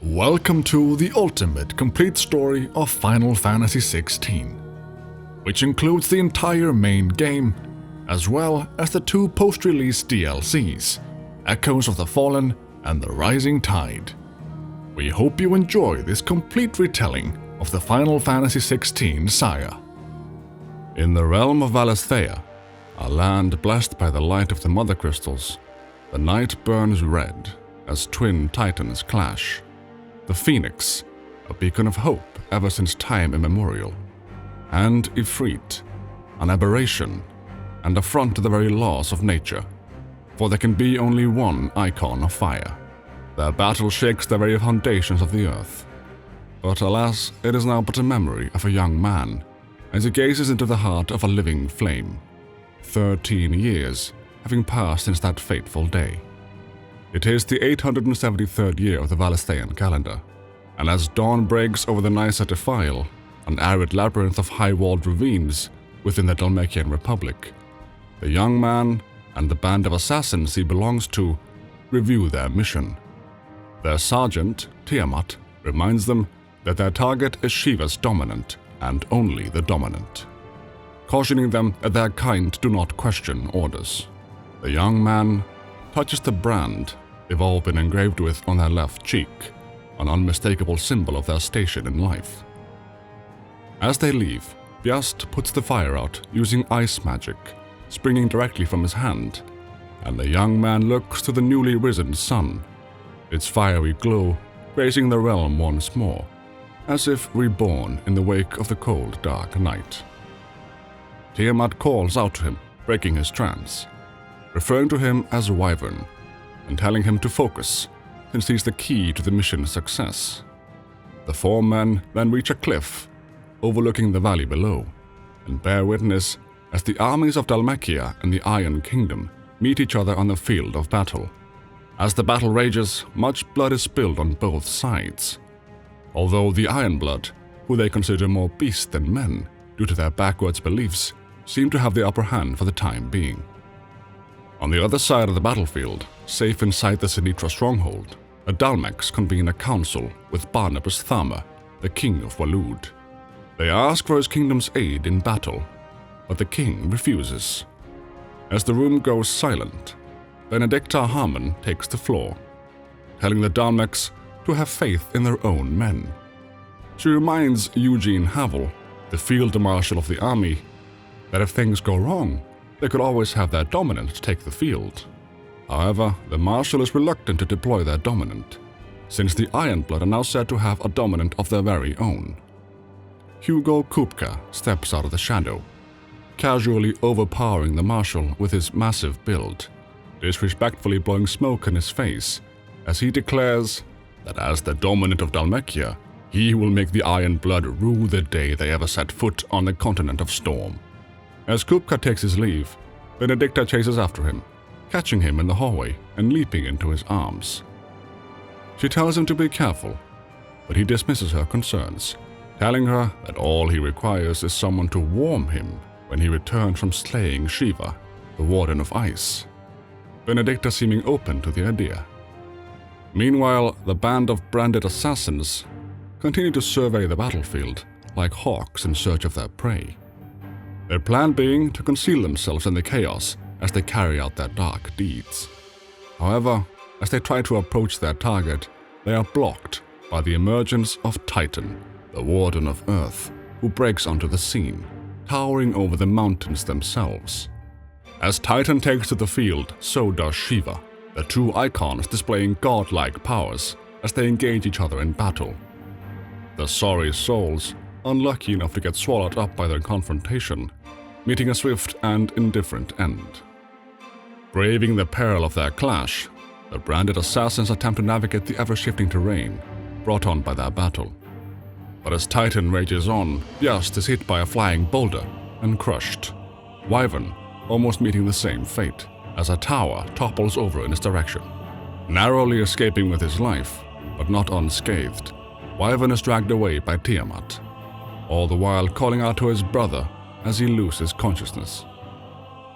Welcome to the ultimate complete story of Final Fantasy XVI, which includes the entire main game, as well as the two post-release DLCs, Echoes of the Fallen and the Rising Tide. We hope you enjoy this complete retelling of the Final Fantasy XVI saga. In the realm of Valisthea, a land blessed by the light of the Mother Crystals, the night burns red as twin titans clash. The Phoenix, a beacon of hope ever since time immemorial, and Ifrit, an aberration, and affront to the very laws of nature, for there can be only one Eikon of fire. Their battle shakes the very foundations of the earth. But alas, it is now but a memory of a young man, as he gazes into the heart of a living flame, 13 years having passed since that fateful day. It is the 873rd year of the Valisthean calendar, and as dawn breaks over the Nysa Defile, an arid labyrinth of high-walled ravines within the Dhalmekian Republic, the young man and the band of assassins he belongs to review their mission. Their sergeant, Tiamat, reminds them that their target is Shiva's dominant, and only the dominant, cautioning them that their kind do not question orders. The young man touches the brand they've all been engraved with on their left cheek, an unmistakable symbol of their station in life. As they leave, Bjast puts the fire out using ice magic, springing directly from his hand, and the young man looks to the newly risen sun, its fiery glow grazing the realm once more, as if reborn in the wake of the cold, dark night. Tiamat calls out to him, breaking his trance, referring to him as Wyvern, and telling him to focus, since he's the key to the mission's success. The four men then reach a cliff, overlooking the valley below, and bear witness as the armies of Dhalmekia and the Iron Kingdom meet each other on the field of battle. As the battle rages, much blood is spilled on both sides, although the Ironblood, who they consider more beast than men due to their backwards beliefs, seem to have the upper hand for the time being. On the other side of the battlefield, safe inside the Sinitra stronghold, the Dhalmeks convene a council with Barnabas Thama, the king of Waloed. They ask for his kingdom's aid in battle, but the king refuses. As the room goes silent, Benedicta Harmon takes the floor, telling the Dhalmeks to have faith in their own men. She reminds Eugene Havel, the field marshal of the army, that if things go wrong, they could always have their dominant take the field. However, the marshal is reluctant to deploy their dominant, since the Ironblood are now said to have a dominant of their very own. Hugo Kupka steps out of the shadow, casually overpowering the marshal with his massive build, disrespectfully blowing smoke in his face as he declares that as the dominant of Dhalmekia, he will make the Ironblood rue the day they ever set foot on the continent of Storm. As Kupka takes his leave, Benedicta chases after him, catching him in the hallway and leaping into his arms. She tells him to be careful, but he dismisses her concerns, telling her that all he requires is someone to warm him when he returns from slaying Shiva, the Warden of Ice. Benedicta seeming open to the idea. Meanwhile, the band of branded assassins continue to survey the battlefield like hawks in search of their prey, their plan being to conceal themselves in the chaos as they carry out their dark deeds. However, as they try to approach their target, they are blocked by the emergence of Titan, the Warden of Earth, who breaks onto the scene, towering over the mountains themselves. As Titan takes to the field, so does Shiva, the two Eikons displaying godlike powers as they engage each other in battle. The sorry souls, unlucky enough to get swallowed up by their confrontation, meeting a swift and indifferent end. Braving the peril of their clash, the branded assassins attempt to navigate the ever-shifting terrain brought on by their battle. But as Titan rages on, Bjast is hit by a flying boulder and crushed, Wyvern almost meeting the same fate as a tower topples over in his direction. Narrowly escaping with his life, but not unscathed, Wyvern is dragged away by Tiamat, all the while calling out to his brother as he loses consciousness.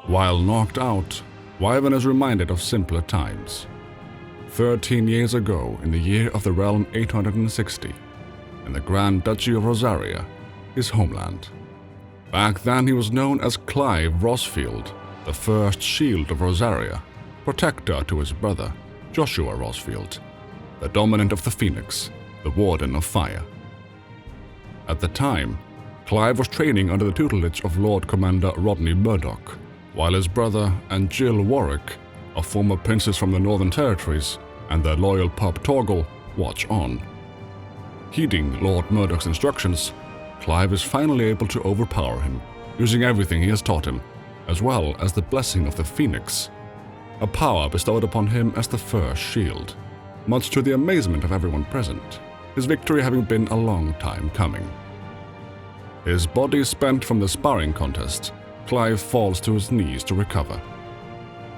While knocked out, Wyvern is reminded of simpler times. 13 years ago in the year of the realm 860, in the Grand Duchy of Rosaria, his homeland. Back then he was known as Clive Rosfield, the first Shield of Rosaria, protector to his brother, Joshua Rosfield, the dominant of the Phoenix, the Warden of Fire. At the time, Clive was training under the tutelage of Lord Commander Rodney Murdoch, while his brother and Jill Warwick, a former princess from the Northern Territories, and their loyal pup Torgal watch on. Heeding Lord Murdoch's instructions, Clive is finally able to overpower him, using everything he has taught him, as well as the blessing of the Phoenix, a power bestowed upon him as the first shield, much to the amazement of everyone present, his victory having been a long time coming. His body spent from the sparring contest, Clive falls to his knees to recover.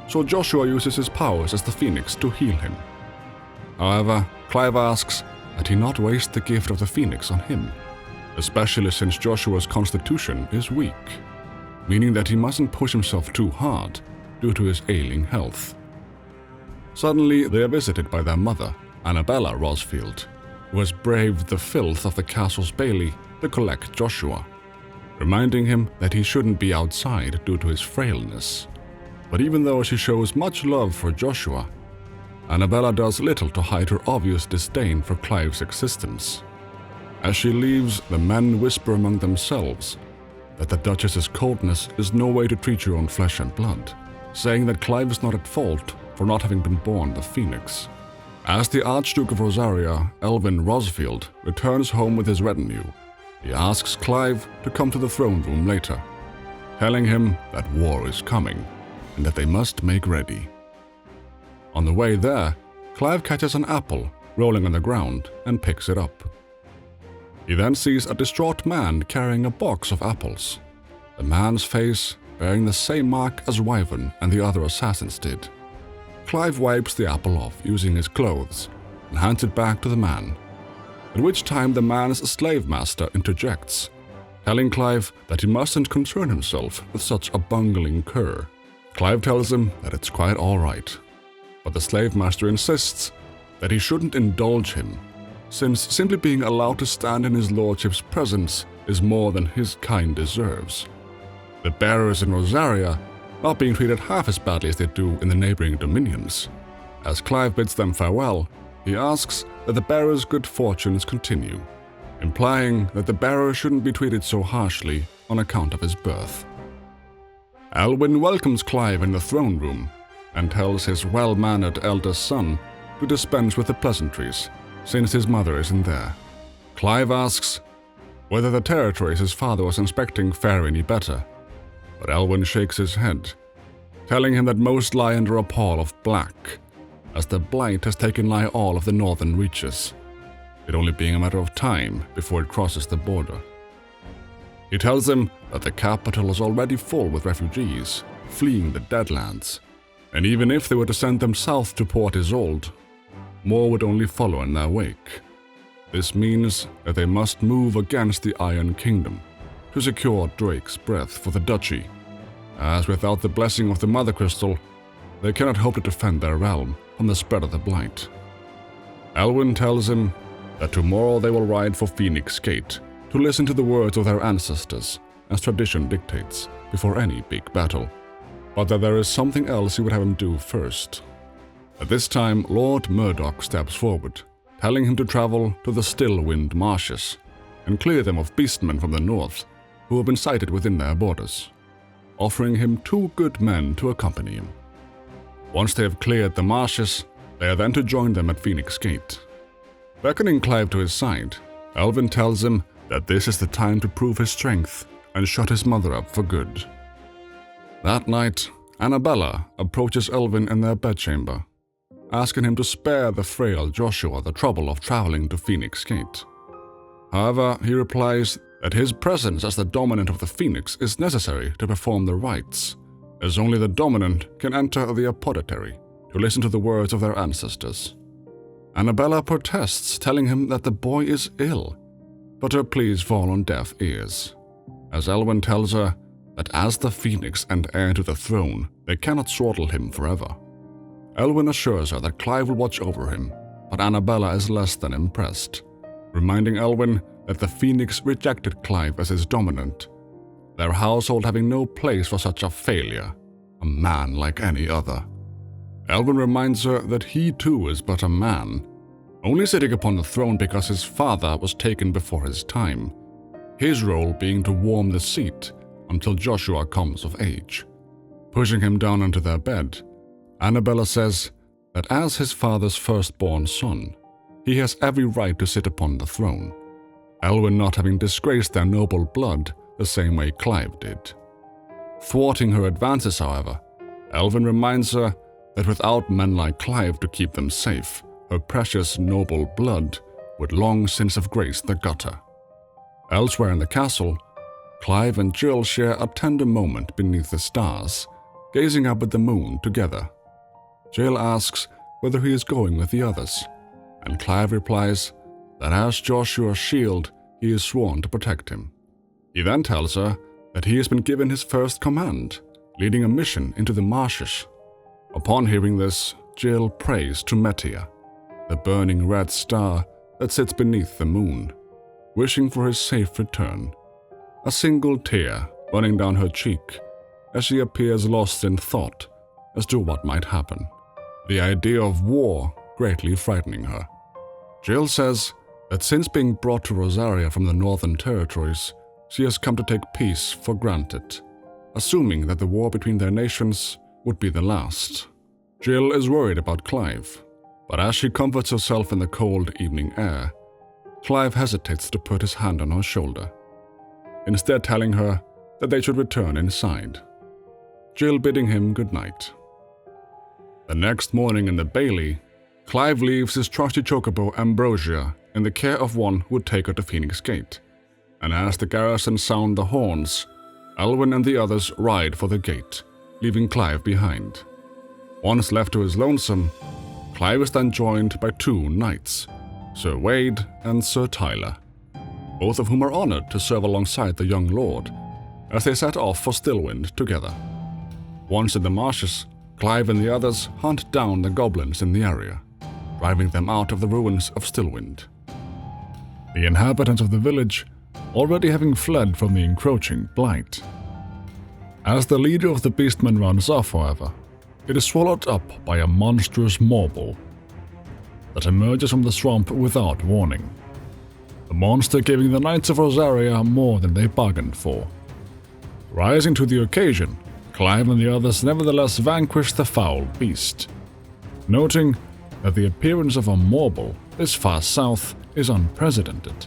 So Joshua uses his powers as the Phoenix to heal him. However, Clive asks that he not waste the gift of the Phoenix on him, especially since Joshua's constitution is weak, meaning that he mustn't push himself too hard due to his ailing health. Suddenly, they are visited by their mother, Annabella Rosfield, who has braved the filth of the castle's bailey to collect Joshua, reminding him that he shouldn't be outside due to his frailness. But even though she shows much love for Joshua, Annabella does little to hide her obvious disdain for Clive's existence. As she leaves, the men whisper among themselves that the Duchess's coldness is no way to treat your own flesh and blood, saying that Clive is not at fault for not having been born the Phoenix. As the Archduke of Rosaria, Elwin Rosfield, returns home with his retinue, he asks Clive to come to the throne room later, telling him that war is coming and that they must make ready. On the way there, Clive catches an apple rolling on the ground and picks it up. He then sees a distraught man carrying a box of apples, the man's face bearing the same mark as Wyvern and the other assassins did. Clive wipes the apple off using his clothes and hands it back to the man, at which time the man's slave master interjects, telling Clive that he mustn't concern himself with such a bungling cur. Clive tells him that it's quite all right, but the slave master insists that he shouldn't indulge him, since simply being allowed to stand in his lordship's presence is more than his kind deserves. The bearers in Rosaria not being treated half as badly as they do in the neighboring dominions. As Clive bids them farewell, he asks that the bearers' good fortunes continue, implying that the bearer shouldn't be treated so harshly on account of his birth. Elwin welcomes Clive in the throne room and tells his well-mannered eldest son to dispense with the pleasantries, since his mother isn't there. Clive asks whether the territories his father was inspecting fare any better, but Elwin shakes his head, telling him that most lie under a pall of black, as the blight has taken nigh all of the northern reaches, it only being a matter of time before it crosses the border. He tells him that the capital is already full with refugees, fleeing the Deadlands, and even if they were to send them south to Port Isolde, more would only follow in their wake. This means that they must move against the Iron Kingdom to secure Drake's breath for the duchy, as without the blessing of the Mother Crystal, they cannot hope to defend their realm from the spread of the blight. Elwin tells him that tomorrow they will ride for Phoenix Gate to listen to the words of their ancestors, as tradition dictates, before any big battle, but that there is something else he would have him do first. At this time, Lord Murdoch steps forward, telling him to travel to the Stillwind Marshes and clear them of beastmen from the north who have been sighted within their borders, offering him 2 good men to accompany him. Once they have cleared the marshes, they are then to join them at Phoenix Gate. Beckoning Clive to his side, Elwin tells him that this is the time to prove his strength and shut his mother up for good. That night, Annabella approaches Elwin in their bedchamber, asking him to spare the frail Joshua the trouble of traveling to Phoenix Gate. However, he replies that his presence as the dominant of the Phoenix is necessary to perform the rites, as only the dominant can enter the apothecary to listen to the words of their ancestors. Annabella protests, telling him that the boy is ill, but her pleas fall on deaf ears, as Elwin tells her that as the Phoenix and heir to the throne, they cannot swaddle him forever. Elwyn assures her that Clive will watch over him, but Annabella is less than impressed, reminding Elwyn that the Phoenix rejected Clive as his dominant, their household having no place for such a failure, a man like any other. Elwyn reminds her that he too is but a man, only sitting upon the throne because his father was taken before his time, his role being to warm the seat until Joshua comes of age. Pushing him down onto their bed, Annabella says that as his father's firstborn son, he has every right to sit upon the throne, Elwyn not having disgraced their noble blood the same way Clive did. Thwarting her advances, however, Elwyn reminds her that without men like Clive to keep them safe, her precious noble blood would long since have graced the gutter. Elsewhere in the castle, Clive and Jill share a tender moment beneath the stars, gazing up at the moon together. Jill asks whether he is going with the others, and Clive replies that as Joshua's shield, he is sworn to protect him. He then tells her that he has been given his first command, leading a mission into the marshes. Upon hearing this, Jill prays to Metia, the burning red star that sits beneath the moon, wishing for his safe return, a single tear running down her cheek as she appears lost in thought as to what might happen, the idea of war greatly frightening her. Jill says that since being brought to Rosaria from the Northern Territories, she has come to take peace for granted, assuming that the war between their nations would be the last. Jill is worried about Clive, but as she comforts herself in the cold evening air, Clive hesitates to put his hand on her shoulder, instead telling her that they should return inside, Jill bidding him good night. The next morning in the Bailey, Clive leaves his trusty chocobo Ambrosia in the care of one who would take her to Phoenix Gate, and as the garrison sound the horns, Elwyn and the others ride for the gate, leaving Clive behind. Once left to his lonesome, Clive is then joined by two knights, Sir Wade and Sir Tyler, both of whom are honored to serve alongside the young lord, as they set off for Stillwind together. Once in the marshes, Clive and the others hunt down the goblins in the area, driving them out of the ruins of Stillwind. The inhabitants of the village already having fled from the encroaching blight. As the leader of the beastmen runs off, however, it is swallowed up by a monstrous morble that emerges from the swamp without warning, the monster giving the Knights of Rosaria more than they bargained for. Rising to the occasion, Clive and the others nevertheless vanquish the foul beast, noting that the appearance of a morble this far south is unprecedented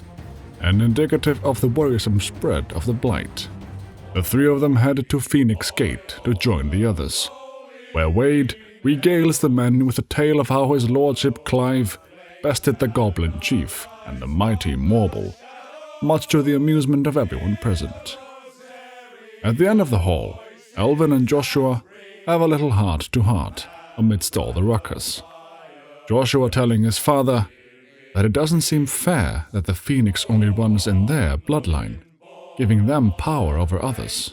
and indicative of the worrisome spread of the blight. The three of them head to Phoenix Gate to join the others, where Wade regales the men with a tale of how his lordship Clive bested the goblin chief and the mighty morble, much to the amusement of everyone present. At the end of the hall, Elwyn and Joshua have a little heart-to-heart amidst all the ruckus. Joshua telling his father that it doesn't seem fair that the Phoenix only runs in their bloodline, giving them power over others.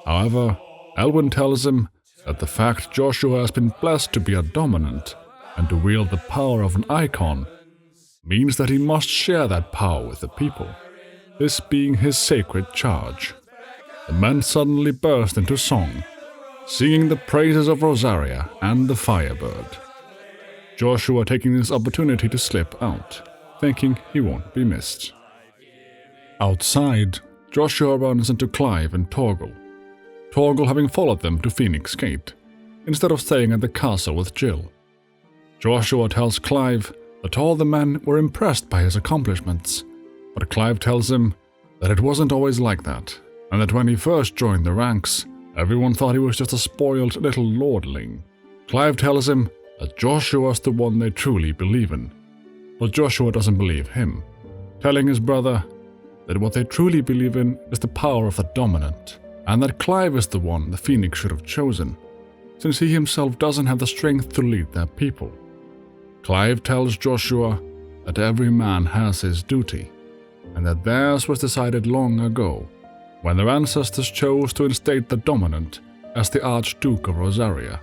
However, Elwyn tells him that the fact Joshua has been blessed to be a dominant and to wield the power of an Eikon means that he must share that power with the people, this being his sacred charge. The men suddenly burst into song, singing the praises of Rosaria and the Firebird. Joshua taking this opportunity to slip out, thinking he won't be missed. Outside, Joshua runs into Clive and Torgal having followed them to Phoenix Gate, instead of staying at the castle with Jill. Joshua tells Clive that all the men were impressed by his accomplishments, but Clive tells him that it wasn't always like that, and that when he first joined the ranks, everyone thought he was just a spoiled little lordling. Clive tells him that Joshua's the one they truly believe in, but Joshua doesn't believe him, telling his brother that what they truly believe in is the power of the dominant, and that Clive is the one the Phoenix should have chosen, since he himself doesn't have the strength to lead their people. Clive tells Joshua that every man has his duty, and that theirs was decided long ago, when their ancestors chose to instate the dominant as the Archduke of Rosaria,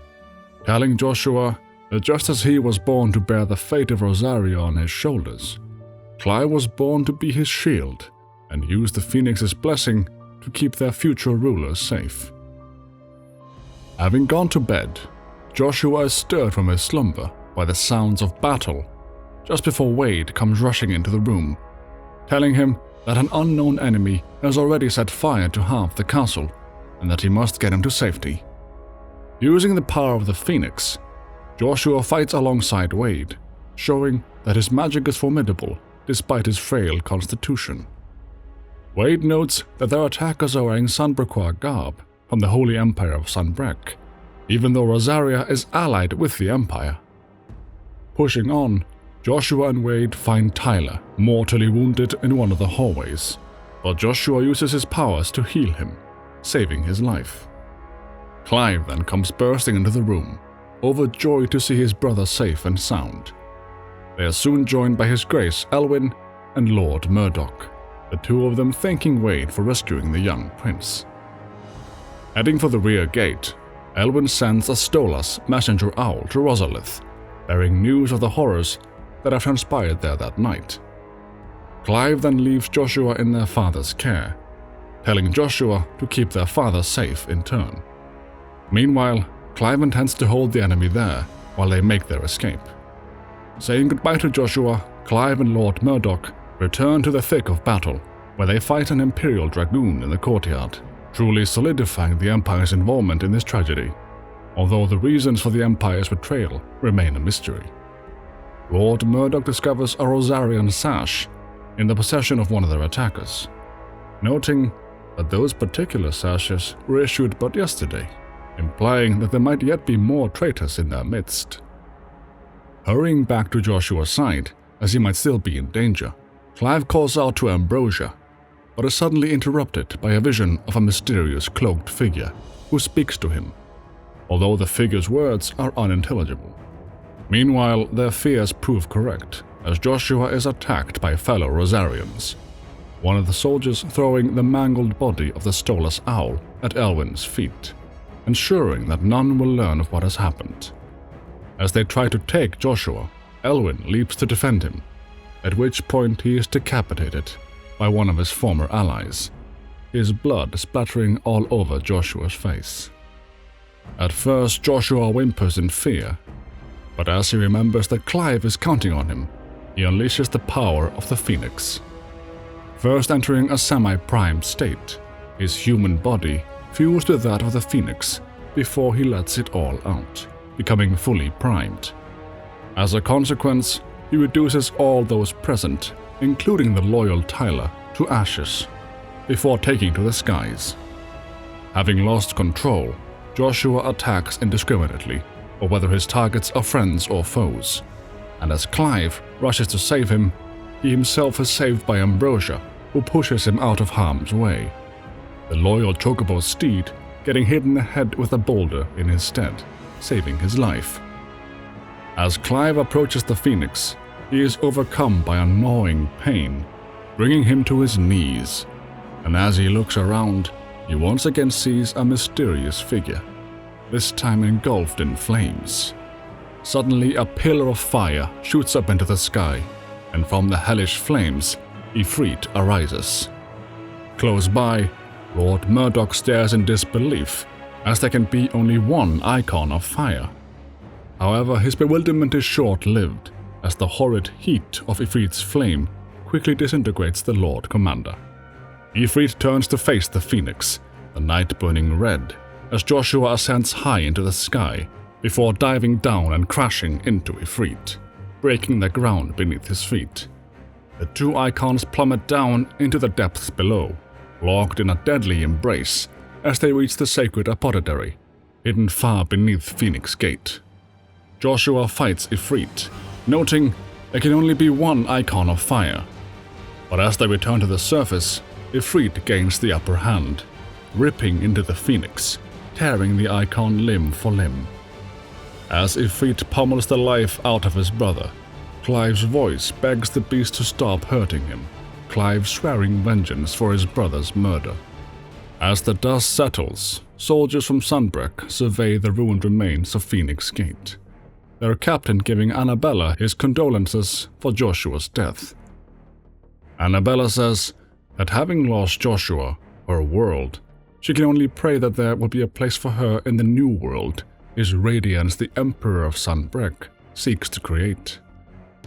telling Joshua that just as he was born to bear the fate of Rosaria on his shoulders, Clive was born to be his shield and use the Phoenix's blessing to keep their future rulers safe. Having gone to bed, Joshua is stirred from his slumber by the sounds of battle just before Wade comes rushing into the room, telling him that an unknown enemy has already set fire to half the castle and that he must get him to safety. Using the power of the Phoenix, Joshua fights alongside Wade, showing that his magic is formidable despite his frail constitution. Wade notes that their attackers are wearing Sunbrequois garb from the Holy Empire of Sunbrek, even though Rosaria is allied with the Empire. Pushing on, Joshua and Wade find Tyler mortally wounded in one of the hallways, but Joshua uses his powers to heal him, saving his life. Clive then comes bursting into the room, overjoyed to see his brother safe and sound. They are soon joined by His Grace Elwyn and Lord Murdoch, the two of them thanking Wade for rescuing the young prince. Heading for the rear gate, Elwyn sends a Stolas messenger owl to Rosalith, bearing news of the horrors that have transpired there that night. Clive then leaves Joshua in their father's care, telling Joshua to keep their father safe in turn. Meanwhile, Clive intends to hold the enemy there while they make their escape. Saying goodbye to Joshua, Clive and Lord Murdoch return to the thick of battle, where they fight an Imperial Dragoon in the courtyard, truly solidifying the Empire's involvement in this tragedy, although the reasons for the Empire's betrayal remain a mystery. Lord Murdoch discovers a Rosarian sash in the possession of one of their attackers, noting that those particular sashes were issued but yesterday, implying that there might yet be more traitors in their midst. Hurrying back to Joshua's side, as he might still be in danger, Clive calls out to Ambrosia, but is suddenly interrupted by a vision of a mysterious cloaked figure who speaks to him, although the figure's words are unintelligible. Meanwhile, their fears prove correct, as Joshua is attacked by fellow Rosarians, one of the soldiers throwing the mangled body of the Stolas owl at Elwyn's feet, ensuring that none will learn of what has happened. As they try to take Joshua, Elwyn leaps to defend him, at which point he is decapitated by one of his former allies, his blood splattering all over Joshua's face. At first, Joshua whimpers in fear, but as he remembers that Clive is counting on him, he unleashes the power of the Phoenix. First entering a semi-primed state, his human body fused with that of the Phoenix before he lets it all out, becoming fully primed. As a consequence, he reduces all those present, including the loyal Tyler, to ashes, before taking to the skies. Having lost control, Joshua attacks indiscriminately, or whether his targets are friends or foes, and as Clive rushes to save him, he himself is saved by Ambrosia, who pushes him out of harm's way, the loyal Chocobo steed getting hit in the head with a boulder in his stead, saving his life. As Clive approaches the Phoenix, he is overcome by a gnawing pain, bringing him to his knees, and as he looks around, he once again sees a mysterious figure, this time engulfed in flames. Suddenly, a pillar of fire shoots up into the sky, and from the hellish flames, Ifrit arises. Close by, Lord Murdoch stares in disbelief, as there can be only one Eikon of fire. However, his bewilderment is short-lived, as the horrid heat of Ifrit's flame quickly disintegrates the Lord Commander. Ifrit turns to face the Phoenix, the night burning red, as Joshua ascends high into the sky, before diving down and crashing into Ifrit, breaking the ground beneath his feet. The two Eikons plummet down into the depths below, locked in a deadly embrace as they reach the sacred apothecary, hidden far beneath Phoenix Gate. Joshua fights Ifrit, noting there can only be one Eikon of fire. But as they return to the surface, Ifrit gains the upper hand, ripping into the Phoenix, tearing the Eikon limb for limb. As Ifrit pummels the life out of his brother, Clive's voice begs the beast to stop hurting him, Clive swearing vengeance for his brother's murder. As the dust settles, soldiers from Sunbreak survey the ruined remains of Phoenix Gate, their captain giving Annabella his condolences for Joshua's death. Annabella says that having lost Joshua, her world, she can only pray that there will be a place for her in the new world, his radiance the Emperor of Sunbreak seeks to create.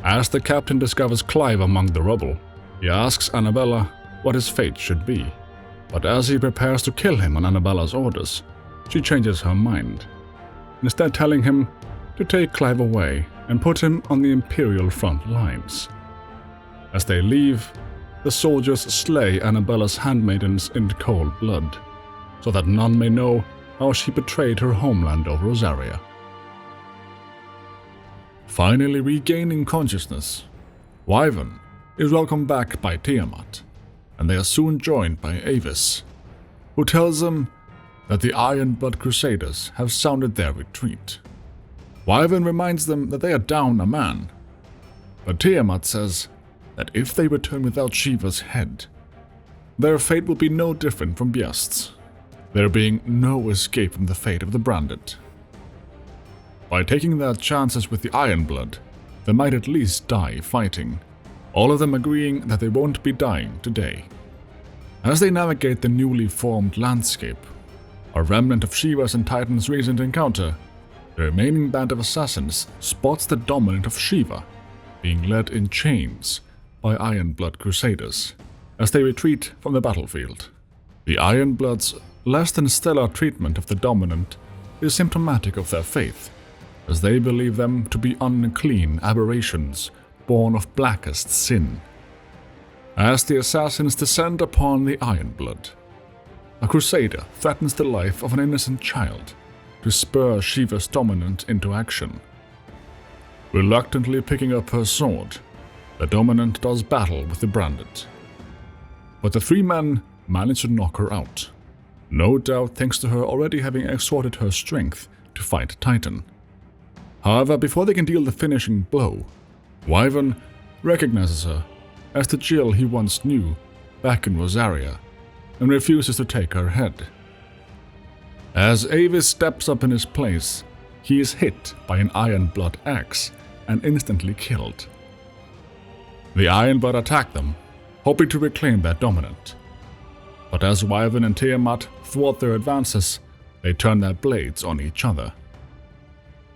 As the captain discovers Clive among the rubble, he asks Annabella what his fate should be. But as he prepares to kill him on Annabella's orders, she changes her mind, instead telling him to take Clive away and put him on the Imperial front lines. As they leave, the soldiers slay Annabella's handmaidens in cold blood, so that none may know how she betrayed her homeland of Rosaria. Finally regaining consciousness, Wyvern is welcomed back by Tiamat, and they are soon joined by Avis, who tells them that the Ironblood Crusaders have sounded their retreat. Wyvern reminds them that they are down a man, but Tiamat says that if they return without Shiva's head, their fate will be no different from Bjest's, there being no escape from the fate of the branded. By taking their chances with the Ironblood, they might at least die fighting, all of them agreeing that they won't be dying today. As they navigate the newly formed landscape, a remnant of Shiva's and Titan's recent encounter, the remaining band of assassins spots the dominant of Shiva being led in chains by Ironblood Crusaders as they retreat from the battlefield. The Ironbloods' less than stellar treatment of the dominant is symptomatic of their faith, as they believe them to be unclean aberrations born of blackest sin. As the assassins descend upon the Ironblood, a crusader threatens the life of an innocent child to spur Shiva's dominant into action. Reluctantly picking up her sword, the dominant does battle with the branded. But the three men manage to knock her out, no doubt thanks to her already having exhausted her strength to fight Titan. However, before they can deal the finishing blow, Wyvern recognizes her as the Jill he once knew back in Rosaria and refuses to take her head. As Avis steps up in his place, he is hit by an Ironblood axe and instantly killed. The Ironblood attack them, hoping to reclaim their dominant. But as Wyvern and Tiamat thwart their advances, they turn their blades on each other.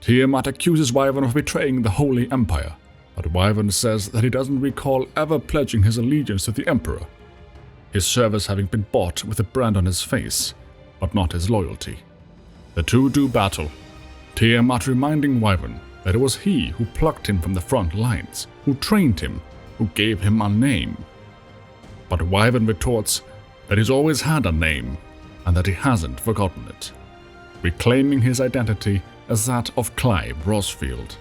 Tiamat accuses Wyvern of betraying the Holy Empire, but Wyvern says that he doesn't recall ever pledging his allegiance to the Emperor, his service having been bought with a brand on his face, but not his loyalty. The two do battle, Tiamat reminding Wyvern that it was he who plucked him from the front lines, who trained him, who gave him a name. But Wyvern retorts that he's always had a name, and that he hasn't forgotten it, reclaiming his identity as that of Clive Rosfield.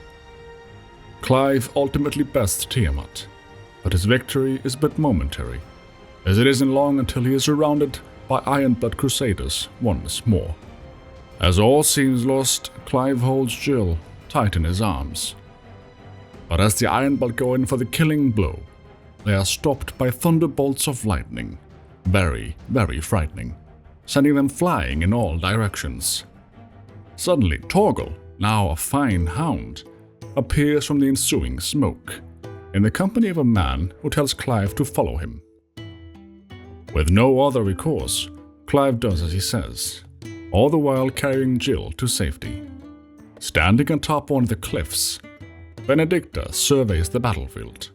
Clive ultimately bests Tiamat, but his victory is but momentary, as it isn't long until he is surrounded by Ironblood Crusaders once more. As all seems lost, Clive holds Jill tight in his arms. But as the Ironblood go in for the killing blow, they are stopped by thunderbolts of lightning, very, very frightening, sending them flying in all directions. Suddenly, Torgal, now a fine hound, appears from the ensuing smoke, in the company of a man who tells Clive to follow him. With no other recourse, Clive does as he says, all the while carrying Jill to safety. Standing atop one of the cliffs, Benedicta surveys the battlefield,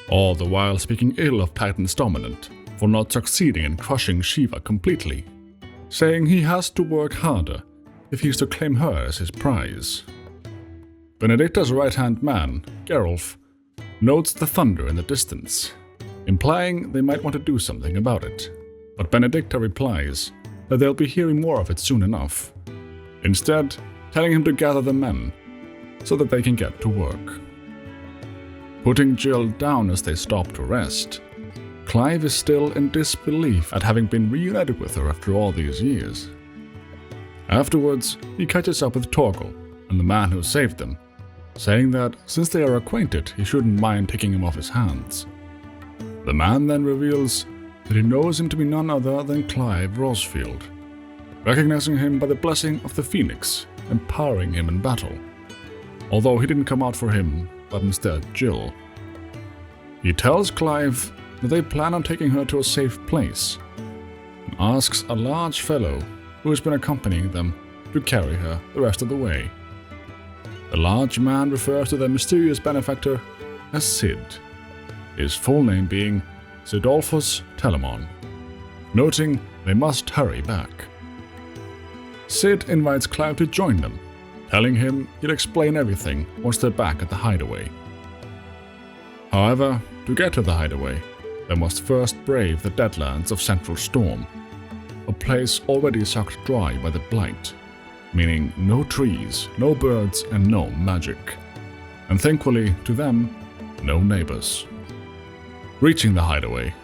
all the while speaking ill of Titan's dominant for not succeeding in crushing Shiva completely, saying he has to work harder if he is to claim her as his prize. Benedicta's right-hand man, Gerulf, notes the thunder in the distance, implying they might want to do something about it, but Benedicta replies that they'll be hearing more of it soon enough, instead telling him to gather the men so that they can get to work. Putting Jill down as they stop to rest, Clive is still in disbelief at having been reunited with her after all these years. Afterwards, he catches up with Torgal and the man who saved them, saying that since they are acquainted, he shouldn't mind taking him off his hands. The man then reveals that he knows him to be none other than Clive Rosfield, recognizing him by the blessing of the Phoenix, empowering him in battle, although he didn't come out for him, but instead Jill. He tells Clive that they plan on taking her to a safe place, and asks a large fellow who has been accompanying them to carry her the rest of the way. The large man refers to their mysterious benefactor as Sid, his full name being Sidolphus Telemon, noting they must hurry back. Sid invites Clive to join them, telling him he'll explain everything once they're back at the hideaway. However, to get to the hideaway, they must first brave the deadlands of Central Storm, a place already sucked dry by the Blight, meaning no trees, no birds, and no magic. And thankfully, to them, no neighbors. Reaching the hideaway,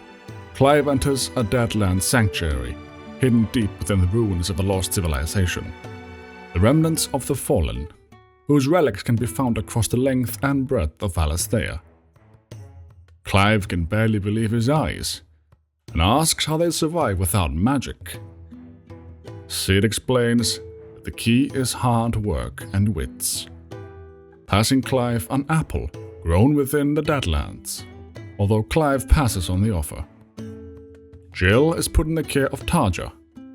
Clive enters a deadland sanctuary hidden deep within the ruins of a lost civilization, the remnants of the Fallen, whose relics can be found across the length and breadth of Valisthea. Clive can barely believe his eyes, and asks how they survive without magic. Sid explains that the key is hard work and wits, passing Clive an apple grown within the Deadlands, although Clive passes on the offer. Jill is put in the care of Tarja,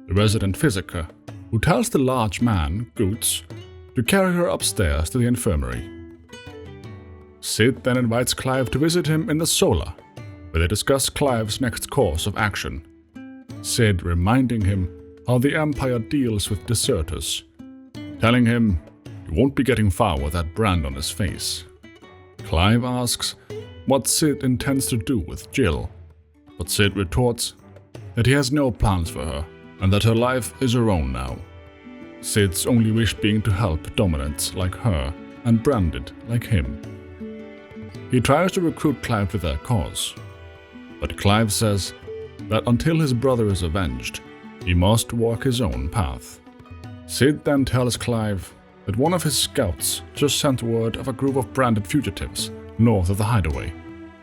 the resident physiker, who tells the large man, Goots, to carry her upstairs to the infirmary. Sid then invites Clive to visit him in the Solar, where they discuss Clive's next course of action, Sid reminding him how the Empire deals with deserters, telling him he won't be getting far with that brand on his face. Clive asks what Sid intends to do with Jill, but Sid retorts that he has no plans for her and that her life is her own now, Sid's only wish being to help dominants like her and branded like him. He tries to recruit Clive to their cause, but Clive says that until his brother is avenged, he must walk his own path. Sid then tells Clive that one of his scouts just sent word of a group of branded fugitives north of the hideaway,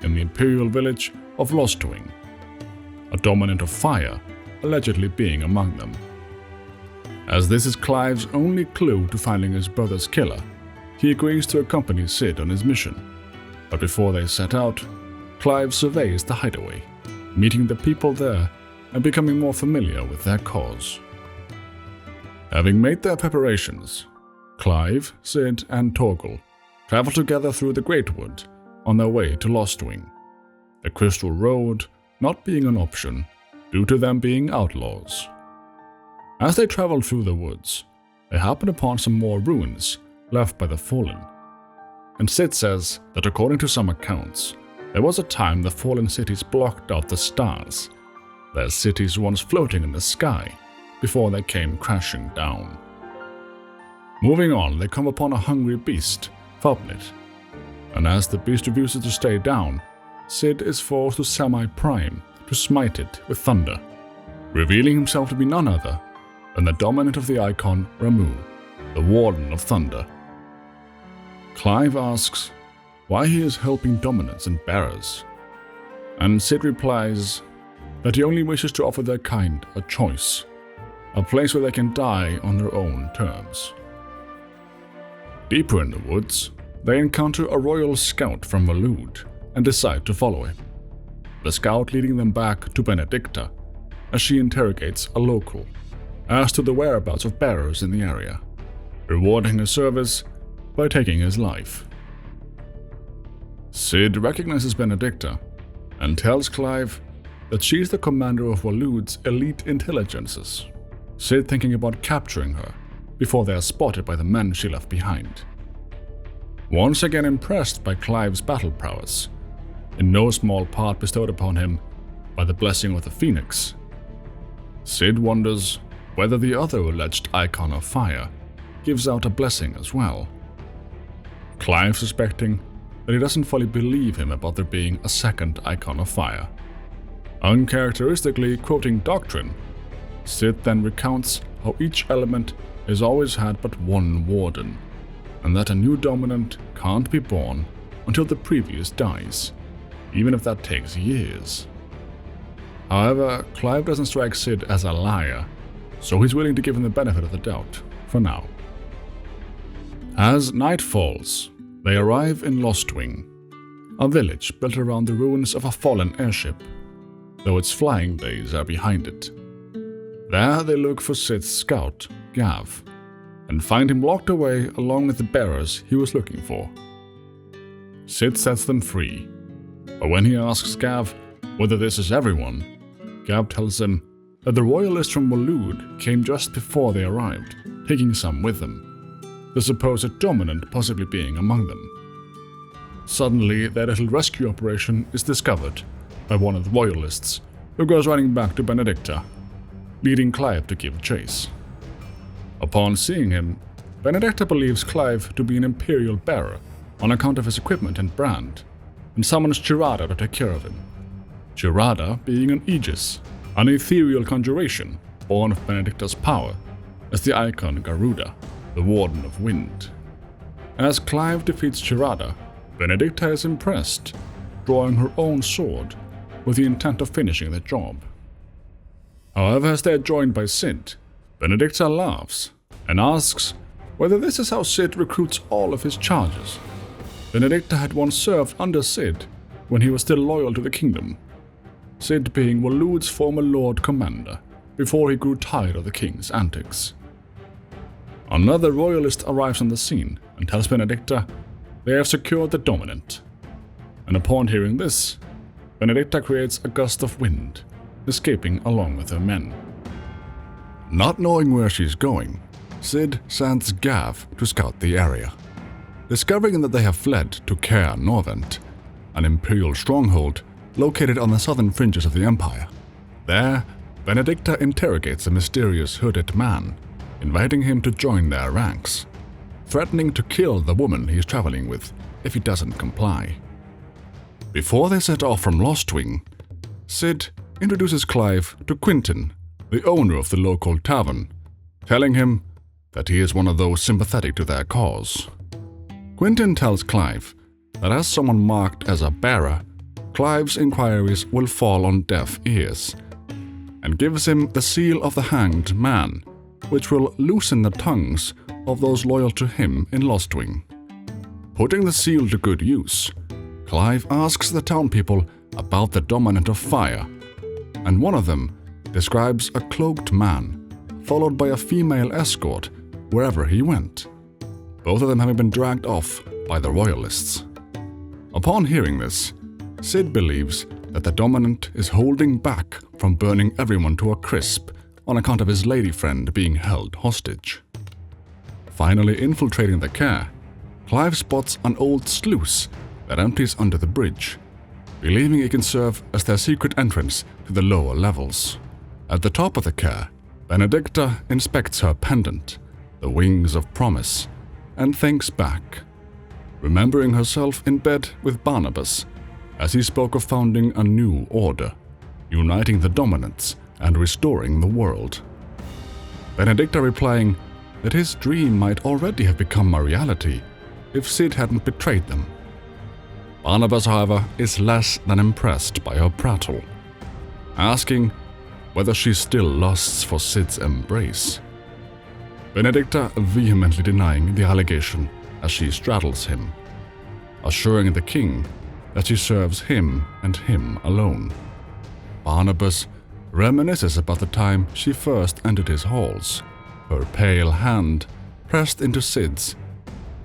in the imperial village of Lostwing, a dominant of fire allegedly being among them. As this is Clive's only clue to finding his brother's killer, he agrees to accompany Sid on his mission. But before they set out, Clive surveys the hideaway, meeting the people there and becoming more familiar with their cause. Having made their preparations, Clive, Sid, and Torgal travel together through the Great Wood on their way to Lostwing, the Crystal Road not being an option due to them being outlaws. As they travel through the woods, they happen upon some more ruins left by the Fallen. And Sid says that according to some accounts, there was a time the Fallen cities blocked out the stars, their cities once floating in the sky, before they came crashing down. Moving on, they come upon a hungry beast, Fubnit, and as the beast refuses to stay down, Sid is forced to semi-prime to smite it with thunder, revealing himself to be none other than the dominant of the Eikon, Ramu, the Warden of Thunder. Clive asks why he is helping dominants and bearers, and Sid replies that he only wishes to offer their kind a choice, a place where they can die on their own terms. Deeper in the woods, they encounter a royal scout from Malud and decide to follow him, the scout leading them back to Benedicta as she interrogates a local as to the whereabouts of bearers in the area, rewarding his service by taking his life. Sid recognizes Benedicta and tells Clive that she's the commander of Walud's elite intelligences, Sid thinking about capturing her before they are spotted by the men she left behind. Once again impressed by Clive's battle prowess, in no small part bestowed upon him by the blessing of the Phoenix, Sid wonders whether the other alleged icon of fire gives out a blessing as well. Clive suspecting that he doesn't fully believe him about there being a second icon of fire. Uncharacteristically quoting Doctrine, Sid then recounts how each element has always had but one warden, and that a new dominant can't be born until the previous dies, even if that takes years. However, Clive doesn't strike Cid as a liar, so he's willing to give him the benefit of the doubt, for now. As night falls, they arrive in Lostwing, a village built around the ruins of a fallen airship, though its flying days are behind it. There they look for Cid's scout, Gav, and find him locked away along with the bearers he was looking for. Cid sets them free, but when he asks Gav whether this is everyone, Gav tells him that the royalists from Waloed came just before they arrived, taking some with them, the supposed dominant possibly being among them. Suddenly, their little rescue operation is discovered by one of the royalists, who goes running back to Benedicta, leading Clive to give chase. Upon seeing him, Benedicta believes Clive to be an imperial bearer on account of his equipment and brand, and summons Chirada to take care of him. Chirada being an Aegis, an ethereal conjuration born of Benedicta's power, as the Eikon Garuda, the Warden of Wind. As Clive defeats Chirada, Benedicta is impressed, drawing her own sword with the intent of finishing the job. However, as they are joined by Cid, Benedicta laughs and asks whether this is how Cid recruits all of his charges. Benedicta had once served under Cid when he was still loyal to the kingdom, Cid being Waloed's former Lord Commander before he grew tired of the king's antics. Another royalist arrives on the scene and tells Benedicta they have secured the dominant. And upon hearing this, Benedicta creates a gust of wind, escaping along with her men. Not knowing where she's going, Cid sends Gav to scout the area. Discovering that they have fled to Caer Norvent, an imperial stronghold located on the southern fringes of the empire. There, Benedicta interrogates a mysterious hooded man, inviting him to join their ranks, threatening to kill the woman he is traveling with if he doesn't comply. Before they set off from Lostwing, Cid introduces Clive to Quintin, the owner of the local tavern, telling him that he is one of those sympathetic to their cause. Quintin tells Clive that as someone marked as a bearer, Clive's inquiries will fall on deaf ears, and gives him the seal of the Hanged Man, which will loosen the tongues of those loyal to him in Lostwing. Putting the seal to good use, Clive asks the town people about the dominant of fire, and one of them describes a cloaked man, followed by a female escort wherever he went, both of them having been dragged off by the royalists. Upon hearing this, Cid believes that the dominant is holding back from burning everyone to a crisp on account of his lady friend being held hostage. Finally infiltrating the Caer, Clive spots an old sluice that empties under the bridge, believing it can serve as their secret entrance to the lower levels. At the top of the Caer, Benedicta inspects her pendant, the Wings of Promise, and thinks back, remembering herself in bed with Barnabas as he spoke of founding a new order, uniting the dominants and restoring the world. Benedicta replying that his dream might already have become a reality if Cid hadn't betrayed them. Barnabas, however, is less than impressed by her prattle, asking whether she still lusts for Cid's embrace. Benedicta vehemently denying the allegation as she straddles him, assuring the king that she serves him and him alone. Barnabas reminisces about the time she first entered his halls, her pale hand pressed into Cid's,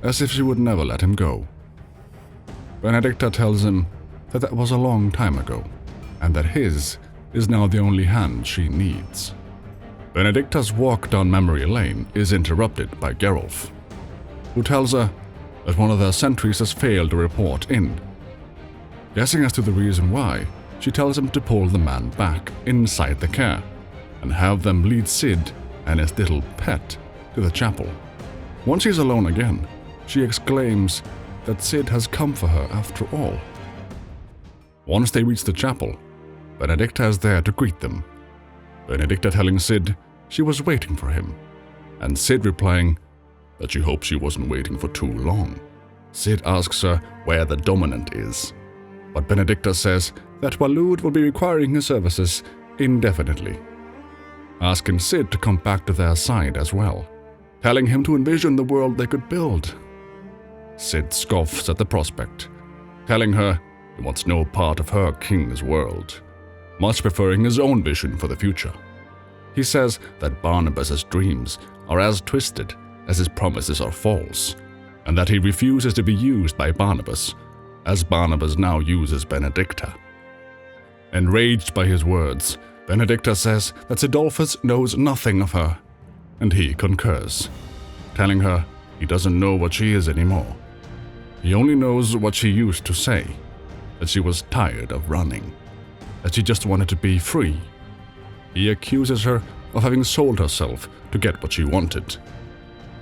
as if she would never let him go. Benedicta tells him that that was a long time ago, and that his is now the only hand she needs. Benedicta's walk down memory lane is interrupted by Geralf, who tells her that one of their sentries has failed to report in. Guessing as to the reason why, she tells him to pull the man back inside the Caer and have them lead Cid and his little pet to the chapel. Once he's alone again, she exclaims that Cid has come for her after all. Once they reach the chapel, Benedicta is there to greet them, Benedicta telling Cid she was waiting for him, and Cid replying that she hopes she wasn't waiting for too long. Cid asks her where the dominant is, but Benedicta says that Waloed will be requiring his services indefinitely, asking Sid to come back to their side as well, telling him to envision the world they could build. Sid scoffs at the prospect, telling her he wants no part of her king's world, much preferring his own vision for the future. He says that Barnabas's dreams are as twisted as his promises are false, and that he refuses to be used by Barnabas, as Barnabas now uses Benedicta. Enraged by his words, Benedicta says that Sidolphus knows nothing of her, and he concurs, telling her he doesn't know what she is anymore. He only knows what she used to say, that she was tired of running, that she just wanted to be free. He accuses her of having sold herself to get what she wanted.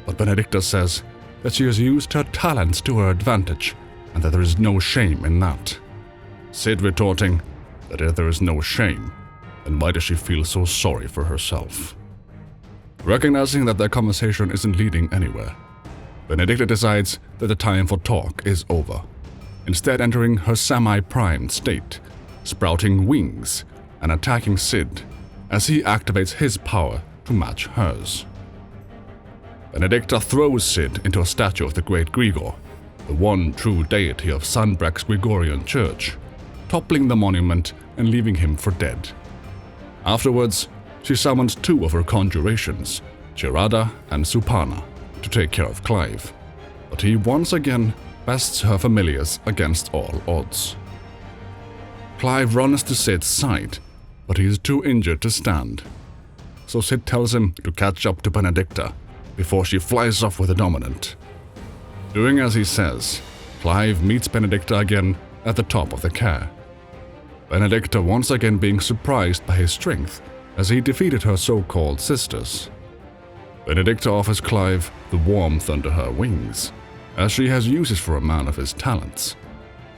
But Benedicta says that she has used her talents to her advantage and that there is no shame in that. Sid retorting that if there is no shame, then why does she feel so sorry for herself? Recognizing that their conversation isn't leading anywhere, Benedicta decides that the time for talk is over, instead entering her semi-primed state, sprouting wings and attacking Sid as he activates his power to match hers. Benedicta throws Sid into a statue of the great Grigor, the one true deity of Sanbreck's Gregorian church, toppling the monument and leaving him for dead. Afterwards, she summons two of her conjurations, Girada and Supana, to take care of Clive, but he once again bests her familiars against all odds. Clive runs to Sid's side, but he is too injured to stand, so Sid tells him to catch up to Benedicta before she flies off with the dominant. Doing as he says, Clive meets Benedicta again at the top of the care. Benedicta once again being surprised by his strength as he defeated her so-called sisters. Benedicta offers Clive the warmth under her wings, as she has uses for a man of his talents.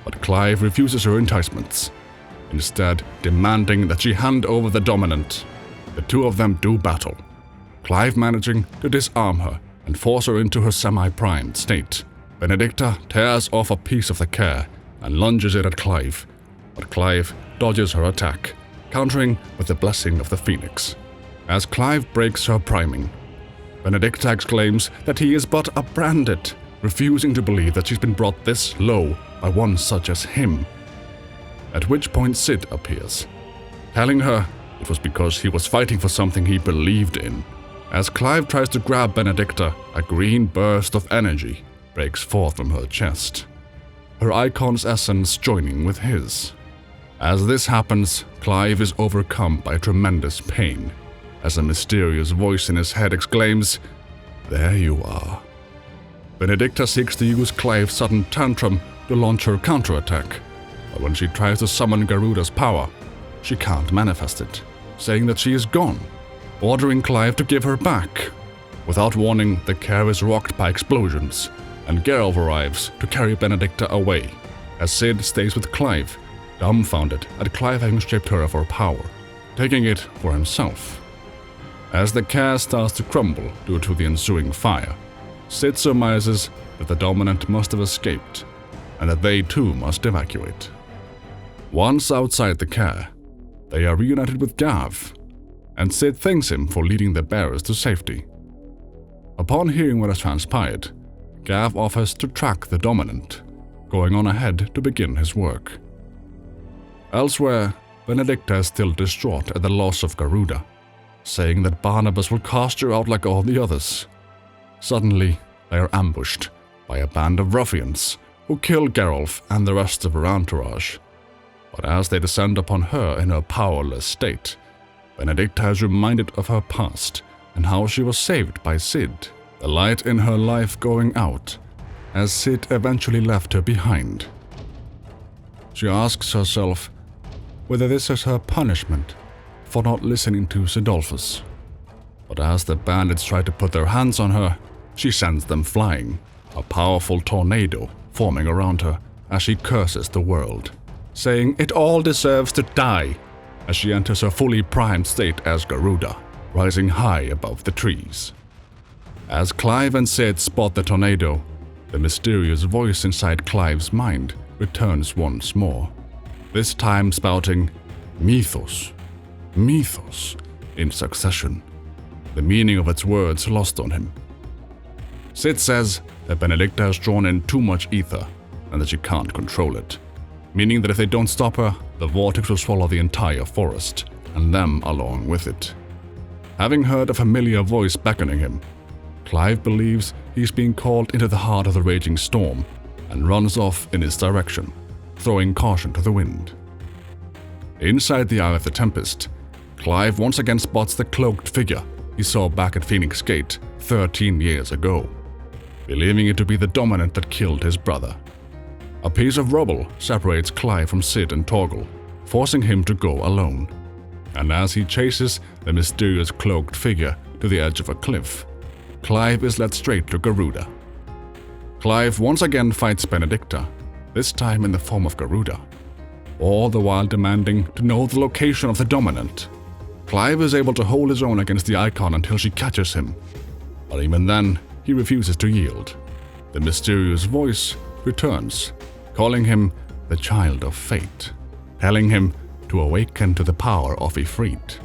But Clive refuses her enticements, instead demanding that she hand over the dominant. The two of them do battle, Clive managing to disarm her and force her into her semi-primed state. Benedicta tears off a piece of the care and lunges it at Clive, but Clive dodges her attack, countering with the blessing of the Phoenix. As Clive breaks her priming, Benedicta exclaims that he is but a bandit, refusing to believe that she's been brought this low by one such as him. At which point Sid appears, telling her it was because he was fighting for something he believed in. As Clive tries to grab Benedicta, a green burst of energy breaks forth from her chest, her Eikons' essence joining with his. As this happens, Clive is overcome by tremendous pain, as a mysterious voice in his head exclaims, "There you are." Benedicta seeks to use Clive's sudden tantrum to launch her counterattack, but when she tries to summon Garuda's power, she can't manifest it, saying that she is gone, ordering Clive to give her back. Without warning, the care is rocked by explosions, and Geralt arrives to carry Benedicta away, as Sid stays with Clive, dumbfounded at Clive having stripped her of her power, taking it for himself. As the care starts to crumble due to the ensuing fire, Sid surmises that the dominant must have escaped, and that they too must evacuate. Once outside the care, they are reunited with Gav, and Sid thanks him for leading the bearers to safety. Upon hearing what has transpired, Gav offers to track the dominant, going on ahead to begin his work. Elsewhere, Benedicta is still distraught at the loss of Garuda, saying that Barnabas will cast her out like all the others. Suddenly, they are ambushed by a band of ruffians who kill Geralt and the rest of her entourage. But as they descend upon her in her powerless state, Benedicta is reminded of her past and how she was saved by Sid, the light in her life going out, as Sid eventually left her behind. She asks herself whether this is her punishment for not listening to Sidolphus. But as the bandits try to put their hands on her, she sends them flying, a powerful tornado forming around her as she curses the world, saying it all deserves to die, as she enters her fully primed state as Garuda, rising high above the trees. As Clive and Sid spot the tornado, the mysterious voice inside Clive's mind returns once more, this time spouting mythos, mythos in succession, the meaning of its words lost on him. Sid says that Benedicta has drawn in too much ether and that she can't control it, meaning that if they don't stop her, the vortex will swallow the entire forest, and them along with it. Having heard a familiar voice beckoning him, Clive believes he's being called into the heart of the raging storm and runs off in its direction, throwing caution to the wind. Inside the eye of the tempest, Clive once again spots the cloaked figure he saw back at Phoenix Gate 13 years ago, believing it to be the dominant that killed his brother. A piece of rubble separates Clive from Sid and Torgal, forcing him to go alone. And as he chases the mysterious cloaked figure to the edge of a cliff, Clive is led straight to Garuda. Clive once again fights Benedicta, this time in the form of Garuda, all the while demanding to know the location of the dominant. Clive is able to hold his own against the Eikon until she catches him, but even then, he refuses to yield. The mysterious voice returns, calling him the Child of Fate, telling him to awaken to the power of Ifrit.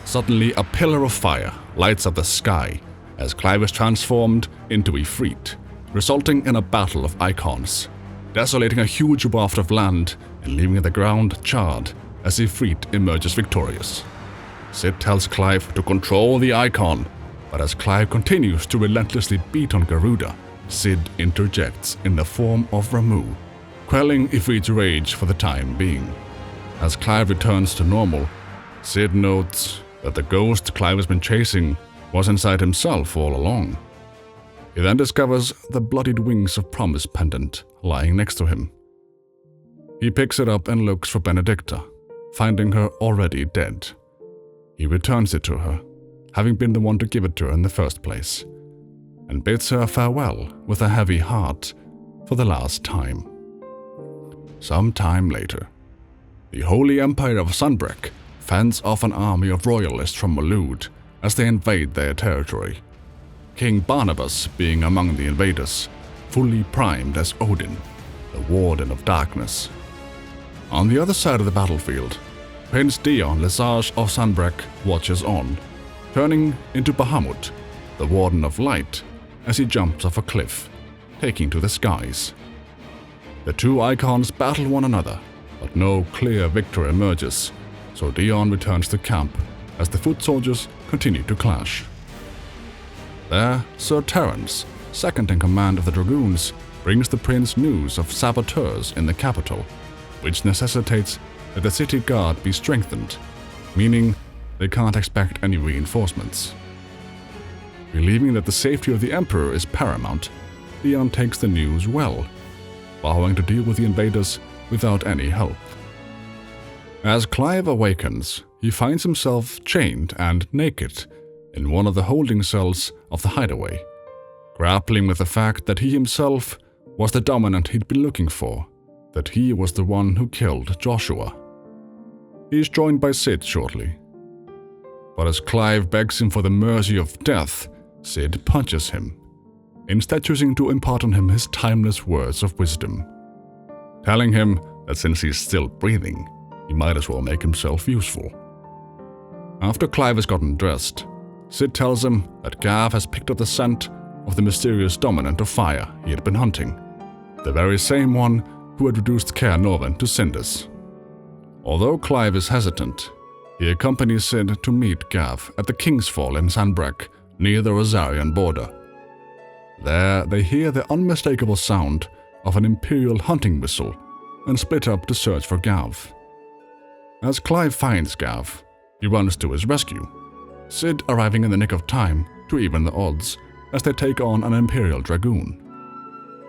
Suddenly, a pillar of fire lights up the sky as Clive is transformed into Ifrit, resulting in a battle of Eikons, desolating a huge waft of land and leaving the ground charred as Ifrit emerges victorious. Sid tells Clive to control the Eikon, but as Clive continues to relentlessly beat on Garuda, Sid interjects in the form of Ramu, quelling Ifrit's rage for the time being. As Clive returns to normal, Sid notes that the ghost Clive has been chasing was inside himself all along. He then discovers the bloodied Wings of Promise pendant lying next to him. He picks it up and looks for Benedicta, finding her already dead. He returns it to her, having been the one to give it to her in the first place, and bids her farewell with a heavy heart for the last time. Some time later, the Holy Empire of Sunbreak fends off an army of royalists from Malud as they invade their territory, King Barnabas being among the invaders, fully primed as Odin, the Warden of Darkness. On the other side of the battlefield, Prince Dion Lesage of Sunbreak watches on, turning into Bahamut, the Warden of Light, as he jumps off a cliff, taking to the skies. The two Eikons battle one another, but no clear victor emerges, so Dion returns to camp as the foot soldiers continue to clash. There, Sir Terence, second in command of the Dragoons, brings the prince news of saboteurs in the capital, which necessitates that the city guard be strengthened, meaning they can't expect any reinforcements. Believing that the safety of the Emperor is paramount, Dion takes the news well, vowing to deal with the invaders without any help. As Clive awakens, he finds himself chained and naked in one of the holding cells of the hideaway, grappling with the fact that he himself was the dominant he'd been looking for, that he was the one who killed Joshua. He's joined by Sid shortly. But as Clive begs him for the mercy of death, Sid punches him, instead choosing to impart on him his timeless words of wisdom, telling him that since he's still breathing, he might as well make himself useful. After Clive has gotten dressed, Sid tells him that Gav has picked up the scent of the mysterious dominant of fire he had been hunting, the very same one who had reduced Caer Norvin to cinders. Although Clive is hesitant, he accompanies Sid to meet Gav at the King's Fall in Sanbreque, near the Rosarian border. There, they hear the unmistakable sound of an Imperial hunting whistle and split up to search for Gav. As Clive finds Gav, he runs to his rescue, Sid arriving in the nick of time to even the odds as they take on an Imperial Dragoon.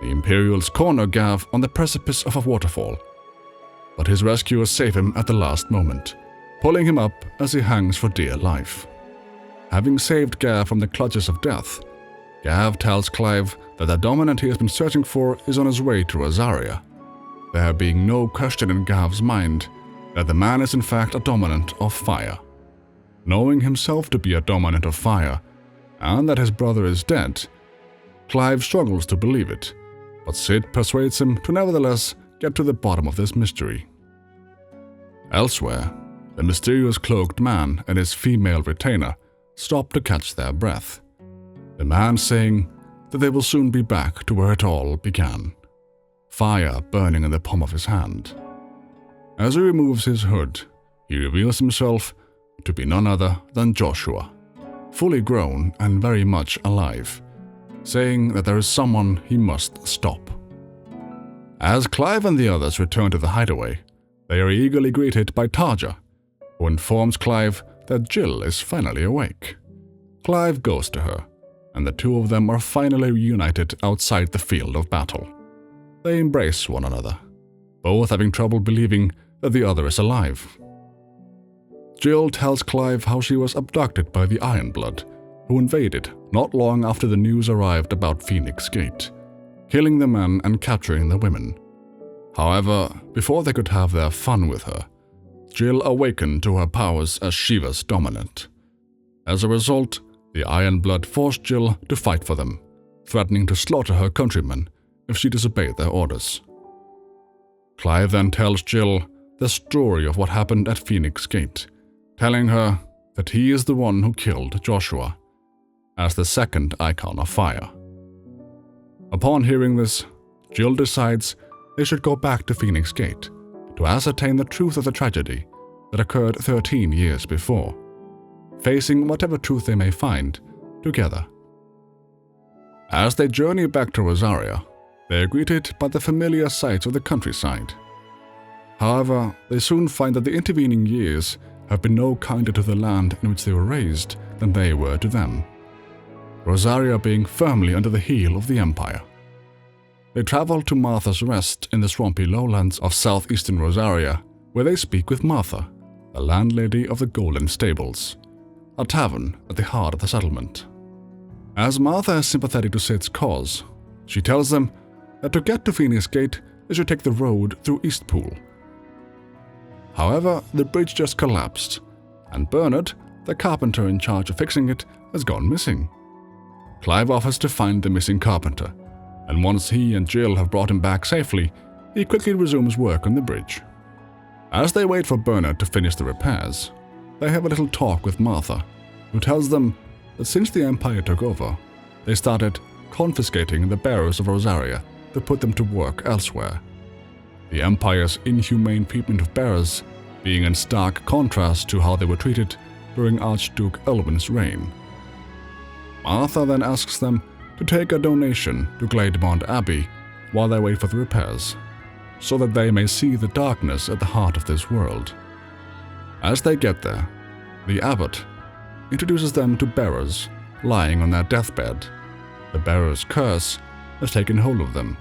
The Imperials corner Gav on the precipice of a waterfall, but his rescuers save him at the last moment, pulling him up as he hangs for dear life. Having saved Gav from the clutches of death, Gav tells Clive that the dominant he has been searching for is on his way to Rosaria, there being no question in Gav's mind that the man is in fact a dominant of fire. Knowing himself to be a dominant of fire, and that his brother is dead, Clive struggles to believe it, but Sid persuades him to nevertheless get to the bottom of this mystery. Elsewhere, the mysterious cloaked man and his female retainer stop to catch their breath, the man saying that they will soon be back to where it all began, fire burning in the palm of his hand. As he removes his hood, he reveals himself to be none other than Joshua, fully grown and very much alive, saying that there is someone he must stop. As Clive and the others return to the hideaway, they are eagerly greeted by Tarja, who informs Clive that Jill is finally awake. Clive goes to her, and the two of them are finally reunited outside the field of battle. They embrace one another, both having trouble believing that the other is alive. Jill tells Clive how she was abducted by the Ironblood, who invaded not long after the news arrived about Phoenix Gate, killing the men and capturing the women. However, before they could have their fun with her, Jill awakened to her powers as Shiva's dominant. As a result, the Ironblood forced Jill to fight for them, threatening to slaughter her countrymen if she disobeyed their orders. Clive then tells Jill the story of what happened at Phoenix Gate, telling her that he is the one who killed Joshua, as the second Eikon of fire. Upon hearing this, Jill decides they should go back to Phoenix Gate to ascertain the truth of the tragedy that occurred 13 years before, facing whatever truth they may find together. As they journey back to Rosaria, they are greeted by the familiar sights of the countryside. However, they soon find that the intervening years have been no kinder to the land in which they were raised than they were to them, Rosaria being firmly under the heel of the Empire. They travel to Martha's Rest in the swampy lowlands of southeastern Rosaria, where they speak with Martha, the landlady of the Golden Stables, a tavern at the heart of the settlement. As Martha is sympathetic to Sid's cause, she tells them that to get to Phoenix Gate, they should take the road through Eastpool. However, the bridge just collapsed, and Bernard, the carpenter in charge of fixing it, has gone missing. Clive offers to find the missing carpenter, and once he and Jill have brought him back safely, he quickly resumes work on the bridge. As they wait for Bernard to finish the repairs, they have a little talk with Martha, who tells them that since the Empire took over, they started confiscating the bearers of Rosaria to put them to work elsewhere. The Empire's inhumane treatment of bearers being in stark contrast to how they were treated during Archduke Elwin's reign. Martha then asks them to take a donation to Glademont Abbey while they wait for the repairs, so that they may see the darkness at the heart of this world. As they get there, the abbot introduces them to bearers lying on their deathbed. The bearer's curse has taken hold of them,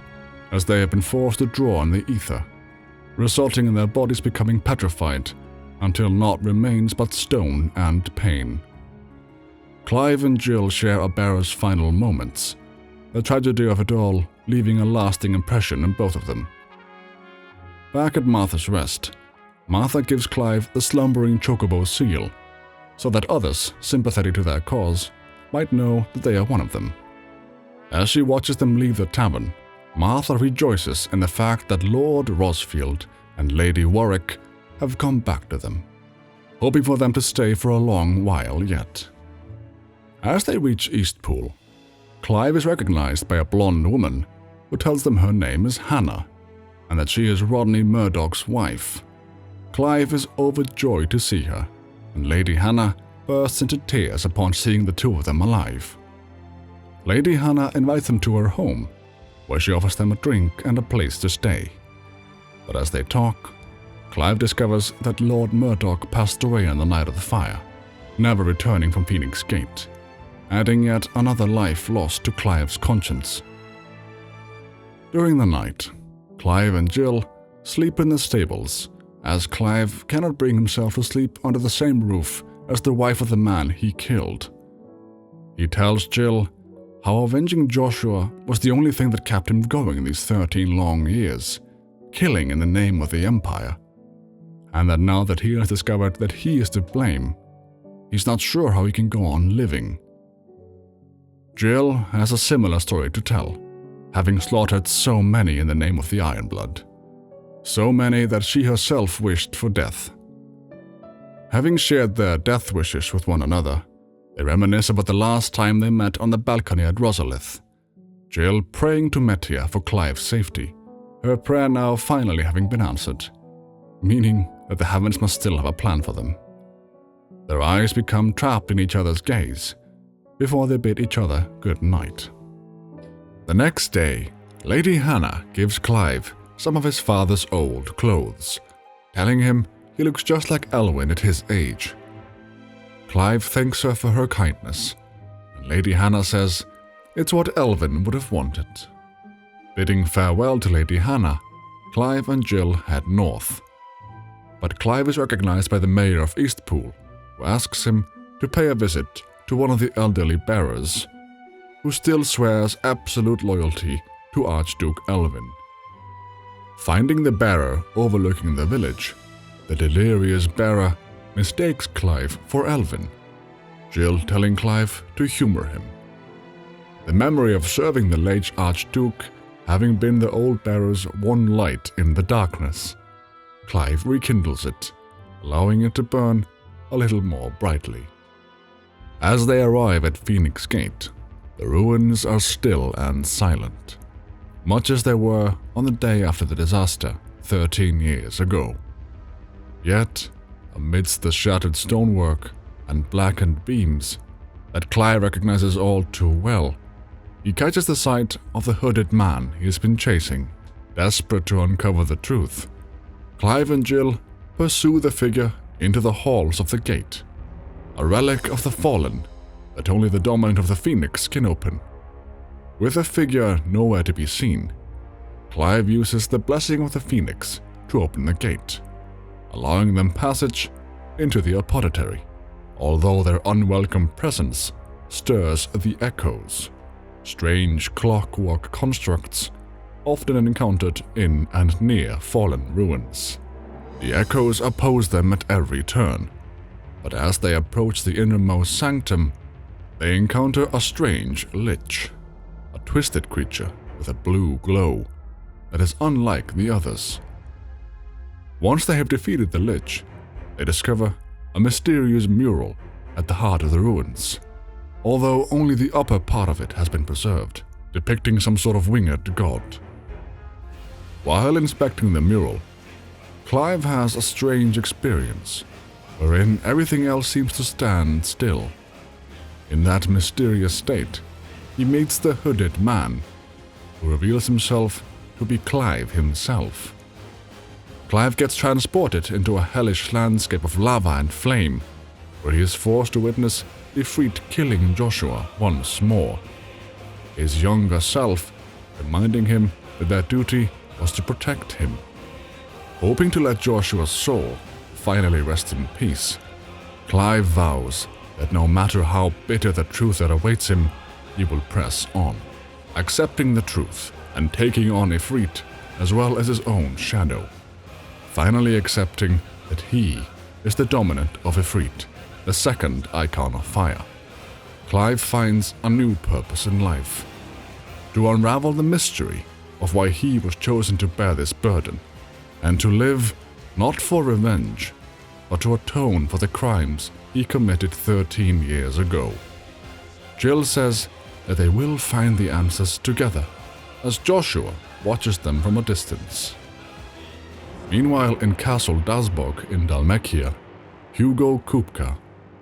as they have been forced to draw on the ether, resulting in their bodies becoming petrified until naught remains but stone and pain. Clive and Jill share a bearer's final moments, the tragedy of it all leaving a lasting impression in both of them. Back at Martha's Rest, Martha gives Clive the slumbering chocobo seal, so that others sympathetic to their cause might know that they are one of them. As she watches them leave the tavern, Martha rejoices in the fact that Lord Rosfield and Lady Warwick have come back to them, hoping for them to stay for a long while yet. As they reach Eastpool, Clive is recognized by a blonde woman who tells them her name is Hannah and that she is Rodney Murdoch's wife. Clive is overjoyed to see her, and Lady Hannah bursts into tears upon seeing the two of them alive. Lady Hannah invites them to her home, where she offers them a drink and a place to stay. But as they talk, Clive discovers that Lord Murdoch passed away on the night of the fire, never returning from Phoenix Gate, adding yet another life lost to Clive's conscience. During the night, Clive and Jill sleep in the stables, as Clive cannot bring himself to sleep under the same roof as the wife of the man he killed. He tells Jill how avenging Joshua was the only thing that kept him going these 13 long years, killing in the name of the Empire, and that now that he has discovered that he is to blame, he's not sure how he can go on living. Jill has a similar story to tell, having slaughtered so many in the name of the Ironblood. So many that she herself wished for death Having shared their death wishes with one another, they reminisce about the last time they met on the balcony at Rosalith. Jill praying to Metia for Clive's safety, her prayer now finally having been answered, meaning that the heavens must still have a plan for them. Their eyes become trapped in each other's gaze before they bid each other good night. The next day, Lady Hannah gives Clive some of his father's old clothes, telling him he looks just like Elwyn at his age. Clive thanks her for her kindness, and Lady Hannah says it's what Elwyn would have wanted. Bidding farewell to Lady Hannah, Clive and Jill head north. But Clive is recognized by the mayor of Eastpool, who asks him to pay a visit to one of the elderly bearers, who still swears absolute loyalty to Archduke Elwyn. Finding the bearer overlooking the village, the delirious bearer mistakes Clive for Elwyn, Jill telling Clive to humor him. The memory of serving the late Archduke having been the old bearer's one light in the darkness, Clive rekindles it, allowing it to burn a little more brightly. As they arrive at Phoenix Gate, the ruins are still and silent, much as they were on the day after the disaster 13 years ago. Yet, amidst the shattered stonework and blackened beams that Clive recognizes all too well, he catches the sight of the hooded man he has been chasing. Desperate to uncover the truth, Clive and Jill pursue the figure into the halls of the gate, a relic of the fallen that only the dominant of the Phoenix can open. With the figure nowhere to be seen, Clive uses the blessing of the Phoenix to open the gate, allowing them passage into the apothecary, although their unwelcome presence stirs the echoes, strange clockwork constructs often encountered in and near fallen ruins. The echoes oppose them at every turn, but as they approach the innermost sanctum, they encounter a strange lich, a twisted creature with a blue glow that is unlike the others. Once they have defeated the lich, they discover a mysterious mural at the heart of the ruins, although only the upper part of it has been preserved, depicting some sort of winged god. While inspecting the mural, Clive has a strange experience, wherein everything else seems to stand still. In that mysterious state, he meets the hooded man, who reveals himself to be Clive himself. Clive gets transported into a hellish landscape of lava and flame, where he is forced to witness Ifrit killing Joshua once more, his younger self reminding him that their duty was to protect him. Hoping to let Joshua's soul finally rest in peace, Clive vows that no matter how bitter the truth that awaits him, he will press on, accepting the truth and taking on Ifrit as well as his own shadow, finally accepting that he is the dominant of Ifrit, the second icon of fire. Clive finds a new purpose in life, to unravel the mystery of why he was chosen to bear this burden, and to live not for revenge, but to atone for the crimes he committed 13 years ago. Jill says that they will find the answers together, as Joshua watches them from a distance. Meanwhile, in Castle Dasbog in Dalmekia, Hugo Kupka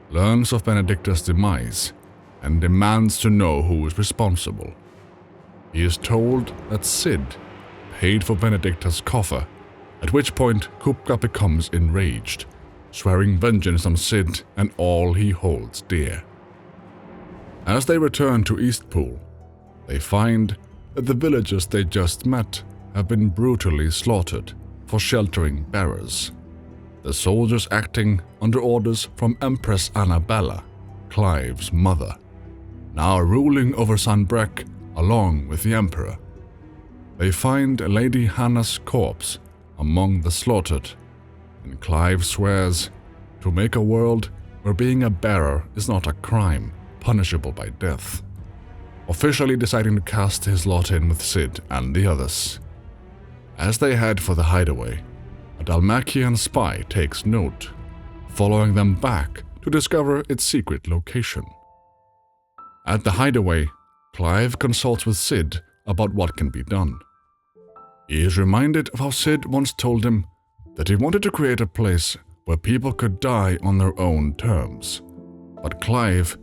learns of Benedicta's demise and demands to know who is responsible. He is told that Sid paid for Benedicta's coffer, at which point Kupka becomes enraged, swearing vengeance on Sid and all he holds dear. As they return to Eastpool, they find that the villagers they just met have been brutally slaughtered for sheltering bearers, the soldiers acting under orders from Empress Annabella, Clive's mother, now ruling over Sanbreque along with the Emperor. They find Lady Hannah's corpse among the slaughtered, and Clive swears to make a world where being a bearer is not a crime punishable by death, officially deciding to cast his lot in with Sid and the others. As they head for the hideaway, a Dalmakian spy takes note, following them back to discover its secret location. At the hideaway, Clive consults with Sid about what can be done. He is reminded of how Sid once told him that he wanted to create a place where people could die on their own terms. But Clive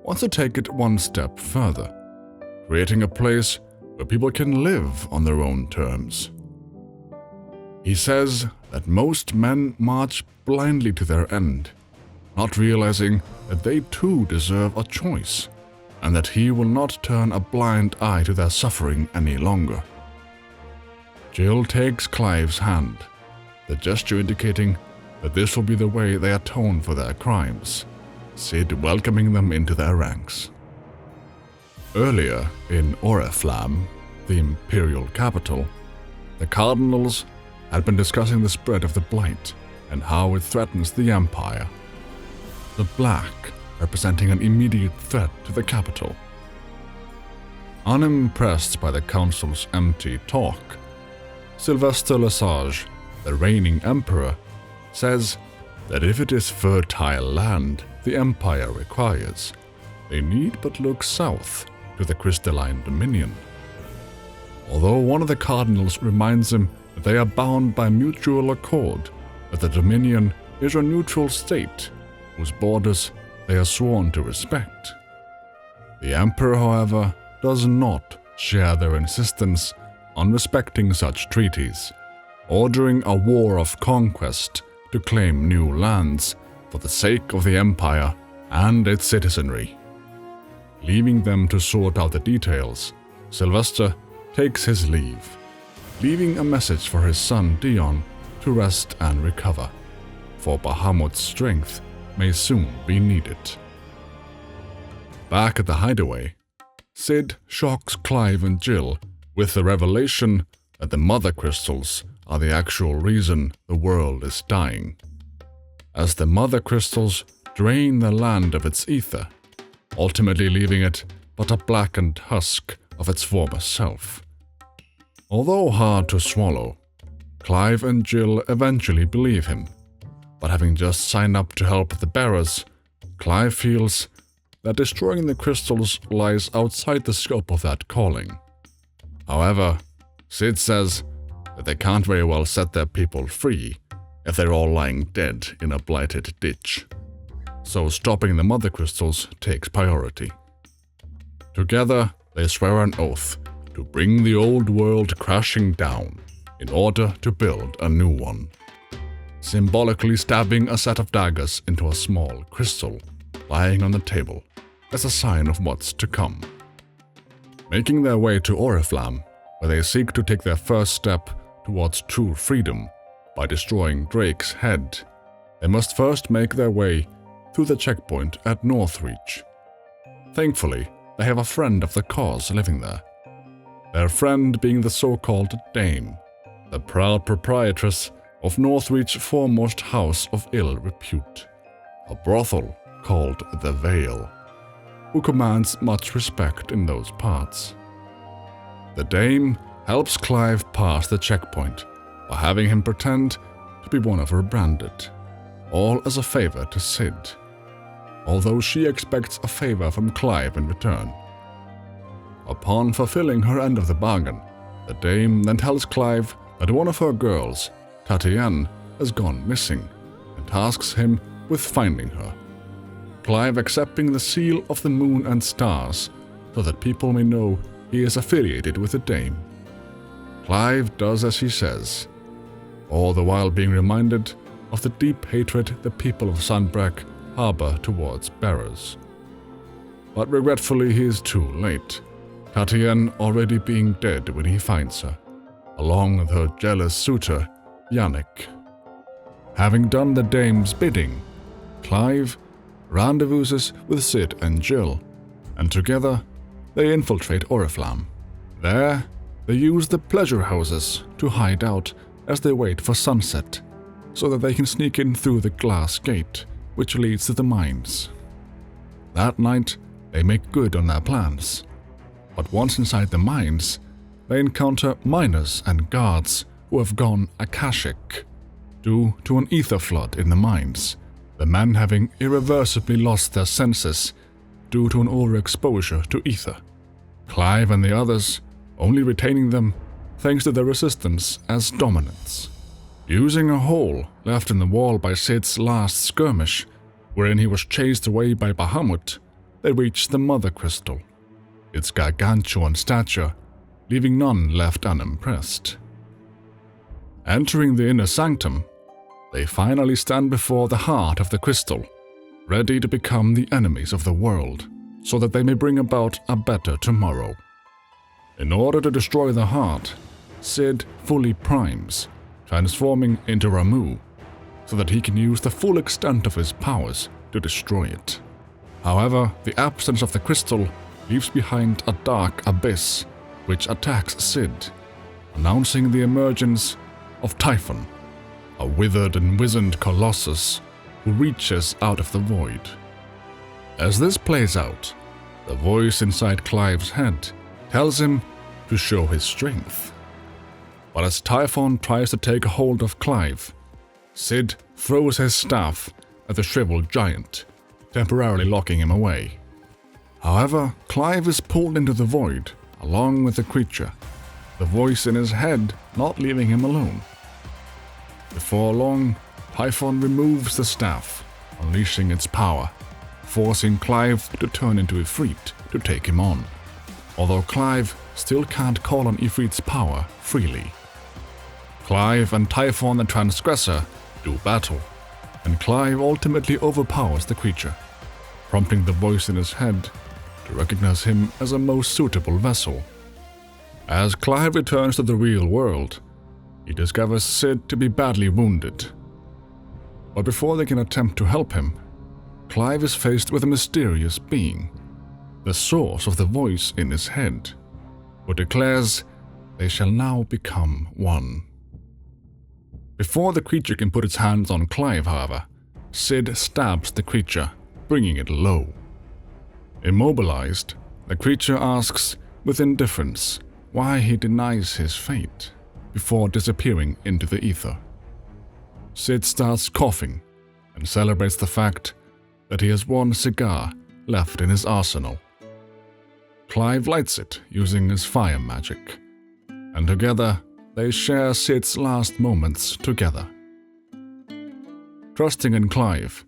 wants to take it one step further, creating a place where people can live on their own terms. He says that most men march blindly to their end, not realizing that they too deserve a choice, and that he will not turn a blind eye to their suffering any longer. Jill takes Clive's hand, the gesture indicating that this will be the way they atone for their crimes, Sid welcoming them into their ranks. Earlier in Oriflamme, the imperial capital, the cardinals had been discussing the spread of the Blight and how it threatens the Empire. The black representing an immediate threat to the capital. Unimpressed by the council's empty talk, Sylvester Lesage, the reigning emperor, says that if it is fertile land the Empire requires, they need but look south to the crystalline dominion. Although one of the cardinals reminds him that they are bound by mutual accord, that the dominion is a neutral state whose borders they are sworn to respect. The emperor, however, does not share their insistence on respecting such treaties, ordering a war of conquest to claim new lands for the sake of the Empire and its citizenry. Leaving them to sort out the details, Sylvester takes his leave, leaving a message for his son Dion to rest and recover, for Bahamut's strength may soon be needed. Back at the hideaway, Sid shocks Clive and Jill with the revelation that the mother crystals are the actual reason the world is dying, as the mother crystals drain the land of its ether, ultimately leaving it but a blackened husk of its former self. Although hard to swallow, Clive and Jill eventually believe him, but having just signed up to help the bearers, Clive feels that destroying the crystals lies outside the scope of that calling. However, Sid says that they can't very well set their people free if they're all lying dead in a blighted ditch, so stopping the mother crystals takes priority. Together, they swear an oath to bring the old world crashing down in order to build a new one, symbolically stabbing a set of daggers into a small crystal lying on the table as a sign of what's to come. Making their way to Oriflamme, where they seek to take their first step towards true freedom by destroying Drake's head, they must first make their way through the checkpoint at Northreach. Thankfully, they have a friend of the cause living there. Their friend being the so-called Dame, the proud proprietress of Northreach's foremost house of ill repute, a brothel called the Vale, who commands much respect in those parts. The Dame helps Clive pass the checkpoint by having him pretend to be one of her branded, all as a favor to Sid, although she expects a favor from Clive in return. Upon fulfilling her end of the bargain, the Dame then tells Clive that one of her girls, Tatiane, has gone missing and tasks him with finding her. Clive accepting the seal of the moon and stars so that people may know he is affiliated with the Dame. Clive does as he says, all the while being reminded of the deep hatred the people of Sunbreak harbor towards bearers. But regretfully he is too late, Tatiane already being dead when he finds her, along with her jealous suitor, Yannick. Having done the Dame's bidding, Clive rendezvouses with Sid and Jill, and together they infiltrate Oriflamme. There, they use the pleasure houses to hide out as they wait for sunset, so that they can sneak in through the glass gate, which leads to the mines. That night, they make good on their plans. But once inside the mines, they encounter miners and guards who have gone Akashic due to an ether flood in the mines, the men having irreversibly lost their senses due to an overexposure to ether. Clive and the others only retaining them thanks to their resistance as dominants. Using a hole left in the wall by Sid's last skirmish, wherein he was chased away by Bahamut, they reached the Mother Crystal, its gargantuan stature leaving none left unimpressed. Entering the inner sanctum, they finally stand before the heart of the crystal, ready to become the enemies of the world, so that they may bring about a better tomorrow. In order to destroy the heart, Sid fully primes, transforming into Ramuh, so that he can use the full extent of his powers to destroy it. However, the absence of the crystal leaves behind a dark abyss which attacks Sid, announcing the emergence of Typhon, a withered and wizened colossus who reaches out of the void. As this plays out, the voice inside Clive's head tells him to show his strength. But as Typhon tries to take a hold of Clive, Sid throws his staff at the shriveled giant, temporarily locking him away. However, Clive is pulled into the void along with the creature, the voice in his head not leaving him alone. Before long, Typhon removes the staff, unleashing its power, forcing Clive to turn into Ifrit to take him on, although Clive still can't call on Ifrit's power freely. Clive and Typhon the Transgressor do battle, and Clive ultimately overpowers the creature, prompting the voice in his head to recognize him as a most suitable vessel. As Clive returns to the real world, he discovers Sid to be badly wounded. But before they can attempt to help him, Clive is faced with a mysterious being, the source of the voice in his head, who declares they shall now become one. Before the creature can put its hands on Clive, however, Sid stabs the creature, bringing it low. Immobilized, the creature asks with indifference why he denies his fate, before disappearing into the ether. Sid starts coughing and celebrates the fact that he has one cigar left in his arsenal. Clive lights it using his fire magic, and together they share Sid's last moments together. Trusting in Clive,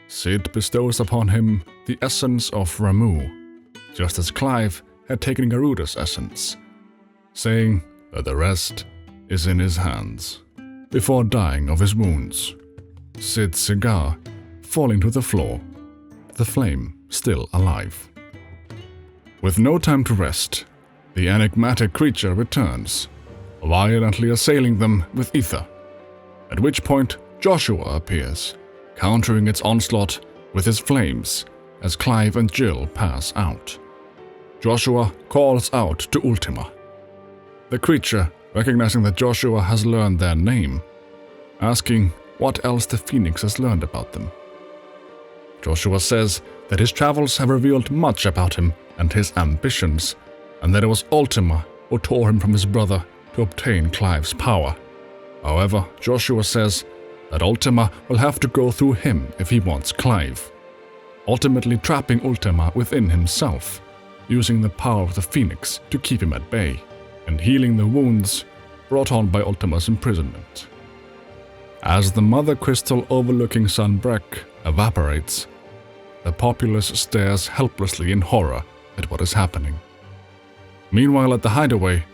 Sid bestows upon him the essence of Ramuh, just as Clive had taken Garuda's essence, saying that the rest is in his hands, before dying of his wounds, Sid's cigar falling to the floor, the flame still alive. With no time to rest, the enigmatic creature returns, violently assailing them with ether, at which point Joshua appears, countering its onslaught with his flames as Clive and Jill pass out. Joshua calls out to Ultima. The creature, recognizing that Joshua has learned their name, asking what else the Phoenix has learned about them. Joshua says that his travels have revealed much about him and his ambitions, and that it was Ultima who tore him from his brother to obtain Clive's power. However, Joshua says that Ultima will have to go through him if he wants Clive, ultimately trapping Ultima within himself, using the power of the Phoenix to keep him at bay, and healing the wounds brought on by Ultima's imprisonment. As the Mother Crystal overlooking Sunbreck evaporates, the populace stares helplessly in horror at what is happening. Meanwhile, at the hideaway,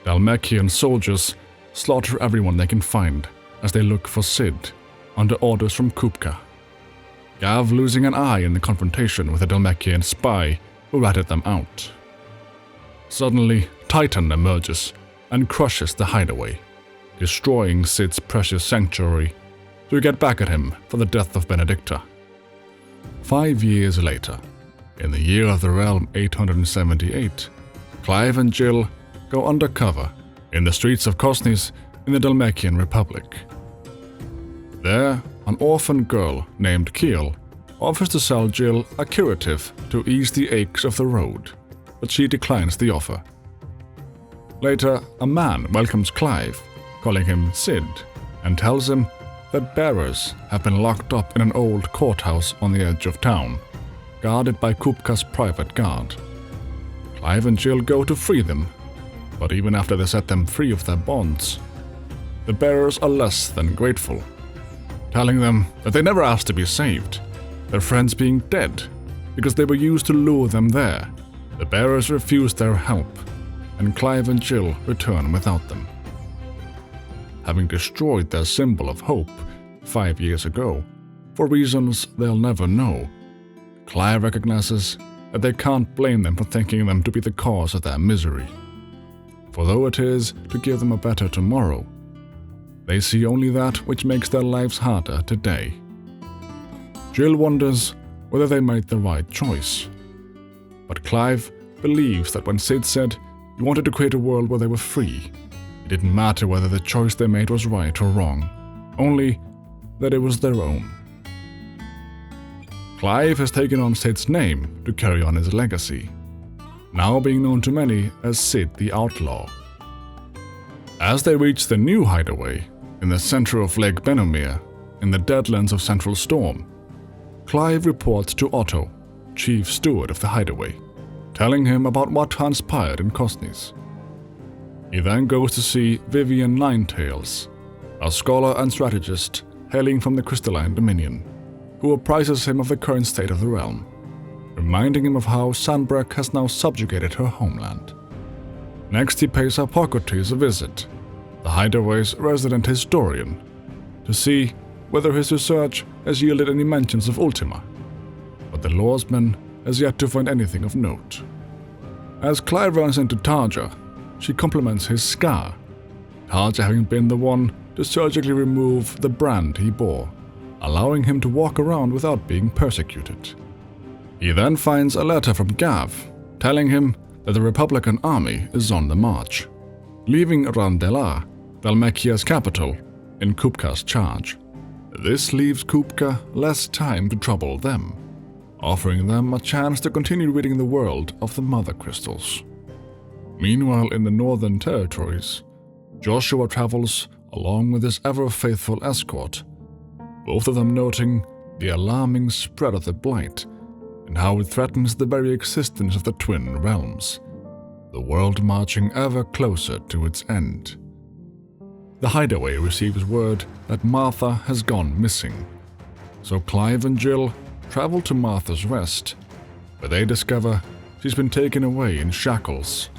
Dhalmekian soldiers slaughter everyone they can find as they look for Sid, under orders from Kupka. Gav losing an eye in the confrontation with a Dhalmekian spy who ratted them out. Suddenly, Titan emerges and crushes the hideaway, destroying Sid's precious sanctuary to get back at him for the death of Benedicta. 5 years later, in the year of the realm 878, Clive and Jill go undercover in the streets of Kosnis in the Dhalmekian Republic. There, an orphan girl named Kiel offers to sell Jill a curative to ease the aches of the road, but she declines the offer. Later, a man welcomes Clive, calling him Sid, and tells him that bearers have been locked up in an old courthouse on the edge of town, guarded by Kupka's private guard. Clive and Jill go to free them, but even after they set them free of their bonds, the bearers are less than grateful, telling them that they never asked to be saved, their friends being dead because they were used to lure them there. The bearers refuse their help, and Clive and Jill return without them. Having destroyed their symbol of hope 5 years ago, for reasons they'll never know, Clive recognizes that they can't blame them for thinking them to be the cause of their misery. For though it is to give them a better tomorrow, they see only that which makes their lives harder today. Jill wonders whether they made the right choice. But Clive believes that when Sid said he wanted to create a world where they were free, it didn't matter whether the choice they made was right or wrong, only that it was their own. Clive has taken on Sid's name to carry on his legacy, now being known to many as Sid the Outlaw. As they reach the new hideaway in the center of Lake Benumir, in the Deadlands of Central Storm, Clive reports to Otto, chief steward of the hideaway, telling him about what transpired in Cosnes. He then goes to see Vivian Ninetails, a scholar and strategist hailing from the Crystalline Dominion, who apprises him of the current state of the realm, reminding him of how Sanbreque has now subjugated her homeland. Next he pays Hippocrates a visit, the hideaway's resident historian, to see whether his research has yielded any mentions of Ultima, but the lawsman has yet to find anything of note. As Clive runs into Tarja, she compliments his scar, Tarja having been the one to surgically remove the brand he bore, allowing him to walk around without being persecuted. He then finds a letter from Gav, telling him that the Republican army is on the march, leaving Randelar, Dhalmekia's capital, in Kupka's charge. This leaves Kupka less time to trouble them, offering them a chance to continue ridding the world of the Mother Crystals. Meanwhile, in the Northern Territories, Joshua travels along with his ever-faithful escort, both of them noting the alarming spread of the Blight and how it threatens the very existence of the Twin Realms, the world marching ever closer to its end. The hideaway receives word that Martha has gone missing, so Clive and Jill travel to Martha's Rest, where they discover she's been taken away in shackles,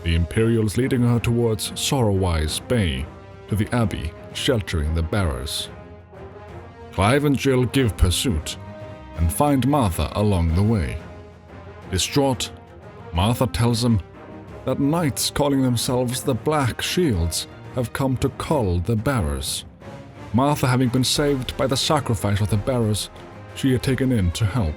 the Imperials leading her towards Sorrowwise Bay to the Abbey sheltering the bearers. Clive and Jill give pursuit and find Martha along the way. Distraught, Martha tells them that knights calling themselves the Black Shields have come to cull the bearers, Martha having been saved by the sacrifice of the bearers she had taken in to help.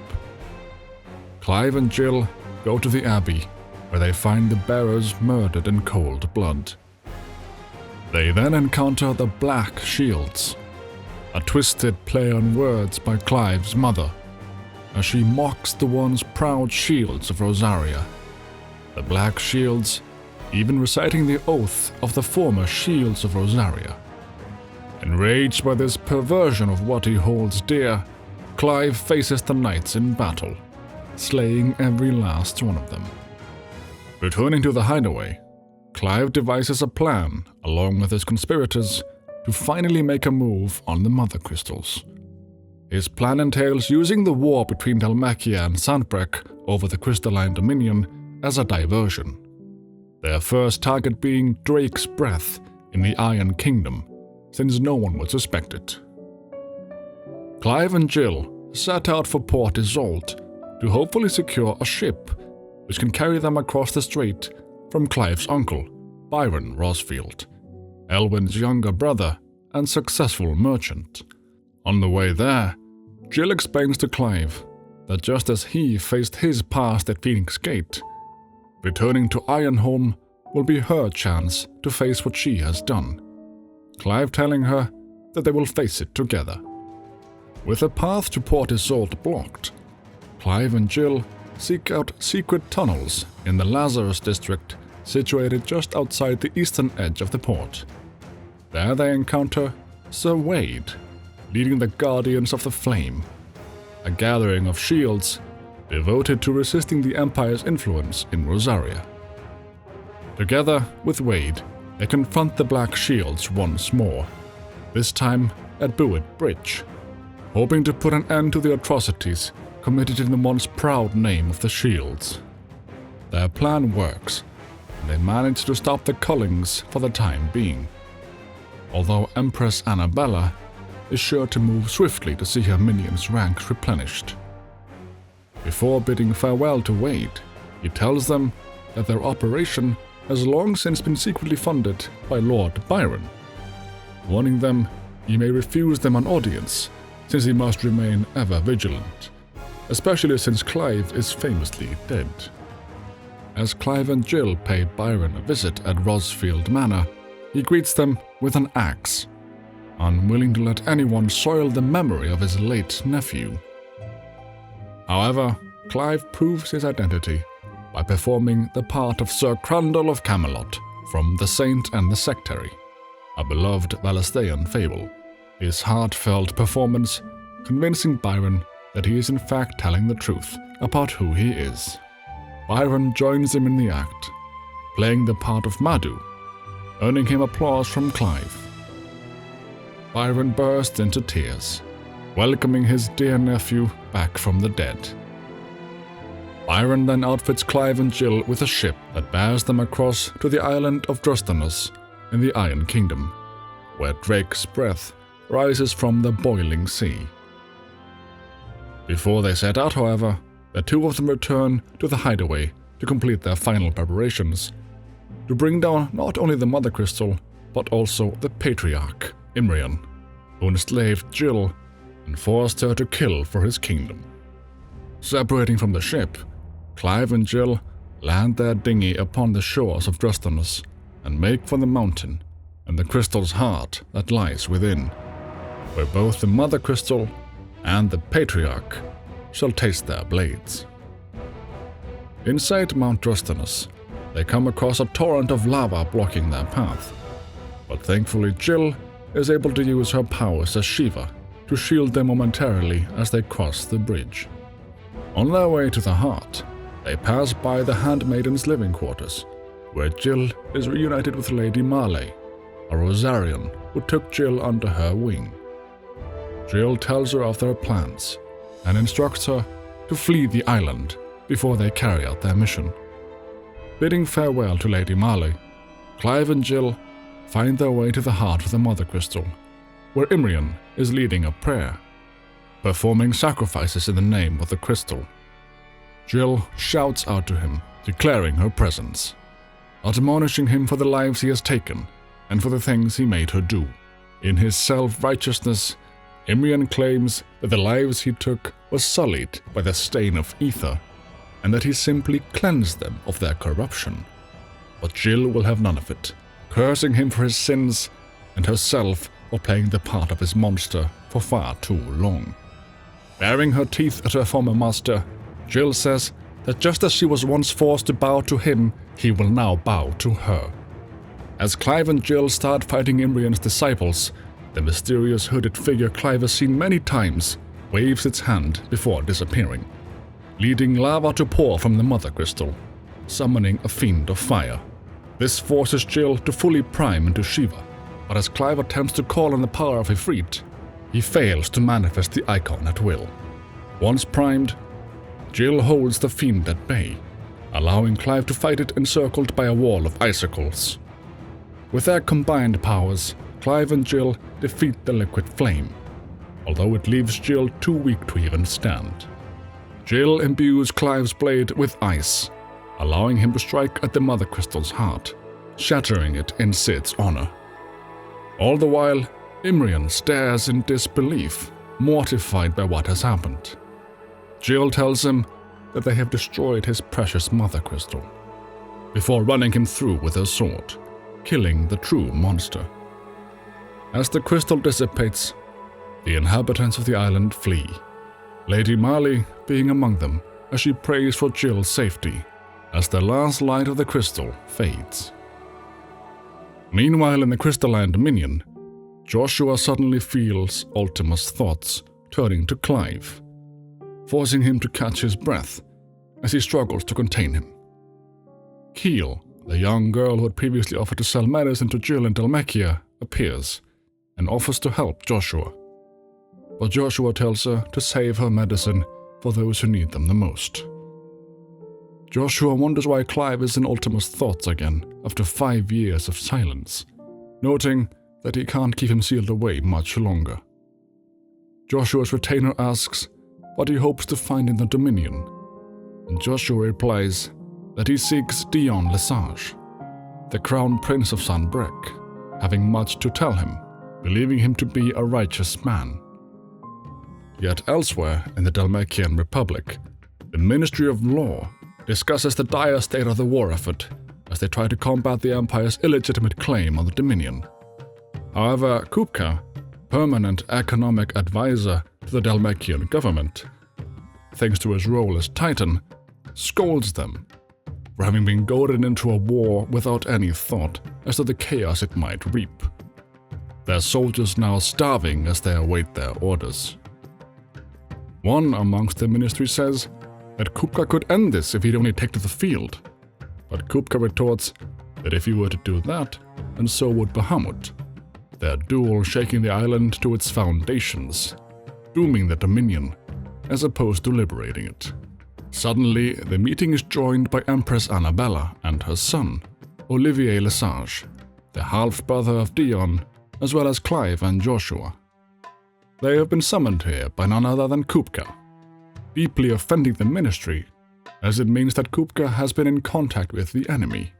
Clive and Jill go to the Abbey, where they find the bearers murdered in cold blood. They then encounter the Black Shields, a twisted play on words by Clive's mother, as she mocks the once proud shields of Rosaria. The Black Shields even reciting the oath of the former shields of Rosaria. Enraged by this perversion of what he holds dear, Clive faces the knights in battle, slaying every last one of them. Returning to the hideaway, Clive devises a plan, along with his conspirators, to finally make a move on the Mother Crystals. His plan entails using the war between Dhalmekia and Sanbreque over the Crystalline Dominion as a diversion, their first target being Drake's Breath in the Iron Kingdom, since no one would suspect it. Clive and Jill set out for Port Isolde to hopefully secure a ship which can carry them across the strait from Clive's uncle, Byron Rosfield, Elwyn's younger brother and successful merchant. On the way there, Jill explains to Clive that just as he faced his past at Phoenix Gate, returning to Ironholm will be her chance to face what she has done, Clive telling her that they will face it together. With the path to Port Isolde blocked, Clive and Jill seek out secret tunnels in the Lazarus district situated just outside the eastern edge of the port. There they encounter Sir Wade, leading the Guardians of the Flame, a gathering of shields devoted to resisting the Empire's influence in Rosaria. Together with Wade, they confront the Black Shields once more, this time at Buet Bridge, hoping to put an end to the atrocities committed in the once proud name of the Shields. Their plan works, and they manage to stop the Cullings for the time being, although Empress Annabella is sure to move swiftly to see her minions' ranks replenished. Before bidding farewell to Wade, he tells them that their operation has long since been secretly funded by Lord Byron, warning them he may refuse them an audience since he must remain ever vigilant, especially since Clive is famously dead. As Clive and Jill pay Byron a visit at Rosfield Manor, he greets them with an axe, unwilling to let anyone soil the memory of his late nephew. However, Clive proves his identity by performing the part of Sir Crandall of Camelot from The Saint and the Sectary, a beloved Valisthean fable, his heartfelt performance convincing Byron that he is in fact telling the truth about who he is. Byron joins him in the act, playing the part of Madhu, earning him applause from Clive. Byron bursts into tears, welcoming his dear nephew back from the dead. Byron then outfits Clive and Jill with a ship that bears them across to the island of Drostanus in the Iron Kingdom, where Drake's breath rises from the boiling sea. Before they set out, however, the two of them return to the hideaway to complete their final preparations, to bring down not only the Mother Crystal, but also the Patriarch, Imrian, who enslaved Jill and forced her to kill for his kingdom. Separating from the ship, Clive and Jill land their dinghy upon the shores of Drostanus and make for the mountain and the crystal's heart that lies within, where both the Mother Crystal and the Patriarch shall taste their blades. Inside Mount Drostanus, they come across a torrent of lava blocking their path, but thankfully Jill is able to use her powers as Shiva to shield them momentarily as they cross the bridge. On their way to the heart, they pass by the Handmaiden's living quarters, where Jill is reunited with Lady Marley, a Rosarian who took Jill under her wing. Jill tells her of their plans and instructs her to flee the island before they carry out their mission. Bidding farewell to Lady Marley, Clive and Jill find their way to the heart of the Mother Crystal, where Imrian is leading a prayer, performing sacrifices in the name of the crystal. Jill shouts out to him, declaring her presence, admonishing him for the lives he has taken and for the things he made her do. In his self-righteousness, Imrian claims that the lives he took were sullied by the stain of ether, and that he simply cleansed them of their corruption. But Jill will have none of it, cursing him for his sins and herself for playing the part of his monster for far too long. Baring her teeth at her former master, Jill says that just as she was once forced to bow to him, he will now bow to her. As Clive and Jill start fighting Imrian's disciples, the mysterious hooded figure Clive has seen many times waves its hand before disappearing, leading lava to pour from the Mother Crystal, summoning a fiend of fire. This forces Jill to fully prime into Shiva, but as Clive attempts to call on the power of Ifrit, he fails to manifest the icon at will. Once primed, Jill holds the fiend at bay, allowing Clive to fight it encircled by a wall of icicles. With their combined powers, Clive and Jill defeat the liquid flame, although it leaves Jill too weak to even stand. Jill imbues Clive's blade with ice, allowing him to strike at the Mother Crystal's heart, shattering it in Sid's honor. All the while, Imrian stares in disbelief, mortified by what has happened. Jill tells him that they have destroyed his precious Mother Crystal, before running him through with her sword, killing the true monster. As the crystal dissipates, the inhabitants of the island flee, Lady Marley being among them as she prays for Jill's safety as the last light of the crystal fades. Meanwhile, in the crystalline dominion, Joshua suddenly feels Ultima's thoughts turning to Clive, forcing him to catch his breath as he struggles to contain him. Keel, the young girl who had previously offered to sell medicine to Jill in Dhalmekia, appears and offers to help Joshua. But Joshua tells her to save her medicine for those who need them the most. Joshua wonders why Clive is in Ultima's thoughts again after 5 years of silence, noting that he can't keep him sealed away much longer. Joshua's retainer asks what he hopes to find in the Dominion, and Joshua replies that he seeks Dion Lesage, the crown prince of Sanbreque, having much to tell him, believing him to be a righteous man. Yet elsewhere in the Dhalmekian Republic, the Ministry of Law discusses the dire state of the war effort as they try to combat the Empire's illegitimate claim on the Dominion. However, Kupka, permanent economic advisor to the Dhalmekian government, thanks to his role as Titan, scolds them for having been goaded into a war without any thought as to the chaos it might reap. Their soldiers now starving as they await their orders. One amongst the ministry says that Kupka could end this if he'd only take to the field, but Kupka retorts that if he were to do that, then so would Bahamut, their duel shaking the island to its foundations, dooming the Dominion, as opposed to liberating it. Suddenly, the meeting is joined by Empress Annabella and her son, Olivier Lesage, the half-brother of Dion, as well as Clive and Joshua. They have been summoned here by none other than Kupka, deeply offending the ministry, as it means that Kupka has been in contact with the enemy.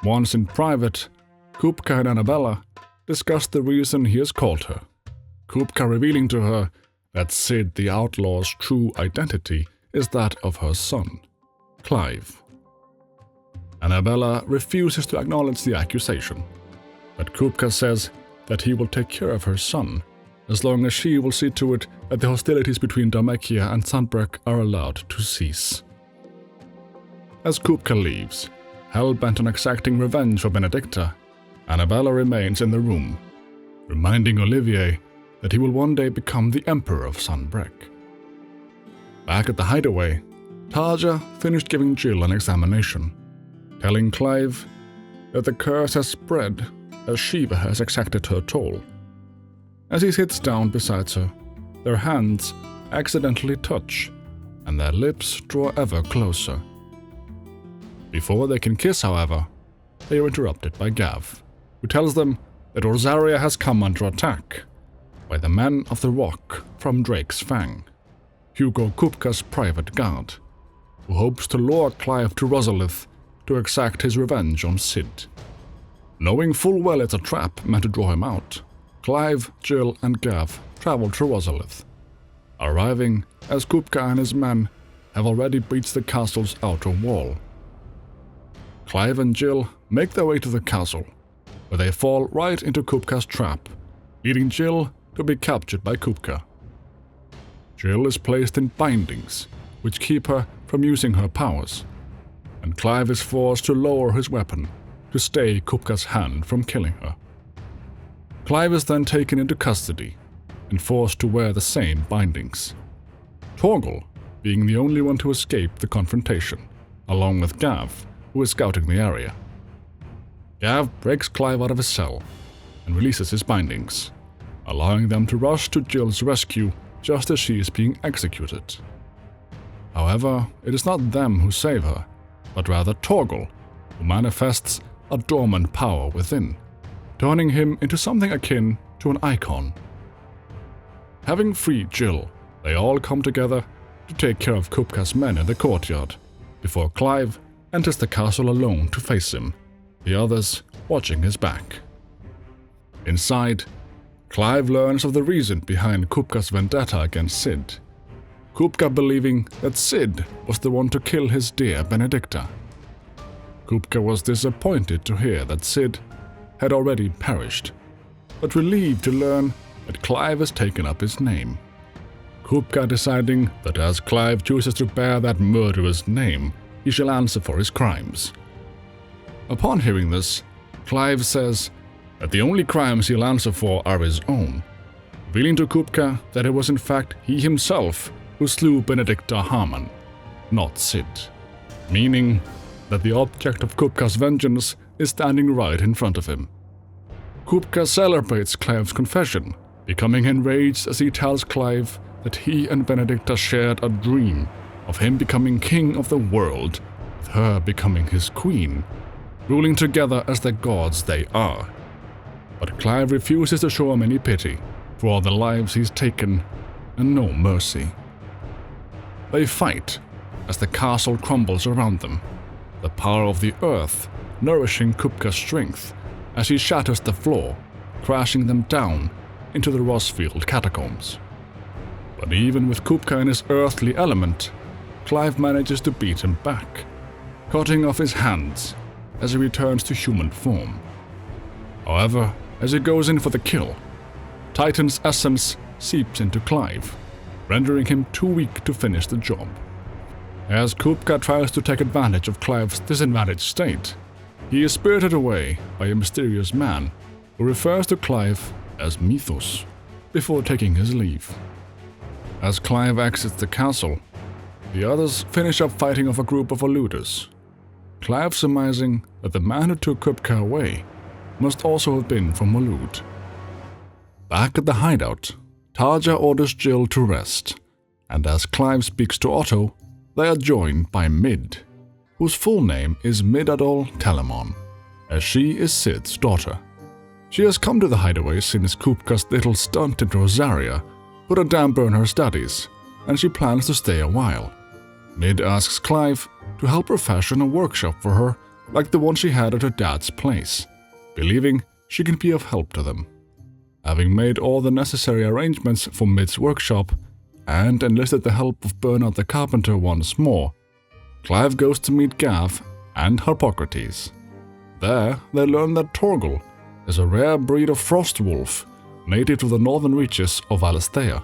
Once in private, Kupka and Annabella discuss the reason he has called her, Kupka revealing to her that Sid the Outlaw's true identity is that of her son, Clive. Annabella refuses to acknowledge the accusation, but Kupka says that he will take care of her son as long as she will see to it that the hostilities between Dhalmekia and Sanbreque are allowed to cease. As Kupka leaves, hell-bent on exacting revenge for Benedicta, Annabella remains in the room, reminding Olivier that he will one day become the Emperor of Sanbreque. Back at the hideaway, Tarja finished giving Jill an examination, telling Clive that the curse has spread as Shiva has exacted her toll. As he sits down beside her, their hands accidentally touch, and their lips draw ever closer. Before they can kiss, however, they are interrupted by Gav, who tells them that Rosaria has come under attack by the Men of the Rock from Drake's Fang, Hugo Kupka's private guard, who hopes to lure Clive to Rosalith to exact his revenge on Sid. Knowing full well it's a trap meant to draw him out, Clive, Jill, and Gav travel to Rosalith, arriving as Kupka and his men have already breached the castle's outer wall. Clive and Jill make their way to the castle, where they fall right into Kupka's trap, leading Jill to be captured by Kupka. Jill is placed in bindings, which keep her from using her powers, and Clive is forced to lower his weapon to stay Kupka's hand from killing her. Clive is then taken into custody and forced to wear the same bindings, Torgal being the only one to escape the confrontation, along with Gav, who is scouting the area. Gav breaks Clive out of his cell and releases his bindings, allowing them to rush to Jill's rescue just as she is being executed. However, it is not them who save her, but rather Torgal, who manifests a dormant power within, turning him into something akin to an Eikon. Having freed Jill, they all come together to take care of Kupka's men in the courtyard, before Clive enters the castle alone to face him, the others watching his back. Inside, Clive learns of the reason behind Kupka's vendetta against Sid, Kupka believing that Sid was the one to kill his dear Benedicta. Kupka was disappointed to hear that Sid had already perished, but relieved to learn that Clive has taken up his name. Kupka deciding that as Clive chooses to bear that murderer's name, he shall answer for his crimes. Upon hearing this, Clive says that the only crimes he'll answer for are his own, revealing to Kupka that it was in fact he himself who slew Benedicta Harman, not Sid, meaning that the object of Kupka's vengeance is standing right in front of him. Kupka celebrates Clive's confession, becoming enraged as he tells Clive that he and Benedicta shared a dream of him becoming king of the world, with her becoming his queen, ruling together as the gods they are. But Clive refuses to show him any pity for all the lives he's taken, and no mercy. They fight as the castle crumbles around them, the power of the earth nourishing Kupka's strength as he shatters the floor, crashing them down into the Rosfield catacombs. But even with Kupka in his earthly element, Clive manages to beat him back, cutting off his hands as he returns to human form. However, as he goes in for the kill, Titan's essence seeps into Clive, rendering him too weak to finish the job. As Kupka tries to take advantage of Clive's disadvantaged state, he is spirited away by a mysterious man who refers to Clive as Mythos before taking his leave. As Clive exits the castle, the others finish up fighting off a group of eluders, Clive surmising that the man who took Kupka away must also have been from Waloed. Back at the hideout, Tarja orders Jill to rest, and as Clive speaks to Otto, they are joined by Mid, whose full name is Midadol Telemon, as she is Sid's daughter. She has come to the hideaway since Kupka's little stunt in Rosaria put a damper on her studies, and she plans to stay a while. Mid asks Clive to help her fashion a workshop for her like the one she had at her dad's place, believing she can be of help to them. Having made all the necessary arrangements for Mid's workshop and enlisted the help of Bernard the Carpenter once more, Clive goes to meet Gav and Harpocrates. There, they learn that Torgal is a rare breed of frost wolf native to the northern reaches of Valisthea,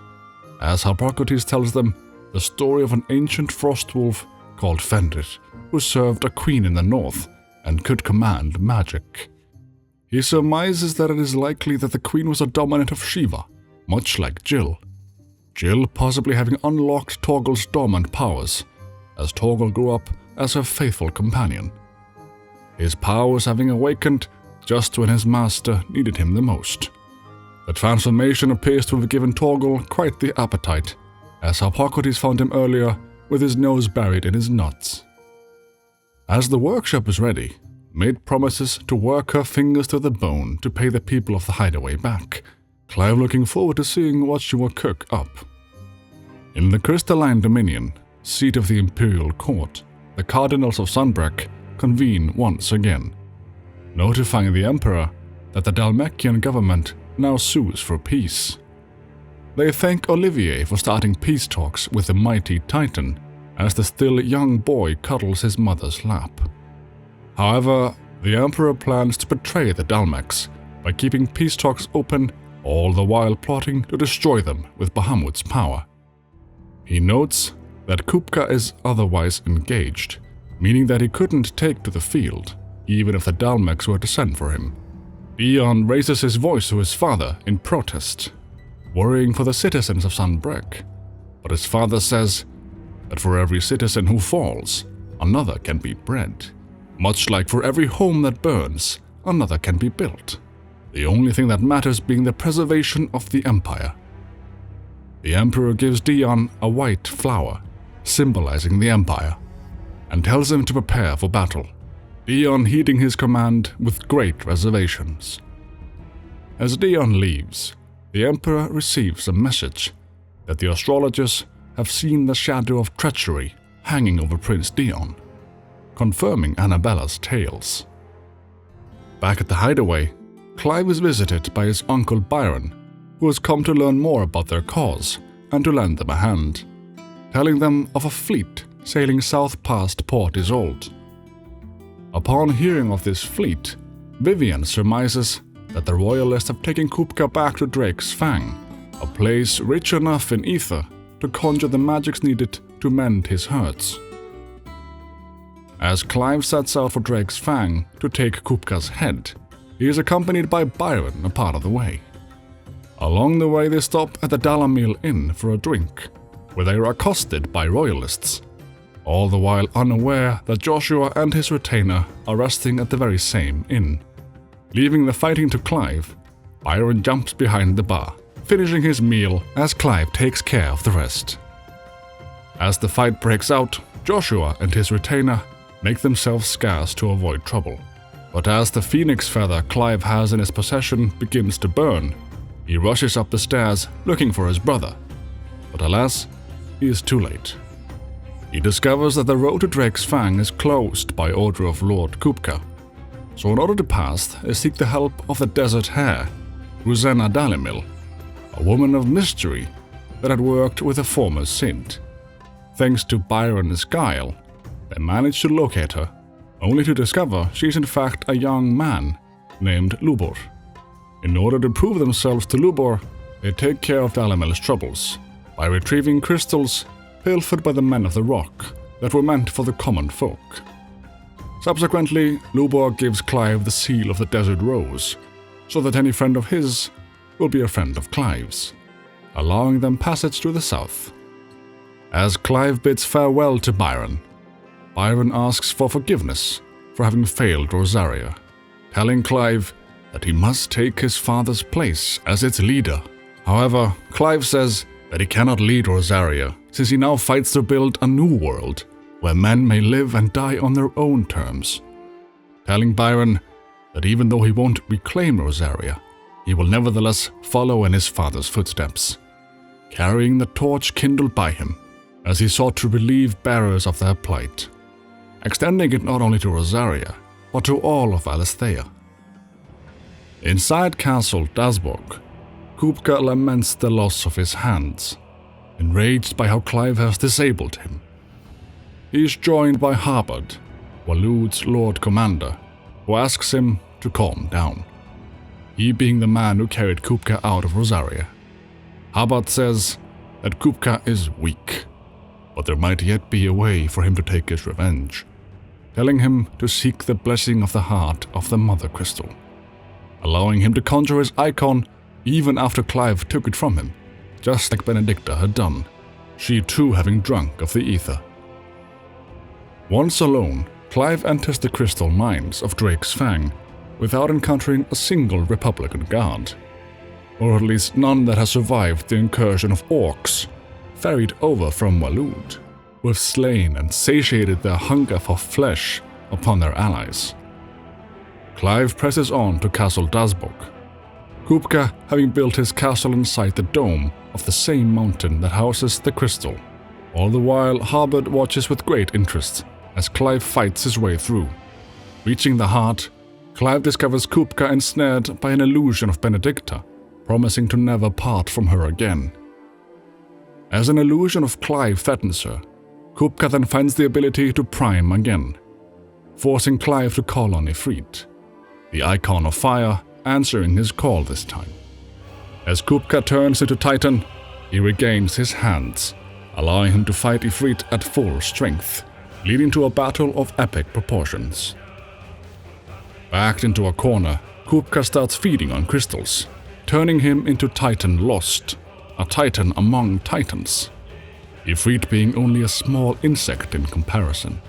as Harpocrates tells them the story of an ancient frost wolf called Fenrir, who served a queen in the north and could command magic. He surmises that it is likely that the queen was a dominant of Shiva, much like Jill. Jill possibly having unlocked Torgal's dormant powers, as Torgal grew up as her faithful companion. His powers having awakened just when his master needed him the most. The transformation appears to have given Torgal quite the appetite, as Harpocrates found him earlier with his nose buried in his nuts. As the workshop is ready, Mid promises to work her fingers to the bone to pay the people of the hideaway back, Clive looking forward to seeing what she will cook up. In the Crystalline Dominion, seat of the Imperial Court, the Cardinals of Sunbreak convene once again, notifying the Emperor that the Dalmekian government now sues for peace. They thank Olivier for starting peace talks with the mighty Titan, as the still young boy cuddles his mother's lap. However, the Emperor plans to betray the Dalmeks by keeping peace talks open, all the while plotting to destroy them with Bahamut's power. He notes that Kupka is otherwise engaged, meaning that he couldn't take to the field, even if the Dalmeks were to send for him. Dion raises his voice to his father in protest, worrying for the citizens of Sunbreak, but his father says that for every citizen who falls, another can be bred. Much like for every home that burns, another can be built. The only thing that matters being the preservation of the Empire. The Emperor gives Dion a white flower, symbolizing the Empire, and tells him to prepare for battle, Dion heeding his command with great reservations. As Dion leaves, the Emperor receives a message that the astrologers have seen the shadow of treachery hanging over Prince Dion, confirming Annabella's tales. Back at the hideaway, Clive is visited by his uncle Byron, who has come to learn more about their cause and to lend them a hand, telling them of a fleet sailing south past Port Isolde. Upon hearing of this fleet, Vivian surmises that the royalists have taken Kupka back to Drake's Fang, a place rich enough in ether to conjure the magics needed to mend his hurts. As Clive sets out for Drake's Fang to take Kupka's head, he is accompanied by Byron a part of the way. Along the way they stop at the Dalamil Inn for a drink, where they are accosted by royalists, all the while unaware that Joshua and his retainer are resting at the very same inn. Leaving the fighting to Clive, Byron jumps behind the bar, finishing his meal as Clive takes care of the rest. As the fight breaks out, Joshua and his retainer make themselves scarce to avoid trouble. But as the phoenix feather Clive has in his possession begins to burn, he rushes up the stairs looking for his brother. But alas, he is too late. He discovers that the road to Drake's Fang is closed by order of Lord Kupka. So in order to pass, they seek the help of the desert hare, Rosanna Dalimil, a woman of mystery that had worked with a former saint. Thanks to Byron's guile, they manage to locate her, only to discover she is in fact a young man named Lubor. In order to prove themselves to Lubor, they take care of Dalimil's troubles by retrieving crystals pilfered by the Men of the Rock that were meant for the common folk. Subsequently, Lubor gives Clive the seal of the Desert Rose, so that any friend of his will be a friend of Clive's, allowing them passage to the south. As Clive bids farewell to Byron, Byron asks for forgiveness for having failed Rosaria, telling Clive that he must take his father's place as its leader. However, Clive says that he cannot lead Rosaria, since he now fights to build a new world where men may live and die on their own terms, telling Byron that even though he won't reclaim Rosaria, he will nevertheless follow in his father's footsteps, carrying the torch kindled by him as he sought to relieve bearers of their plight, extending it not only to Rosaria, but to all of Valisthea. Inside Castle Dasborg, Kupka laments the loss of his hands, enraged by how Clive has disabled him. He is joined by Harbard, Waloed's Lord Commander, who asks him to calm down, he being the man who carried Kupka out of Rosaria. Harbard says that Kupka is weak, but there might yet be a way for him to take his revenge, telling him to seek the blessing of the heart of the Mother Crystal, allowing him to conjure his Eikon even after Clive took it from him, just like Benedicta had done, she too having drunk of the ether. Once alone, Clive enters the crystal mines of Drake's Fang without encountering a single Republican guard, or at least none that has survived the incursion of orcs ferried over from Waloed, who have slain and satiated their hunger for flesh upon their allies. Clive presses on to Castle Dasborg, Kupka having built his castle inside the dome of the same mountain that houses the crystal. All the while, Harbard watches with great interest as Clive fights his way through. Reaching the heart, Clive discovers Kupka ensnared by an illusion of Benedicta, promising to never part from her again. As an illusion of Clive threatens her, Kupka then finds the ability to prime again, forcing Clive to call on Ifrit, the Icon of Fire, answering his call this time. As Kupka turns into Titan, he regains his hands, allowing him to fight Ifrit at full strength, leading to a battle of epic proportions. Backed into a corner, Kupka starts feeding on crystals, turning him into Titan Lost, a titan among titans, Ifrit being only a small insect in comparison.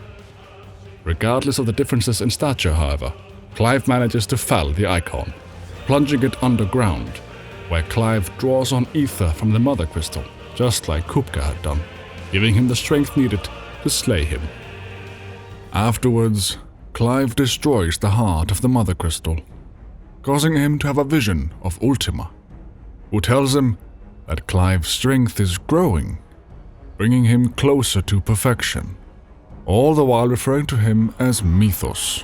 Regardless of the differences in stature, however, Clive manages to fell the Icon, plunging it underground, where Clive draws on ether from the Mother Crystal, just like Kupka had done, giving him the strength needed to slay him. Afterwards, Clive destroys the heart of the Mother Crystal, causing him to have a vision of Ultima, who tells him that Clive's strength is growing, bringing him closer to perfection, all the while referring to him as Mythos.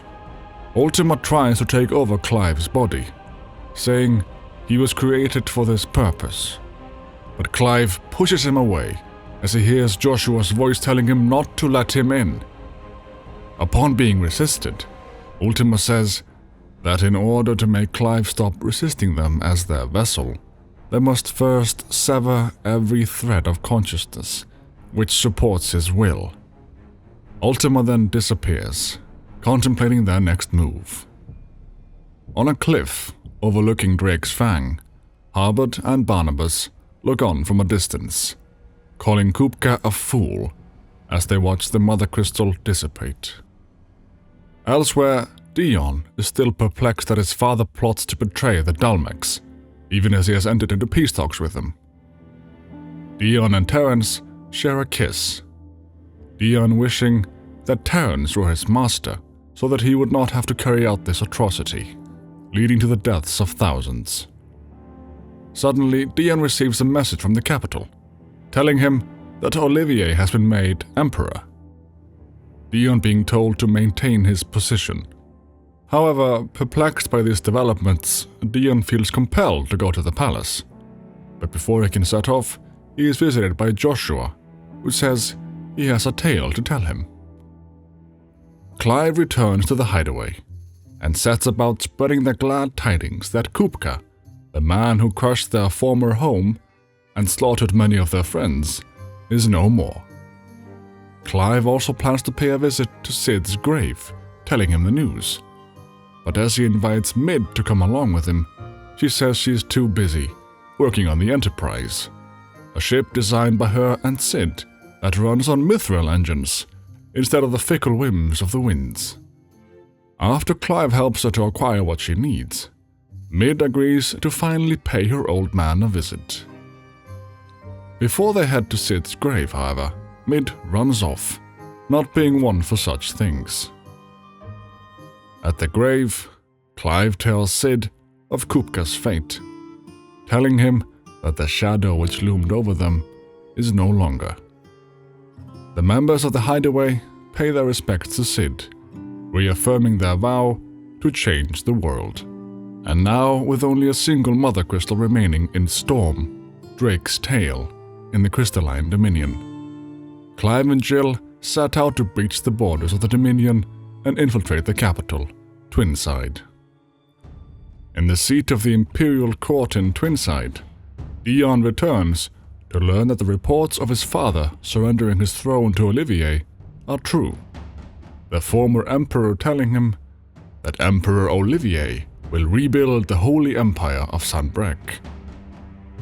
Ultima tries to take over Clive's body, saying he was created for this purpose, but Clive pushes him away as he hears Joshua's voice telling him not to let him in. Upon being resisted, Ultima says that in order to make Clive stop resisting them as their vessel, they must first sever every thread of consciousness which supports his will. Ultima then disappears, contemplating their next move. On a cliff overlooking Drake's Fang, Harbert and Barnabas look on from a distance, calling Kupka a fool as they watch the Mother Crystal dissipate. Elsewhere, Dion is still perplexed that his father plots to betray the Dalmex, even as he has entered into peace talks with them. Dion and Terence share a kiss, Dion wishing that Terence were his master so that he would not have to carry out this atrocity, leading to the deaths of thousands. Suddenly, Dion receives a message from the capital, telling him that Olivier has been made emperor. Dion being told to maintain his position. However, perplexed by these developments, Dion feels compelled to go to the palace. But before he can set off, he is visited by Joshua, who says he has a tale to tell him. Clive returns to the hideaway and sets about spreading the glad tidings that Kupka, the man who crushed their former home and slaughtered many of their friends, is no more. Clive also plans to pay a visit to Sid's grave, telling him the news. But as he invites Mid to come along with him, she says she is too busy working on the Enterprise, a ship designed by her and Sid that runs on mithril engines instead of the fickle whims of the winds. After Clive helps her to acquire what she needs, Mid agrees to finally pay her old man a visit. Before they head to Sid's grave, however, Mid runs off, not being one for such things. At the grave, Clive tells Sid of Kupka's fate, telling him that the shadow which loomed over them is no longer. The members of the hideaway pay their respects to Sid, reaffirming their vow to change the world. And now, with only a single Mother Crystal remaining in Storm, Drake's tail, in the Crystalline Dominion, Clive and Jill set out to breach the borders of the Dominion and infiltrate the capital, Twinside. In the seat of the Imperial Court in Twinside, Dion returns to learn that the reports of his father surrendering his throne to Olivier are true, the former emperor telling him that Emperor Olivier will rebuild the Holy Empire of Sanbreque.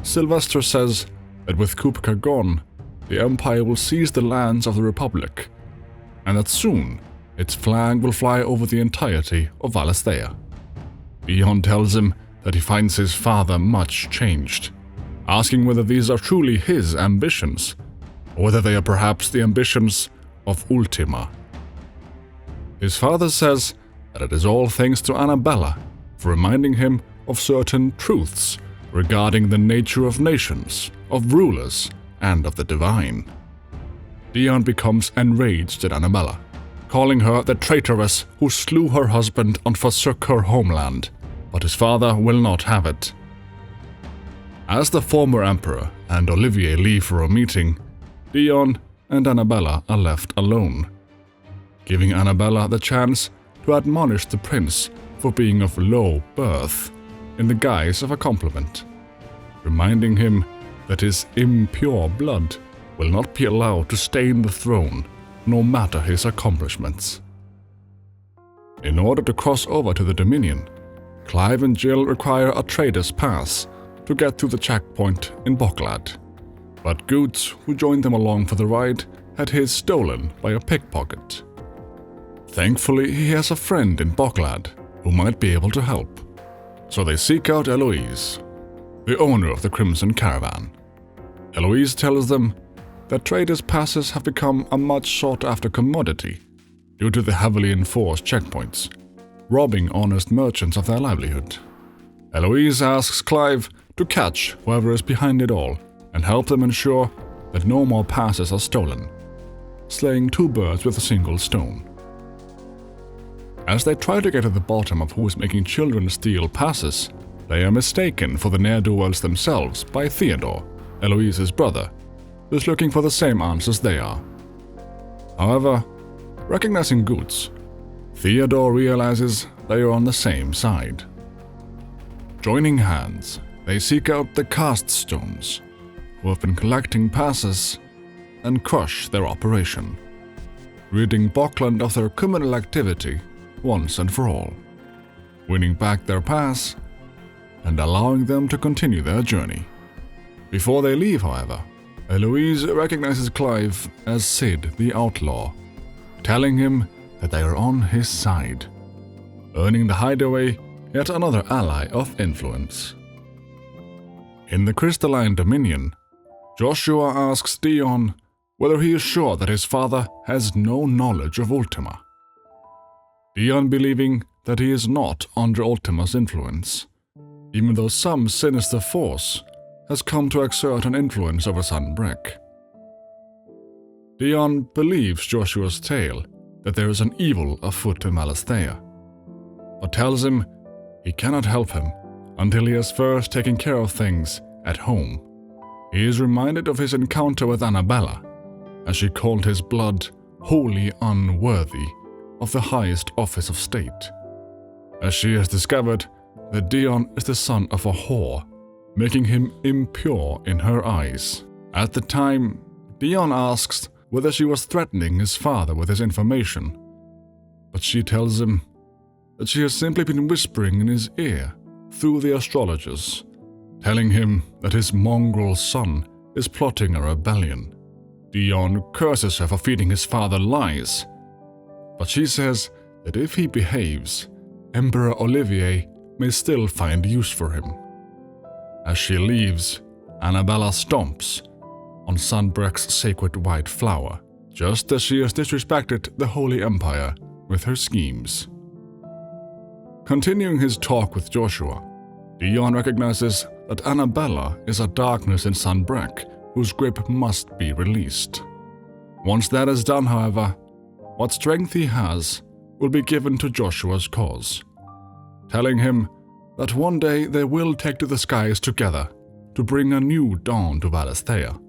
Sylvester says that with Kupka gone, the Empire will seize the lands of the Republic, and that soon its flag will fly over the entirety of Valisthea. Dion tells him that he finds his father much changed, asking whether these are truly his ambitions, or whether they are perhaps the ambitions of Ultima. His father says that it is all thanks to Annabella for reminding him of certain truths regarding the nature of nations, of rulers, and of the divine. Dion becomes enraged at Annabella, calling her the traitoress who slew her husband and forsook her homeland, but his father will not have it. As the former emperor and Olivier leave for a meeting, Dion and Annabella are left alone, giving Annabella the chance to admonish the prince for being of low birth in the guise of a compliment, reminding him that his impure blood will not be allowed to stain the throne, no matter his accomplishments. In order to cross over to the Dominion, Clive and Jill require a trader's pass to get to the checkpoint in Boklad, but Goots, who joined them along for the ride, had his stolen by a pickpocket. Thankfully, he has a friend in Boklad who might be able to help, so they seek out Eloise, the owner of the Crimson Caravan. Eloise tells them that traders' passes have become a much sought-after commodity due to the heavily enforced checkpoints, robbing honest merchants of their livelihood. Eloise asks Clive to catch whoever is behind it all and help them ensure that no more passes are stolen, slaying two birds with a single stone. As they try to get to the bottom of who is making children steal passes, they are mistaken for the ne'er-do-wells themselves by Theodore, Eloise's brother, who is looking for the same answers they are. However, recognizing Goots, Theodore realizes they are on the same side. Joining hands, they seek out the Cast Stones, who have been collecting passes, and crush their operation, ridding Bockland of their criminal activity once and for all. winning back their pass and allowing them to continue their journey. Before they leave, however, Eloise recognizes Clive as Sid the Outlaw, telling him that they are on his side, earning the hideaway yet another ally of influence. In the Crystalline Dominion, Joshua asks Dion whether he is sure that his father has no knowledge of Ultima. Dion believing that he is not under Ultima's influence, even though some sinister force has come to exert an influence over Sunbreak. Dion believes Joshua's tale that there is an evil afoot in Valisthea, but tells him he cannot help him until he has first taken care of things at home. He is reminded of his encounter with Annabella, as she called his blood wholly unworthy of the highest office of state, as she has discovered that Dion is the son of a whore, making him impure in her eyes. At the time, Dion asks whether she was threatening his father with his information, but she tells him that she has simply been whispering in his ear through the astrologers, telling him that his mongrel son is plotting a rebellion. Dion curses her for feeding his father lies, but she says that if he behaves, Emperor Olivier may still find use for him. As she leaves, Annabella stomps on Sunbreak's sacred white flower, just as she has disrespected the Holy Empire with her schemes. Continuing his talk with Joshua, Dion recognizes that Annabella is a darkness in Sunbreak whose grip must be released. Once that is done, however, what strength he has will be given to Joshua's cause, telling him that one day they will take to the skies together to bring a new dawn to Valisthea.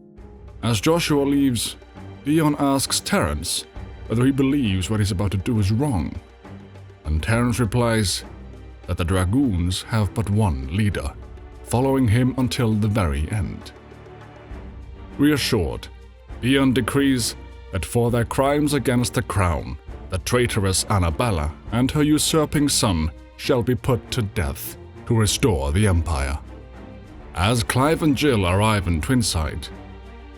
As Joshua leaves, Dion asks Terence whether he believes what he's about to do is wrong, and Terence replies that the Dragoons have but one leader, following him until the very end. Reassured, Dion decrees that for their crimes against the crown, the traitorous Annabella and her usurping son shall be put to death to restore the Empire. As Clive and Jill arrive in Twinside,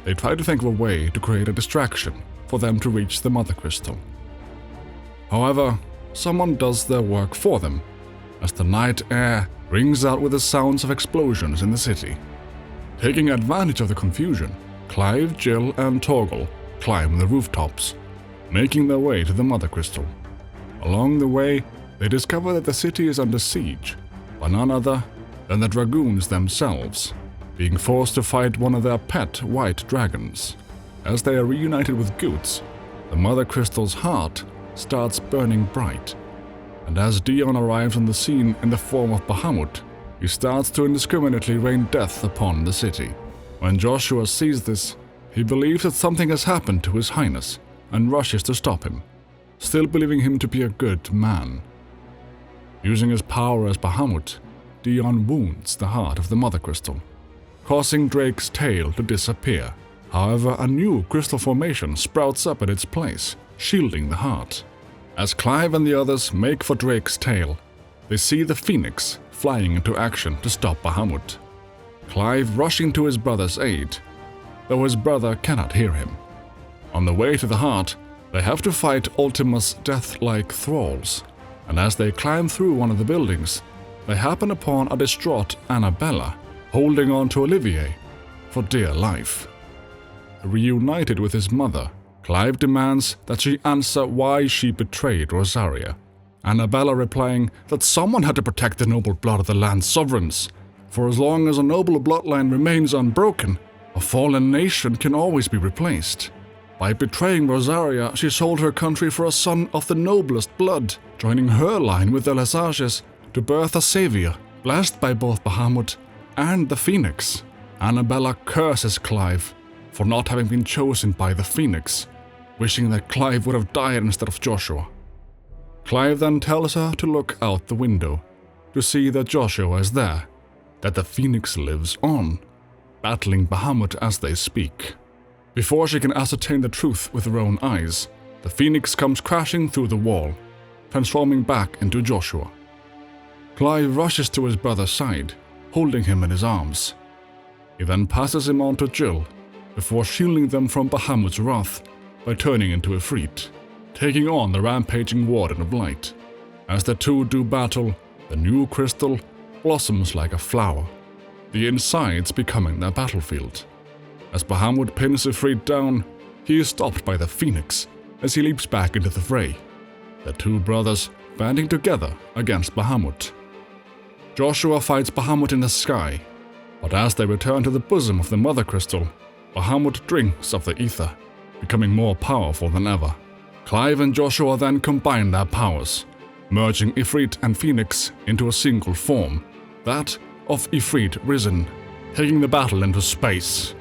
they try to think of a way to create a distraction for them to reach the Mother Crystal. However, someone does their work for them, as the night air rings out with the sounds of explosions in the city. Taking advantage of the confusion, Clive, Jill, and Torgal climb the rooftops, making their way to the Mother Crystal. Along the way, they discover that the city is under siege by none other than the Dragoons themselves, being forced to fight one of their pet white dragons. As they are reunited with Goots, the Mother Crystal's heart starts burning bright, and as Dion arrives on the scene in the form of Bahamut, he starts to indiscriminately rain death upon the city. When Joshua sees this, he believes that something has happened to His Highness and rushes to stop him, still believing him to be a good man. Using his power as Bahamut, Dion wounds the heart of the Mother Crystal, causing Drake's tail to disappear. However, a new crystal formation sprouts up in its place, shielding the heart. As Clive and the others make for Drake's tail, they see the Phoenix flying into action to stop Bahamut. Clive rushing to his brother's aid, though his brother cannot hear him. On the way to the heart, they have to fight Ultima's death-like thralls, and as they climb through one of the buildings, they happen upon a distraught Annabella holding on to Olivier for dear life. Reunited with his mother, Clive demands that she answer why she betrayed Rosaria, Annabella replying that someone had to protect the noble blood of the land's sovereigns. For as long as a noble bloodline remains unbroken, a fallen nation can always be replaced. By betraying Rosaria, she sold her country for a son of the noblest blood, joining her line with the Lesages to birth a savior, blessed by both Bahamut and the Phoenix. Annabella curses Clive for not having been chosen by the Phoenix, wishing that Clive would have died instead of Joshua. Clive then tells her to look out the window to see that Joshua is there, that the Phoenix lives on, battling Bahamut as they speak. Before she can ascertain the truth with her own eyes, the Phoenix comes crashing through the wall, transforming back into Joshua. Clive rushes to his brother's side, holding him in his arms. He then passes him on to Jill, before shielding them from Bahamut's wrath by turning into Ifrit, taking on the rampaging Warden of Light. As the two do battle, the new crystal blossoms like a flower, the insides becoming their battlefield. As Bahamut pins Ifrit down, he is stopped by the Phoenix as he leaps back into the fray, the two brothers banding together against Bahamut. Joshua fights Bahamut in the sky, but as they return to the bosom of the Mother Crystal, Bahamut drinks of the ether, becoming more powerful than ever. Clive and Joshua then combine their powers, merging Ifrit and Phoenix into a single form, that of Ifrit Risen, taking the battle into space.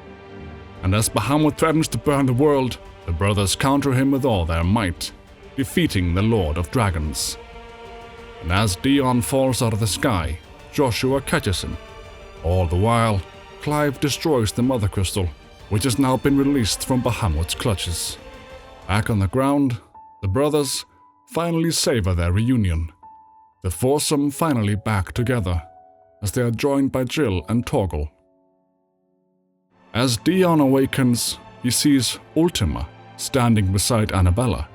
And as Bahamut threatens to burn the world, the brothers counter him with all their might, defeating the Lord of Dragons. And as Dion falls out of the sky, Joshua catches him. All the while, Clive destroys the Mother Crystal, which has now been released from Bahamut's clutches. Back on the ground, the brothers finally savor their reunion, the foursome finally back together, as they are joined by Jill and Torgal. As Dion awakens, he sees Ultima standing beside Annabella,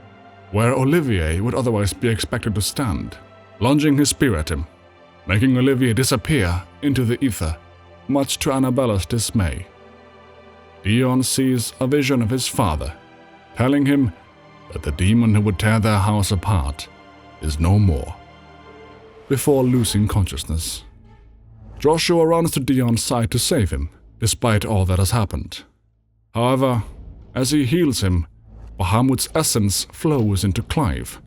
where Olivier would otherwise be expected to stand, lunging his spear at him, making Olivier disappear into the ether, much to Annabella's dismay. Dion sees a vision of his father, telling him that the demon who would tear their house apart is no more, before losing consciousness. Joshua runs to Dion's side to save him, despite all that has happened. However, as he heals him, Bahamut's essence flows into Clive,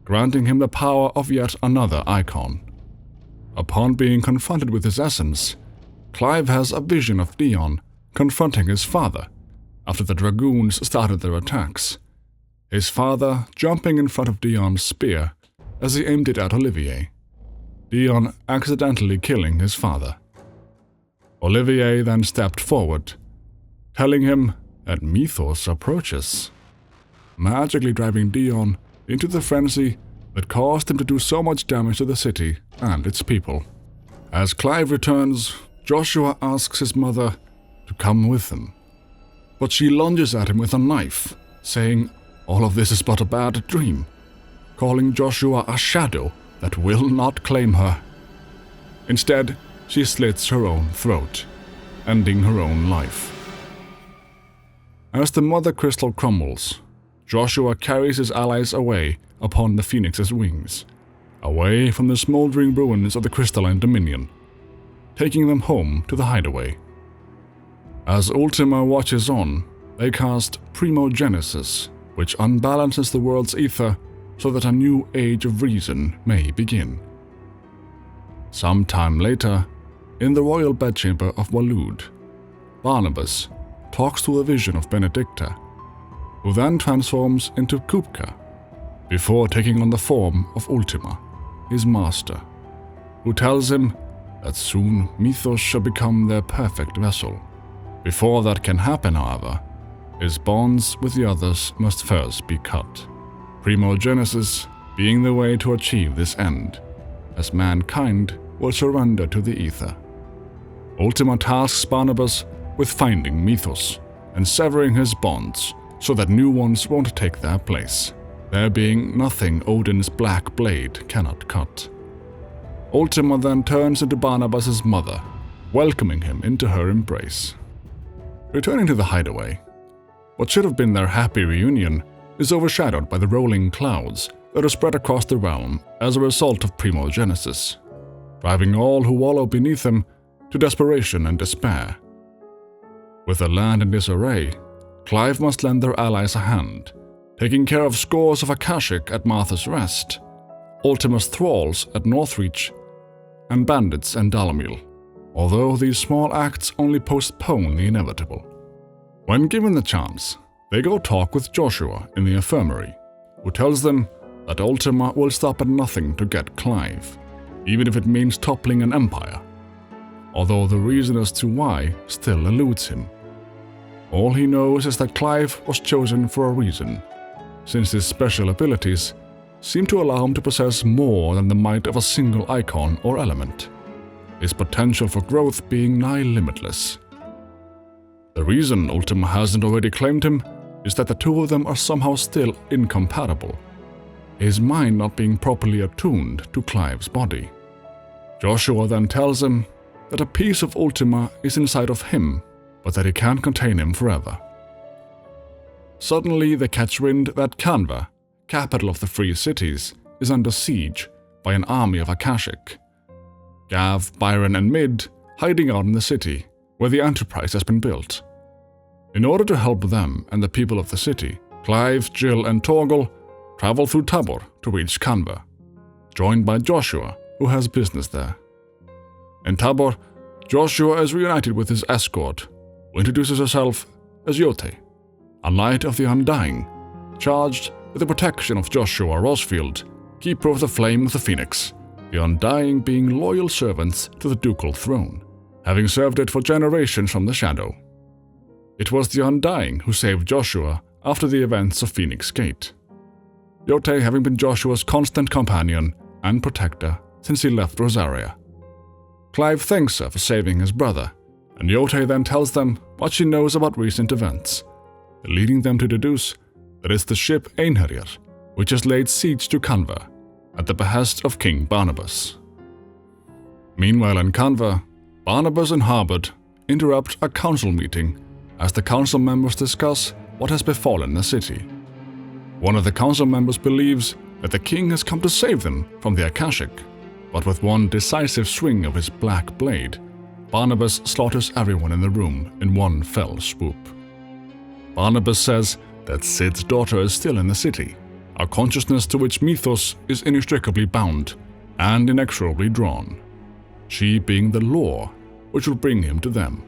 granting him the power of yet another Eikon. Upon being confronted with his essence, Clive has a vision of Dion confronting his father after the dragoons started their attacks, his father jumping in front of Dion's spear as he aimed it at Olivier, Dion accidentally killing his father. Olivier then stepped forward, telling him that Mythos approaches, magically driving Dion into the frenzy that caused him to do so much damage to the city and its people. As Clive returns, Joshua asks his mother to come with him, but she lunges at him with a knife, saying all of this is but a bad dream, calling Joshua a shadow that will not claim her. Instead, she slits her own throat, ending her own life. As the Mother Crystal crumbles, Joshua carries his allies away upon the Phoenix's wings, away from the smoldering ruins of the crystalline dominion, taking them home to the hideaway. As Ultima watches on, they cast Primogenesis, which unbalances the world's ether so that a new age of reason may begin. Sometime later, in the royal bedchamber of Waloed, Barnabas talks to a vision of Benedicta, who then transforms into Kupka, before taking on the form of Ultima, his master, who tells him that soon Mythos shall become their perfect vessel. Before that can happen, however, his bonds with the others must first be cut, Primogenesis being the way to achieve this end, as mankind will surrender to the ether. Ultima tasks Barnabas with finding Mythos and severing his bonds so that new ones won't take their place, there being nothing Odin's black blade cannot cut. Ultima then turns into Barnabas's mother, welcoming him into her embrace. Returning to the hideaway, what should have been their happy reunion is overshadowed by the rolling clouds that are spread across the realm as a result of Primogenesis, driving all who wallow beneath them to desperation and despair. With the land in disarray, Clive must lend their allies a hand, taking care of scores of Akashic at Martha's Rest, Ultima's thralls at Northreach, and bandits in Dalamil, although these small acts only postpone the inevitable. When given the chance, they go talk with Joshua in the infirmary, who tells them that Ultima will stop at nothing to get Clive, even if it means toppling an empire, although the reason as to why still eludes him. All he knows is that Clive was chosen for a reason, since his special abilities seem to allow him to possess more than the might of a single Eikon or element, his potential for growth being nigh limitless. The reason Ultima hasn't already claimed him is that the two of them are somehow still incompatible, his mind not being properly attuned to Clive's body. Joshua then tells him that a piece of Ultima is inside of him, but that he can't contain him forever. Suddenly they catch wind that Canva, capital of the Free Cities, is under siege by an army of Akashic. Gav, Byron and Mid hiding out in the city, where the Enterprise has been built. In order to help them and the people of the city, Clive, Jill and Torgal travel through Tabor to reach Canva, joined by Joshua, who has business there. In Tabor, Joshua is reunited with his escort, who introduces herself as Yote, a Knight of the Undying, charged with the protection of Joshua Rosfield, keeper of the Flame of the Phoenix, the Undying being loyal servants to the ducal throne, having served it for generations from the Shadow. It was the Undying who saved Joshua after the events of Phoenix Gate, Yote having been Joshua's constant companion and protector since he left Rosaria. Clive thanks her for saving his brother, and Yote then tells them what she knows about recent events, leading them to deduce that it's the ship Einherjar, which has laid siege to Canva at the behest of King Barnabas. Meanwhile in Canva, Barnabas and Harbord interrupt a council meeting as the council members discuss what has befallen the city. One of the council members believes that the king has come to save them from the Akashic, but with one decisive swing of his black blade, Barnabas slaughters everyone in the room in one fell swoop. Barnabas says that Sid's daughter is still in the city, a consciousness to which Mythos is inextricably bound and inexorably drawn, she being the law which will bring him to them.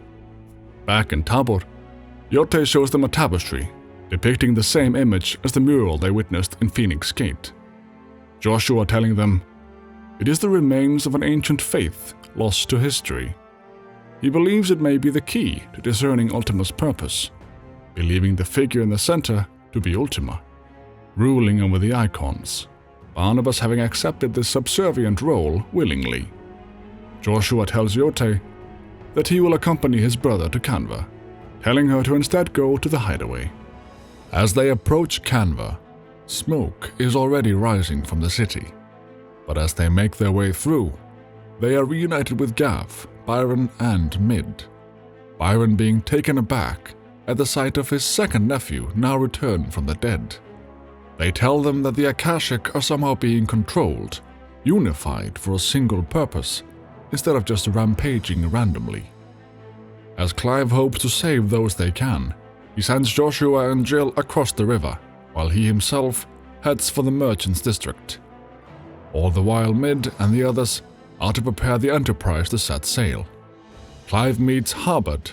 Back in Tabor, Yote shows them a tapestry depicting the same image as the mural they witnessed in Phoenix Gate. Joshua telling them, it is the remains of an ancient faith lost to history. He believes it may be the key to discerning Ultima's purpose, believing the figure in the center to be Ultima, ruling over the Eikons, Barnabas having accepted this subservient role willingly. Joshua tells Yote that he will accompany his brother to Canva, telling her to instead go to the hideaway. As they approach Canva, smoke is already rising from the city, but as they make their way through, they are reunited with Gav, Byron and Mid, Byron being taken aback at the sight of his second nephew now returned from the dead. They tell them that the Akashic are somehow being controlled, unified for a single purpose, instead of just rampaging randomly. As Clive hopes to save those they can, he sends Joshua and Jill across the river, while he himself heads for the Merchants District. All the while Mid and the others are to prepare the Enterprise to set sail. Clive meets Harbord,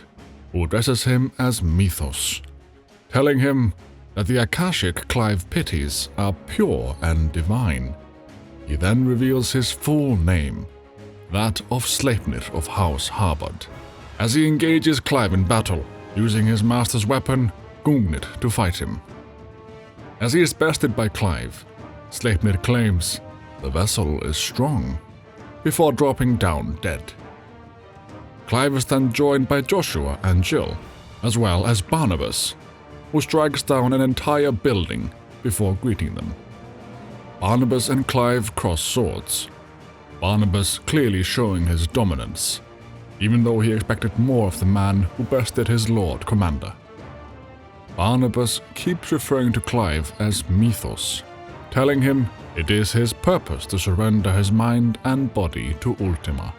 who addresses him as Mythos, telling him that the Akashic Clive pities are pure and divine. He then reveals his full name, that of Sleipnir of House Harbord, as he engages Clive in battle, using his master's weapon, Gungnir, to fight him. As he is bested by Clive, Sleipnir claims the vessel is strong, before dropping down dead. Clive is then joined by Joshua and Jill, as well as Barnabas, who strikes down an entire building before greeting them. Barnabas and Clive cross swords, Barnabas clearly showing his dominance, even though he expected more of the man who bested his Lord Commander. Barnabas keeps referring to Clive as Mythos, telling him it is his purpose to surrender his mind and body to Ultima,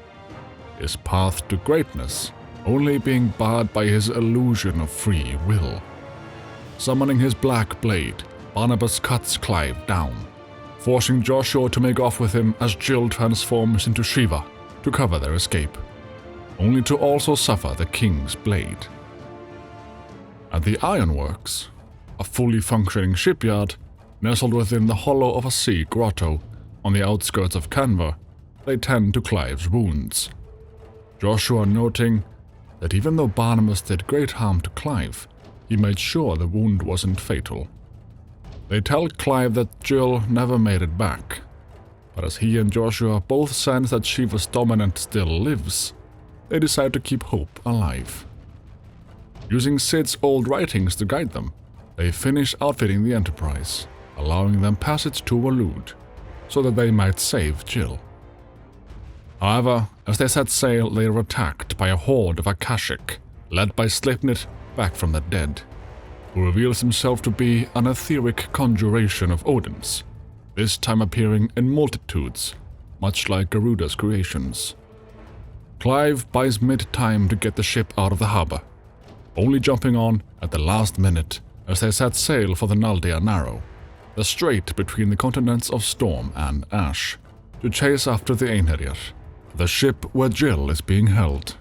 his path to greatness only being barred by his illusion of free will. Summoning his black blade, Barnabas cuts Clive down, forcing Joshua to make off with him as Jill transforms into Shiva to cover their escape, only to also suffer the King's blade. At the Ironworks, a fully functioning shipyard nestled within the hollow of a sea grotto on the outskirts of Canva, they tend to Clive's wounds. Joshua noting that even though Barnabas did great harm to Clive, he made sure the wound wasn't fatal. They tell Clive that Jill never made it back, but as he and Joshua both sense that Shiva's dominant still lives, they decide to keep hope alive. Using Sid's old writings to guide them, they finish outfitting the Enterprise, allowing them passage to Waloed, so that they might save Jill. However, as they set sail, they are attacked by a horde of Akashic, led by Sleipnir back from the dead, who reveals himself to be an etheric conjuration of Odin's, this time appearing in multitudes, much like Garuda's creations. Clive buys mid-time to get the ship out of the harbor, only jumping on at the last minute as they set sail for the Naldea Narrow, the strait between the continents of Storm and Ash, to chase after the Einherjar, the ship where Jill is being held.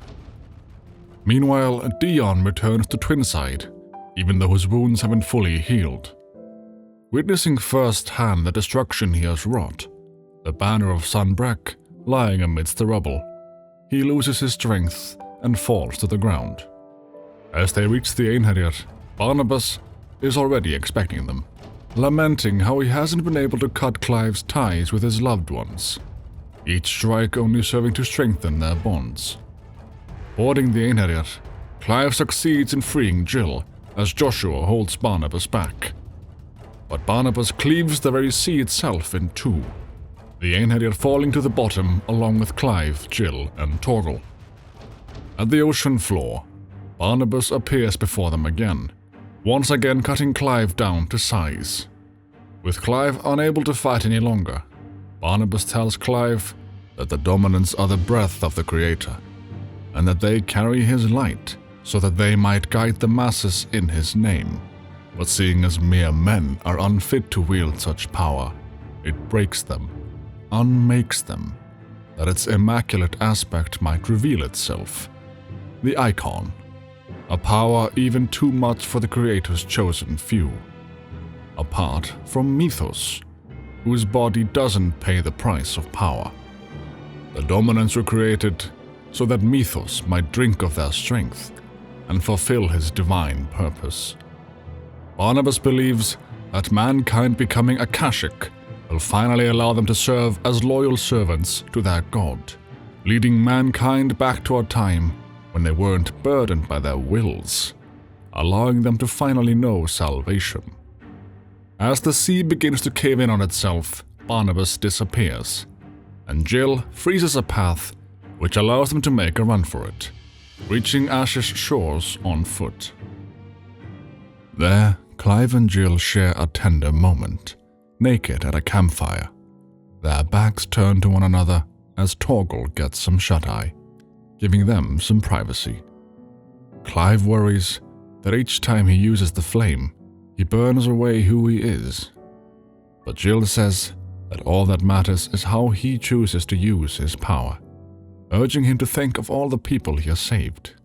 Meanwhile, Dion returns to Twinside, even though his wounds haven't fully healed. Witnessing firsthand the destruction he has wrought, the banner of Sunbreck lying amidst the rubble, he loses his strength and falls to the ground. As they reach the Einherjar, Barnabas is already expecting them, lamenting how he hasn't been able to cut Clive's ties with his loved ones, each strike only serving to strengthen their bonds. Boarding the Einherjar, Clive succeeds in freeing Jill as Joshua holds Barnabas back. But Barnabas cleaves the very sea itself in two, the Einherjar falling to the bottom along with Clive, Jill, and Torgal. At the ocean floor, Barnabas appears before them again, once again cutting Clive down to size. With Clive unable to fight any longer, Barnabas tells Clive that the Dominants are the breath of the Creator, and that they carry his light so that they might guide the masses in his name. But seeing as mere men are unfit to wield such power, it breaks them, unmakes them, that its immaculate aspect might reveal itself. The Eikon, a power even too much for the Creator's chosen few. Apart from Mythos, whose body doesn't pay the price of power. The Dominants were created so that Mythos might drink of their strength and fulfill his divine purpose. Barnabas believes that mankind becoming Akashic will finally allow them to serve as loyal servants to their god, leading mankind back to a time when they weren't burdened by their wills, allowing them to finally know salvation. As the sea begins to cave in on itself, Barnabas disappears, and Jill freezes a path which allows them to make a run for it, reaching Ash's shores on foot. There, Clive and Jill share a tender moment, naked at a campfire, their backs turned to one another as Torgal gets some shut-eye, giving them some privacy. Clive worries that each time he uses the flame, he burns away who he is. But Jill says that all that matters is how he chooses to use his power, urging him to think of all the people he has saved.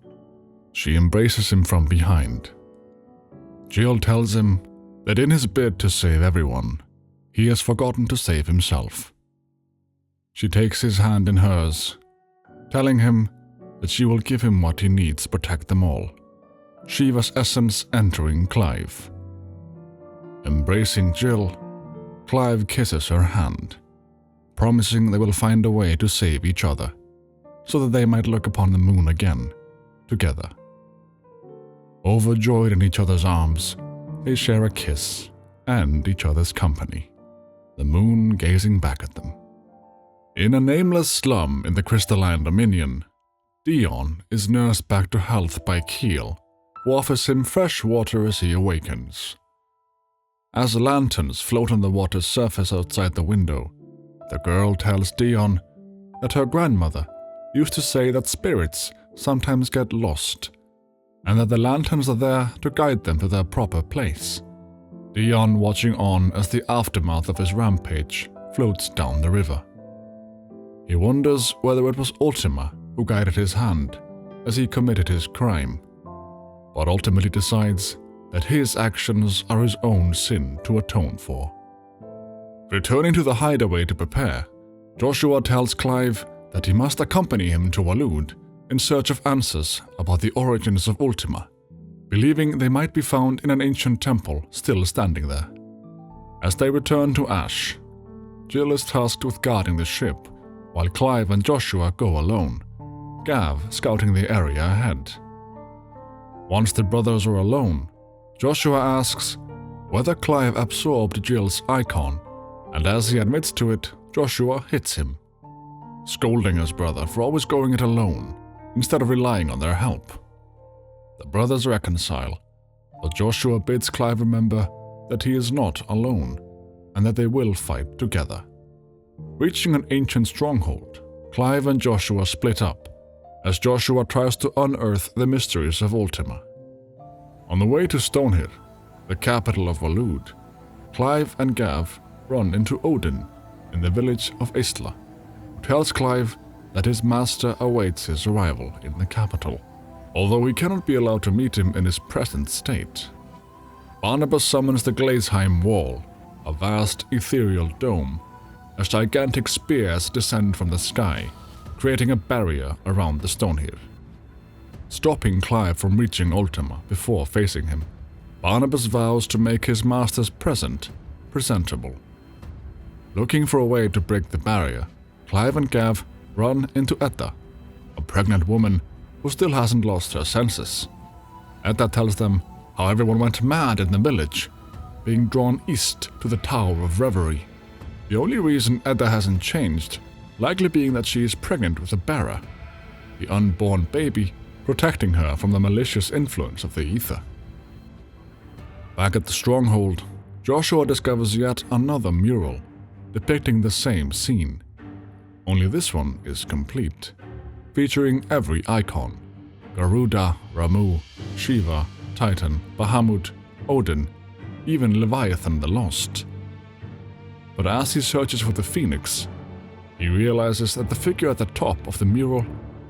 She embraces him from behind. Jill tells him that in his bid to save everyone, he has forgotten to save himself. She takes his hand in hers, telling him that she will give him what he needs to protect them all, Shiva's essence entering Clive. Embracing Jill, Clive kisses her hand, promising they will find a way to save each other, so that they might look upon the moon again, together. Overjoyed in each other's arms, they share a kiss and each other's company, the moon gazing back at them. In a nameless slum in the Crystalline Dominion, Dion is nursed back to health by Keel, who offers him fresh water as he awakens. As lanterns float on the water's surface outside the window, the girl tells Dion that her grandmother used to say that spirits sometimes get lost, and that the lanterns are there to guide them to their proper place. Dion watching on as the aftermath of his rampage floats down the river. He wonders whether it was Ultima who guided his hand as he committed his crime, but ultimately decides that his actions are his own sin to atone for. Returning to the hideaway to prepare, Joshua tells Clive that he must accompany him to Waloed in search of answers about the origins of Ultima, believing they might be found in an ancient temple still standing there. As they return to Ash, Jill is tasked with guarding the ship, while Clive and Joshua go alone, Gav scouting the area ahead. Once the brothers are alone, Joshua asks whether Clive absorbed Jill's Eikon, and as he admits to it, Joshua hits him, scolding his brother for always going it alone instead of relying on their help. The brothers reconcile, but Joshua bids Clive remember that he is not alone and that they will fight together. Reaching an ancient stronghold, Clive and Joshua split up as Joshua tries to unearth the mysteries of Ultima. On the way to Stonehill, the capital of Waloed, Clive and Gav run into Odin in the village of Isla, who tells Clive that his master awaits his arrival in the capital, although he cannot be allowed to meet him in his present state. Barnabas summons the Glazeheim Wall, a vast ethereal dome, as gigantic spears descend from the sky, creating a barrier around the Stonehill. Stopping Clive from reaching Ultima before facing him, Barnabas vows to make his master's present presentable. Looking for a way to break the barrier, Clive and Gav run into Edda, a pregnant woman who still hasn't lost her senses. Edda tells them how everyone went mad in the village, being drawn east to the Tower of Reverie. The only reason Edda hasn't changed likely being that she is pregnant with a bearer, the unborn baby protecting her from the malicious influence of the ether. Back at the stronghold, Joshua discovers yet another mural depicting the same scene, only this one is complete, featuring every icon: Garuda, Ramu, Shiva, Titan, Bahamut, Odin, even Leviathan the Lost. But as he searches for the Phoenix, he realizes that the figure at the top of the mural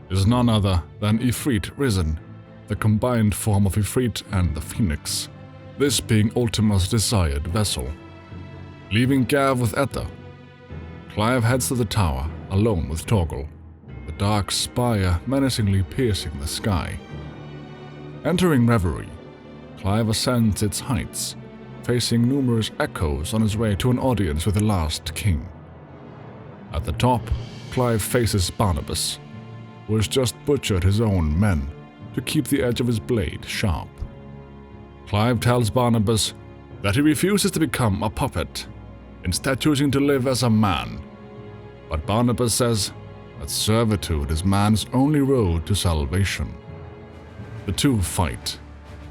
is none other than Ifrit Risen, the combined form of Ifrit and the Phoenix, this being Ultima's desired vessel. Leaving Gav with Edda, Clive heads to the tower alone with Torgal, the dark spire menacingly piercing the sky. Entering Reverie, Clive ascends its heights, facing numerous echoes on his way to an audience with the last king. At the top, Clive faces Barnabas, who has just butchered his own men to keep the edge of his blade sharp. Clive tells Barnabas that he refuses to become a puppet, instead choosing to live as a man. But Barnabas says that servitude is man's only road to salvation. The two fight,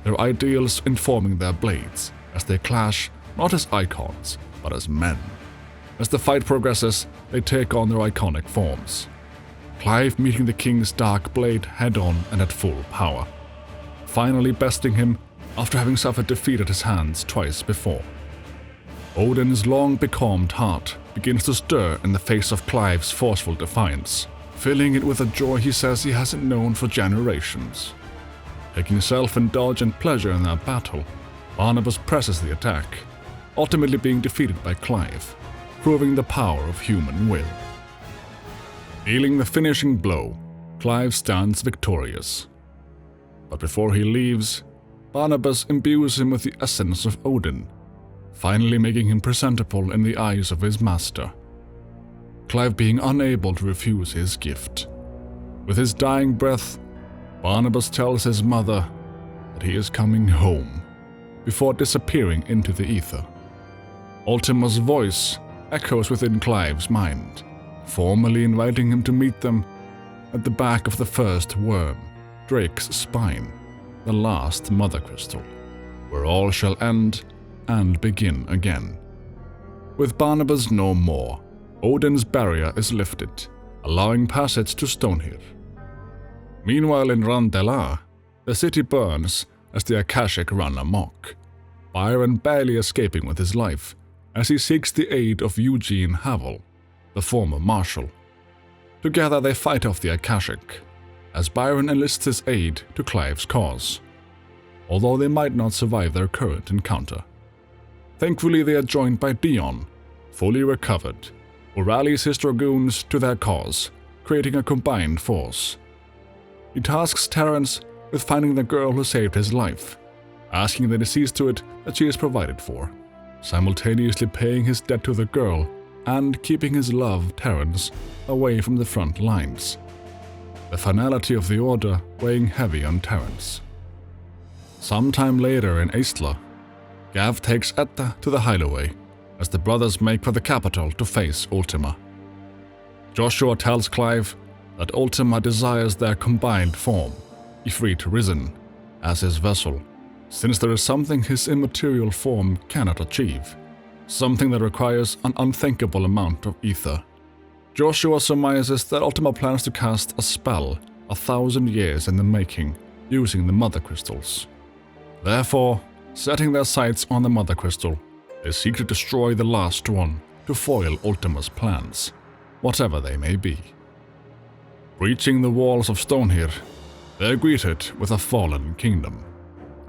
their ideals informing their blades as they clash not as icons, but as men. As the fight progresses, they take on their iconic forms, Clive meeting the king's dark blade head-on and at full power, finally besting him after having suffered defeat at his hands twice before. Odin's long-becalmed heart begins to stir in the face of Clive's forceful defiance, filling it with a joy he says he hasn't known for generations. Taking self-indulgent pleasure in their battle, Barnabas presses the attack, ultimately being defeated by Clive, proving the power of human will. Dealing the finishing blow, Clive stands victorious. But before he leaves, Barnabas imbues him with the essence of Odin, finally making him presentable in the eyes of his master. Clive being unable to refuse his gift. With his dying breath, Barnabas tells his mother that he is coming home, before disappearing into the ether. Ultima's voice echoes within Clive's mind, formally inviting him to meet them at the back of the first worm, Drake's spine, the last mother crystal, where all shall end and begin again. With Barnabas no more, Odin's barrier is lifted, allowing passage to Stonehill. Meanwhile in Randelar, the city burns as the Akashic run amok, Byron barely escaping with his life as he seeks the aid of Eugene Havel, the former marshal. Together they fight off the Akashic, as Byron enlists his aid to Clive's cause, although they might not survive their current encounter. Thankfully they are joined by Dion, fully recovered, who rallies his dragoons to their cause, creating a combined force. He tasks Terence with finding the girl who saved his life, asking the deceased to it that she is provided for. simultaneously paying his debt to the girl and keeping his love, Terence, away from the front lines. The finality of the order weighing heavy on Terence. Sometime later in Aistla, Gav takes Etta to the hideaway as the brothers make for the capital to face Ultima. Joshua tells Clive that Ultima desires their combined form, Ifrit Risen, as his vessel, since there is something his immaterial form cannot achieve, something that requires an unthinkable amount of ether. Joshua surmises that Ultima plans to cast a spell 1,000 years in the making using the Mother Crystals. Therefore, setting their sights on the Mother Crystal, they seek to destroy the last one to foil Ultima's plans, whatever they may be. Breaching the walls of Stonehir, they are greeted with a fallen kingdom,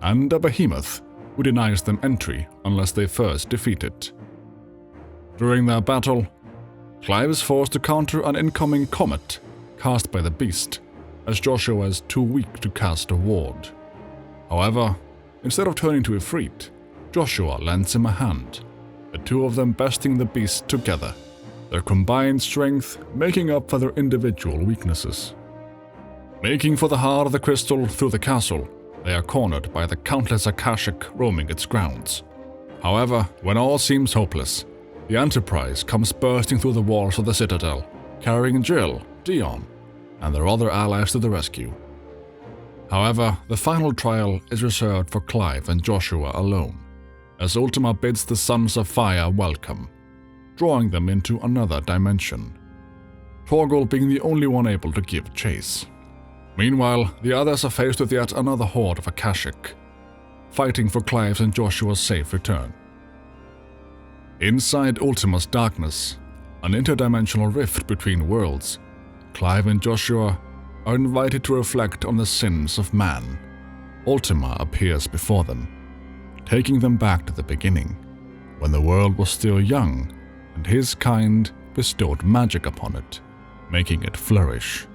and a behemoth who denies them entry unless they first defeat it. During their battle, Clive is forced to counter an incoming comet cast by the beast, as Joshua is too weak to cast a ward. However, instead of turning to Ifrit, Joshua lends him a hand, the two of them besting the beast together, their combined strength making up for their individual weaknesses. Making for the heart of the crystal through the castle, they are cornered by the countless Akashic roaming its grounds. However, when all seems hopeless, the Enterprise comes bursting through the walls of the Citadel, carrying Jill, Dion, and their other allies to the rescue. However, the final trial is reserved for Clive and Joshua alone, as Ultima bids the Sons of Fire welcome, drawing them into another dimension, Torgal being the only one able to give chase. Meanwhile, the others are faced with yet another horde of Akashic, fighting for Clive's and Joshua's safe return. Inside Ultima's darkness, an interdimensional rift between worlds, Clive and Joshua are invited to reflect on the sins of man. Ultima appears before them, taking them back to the beginning, when the world was still young and his kind bestowed magic upon it, making it flourish.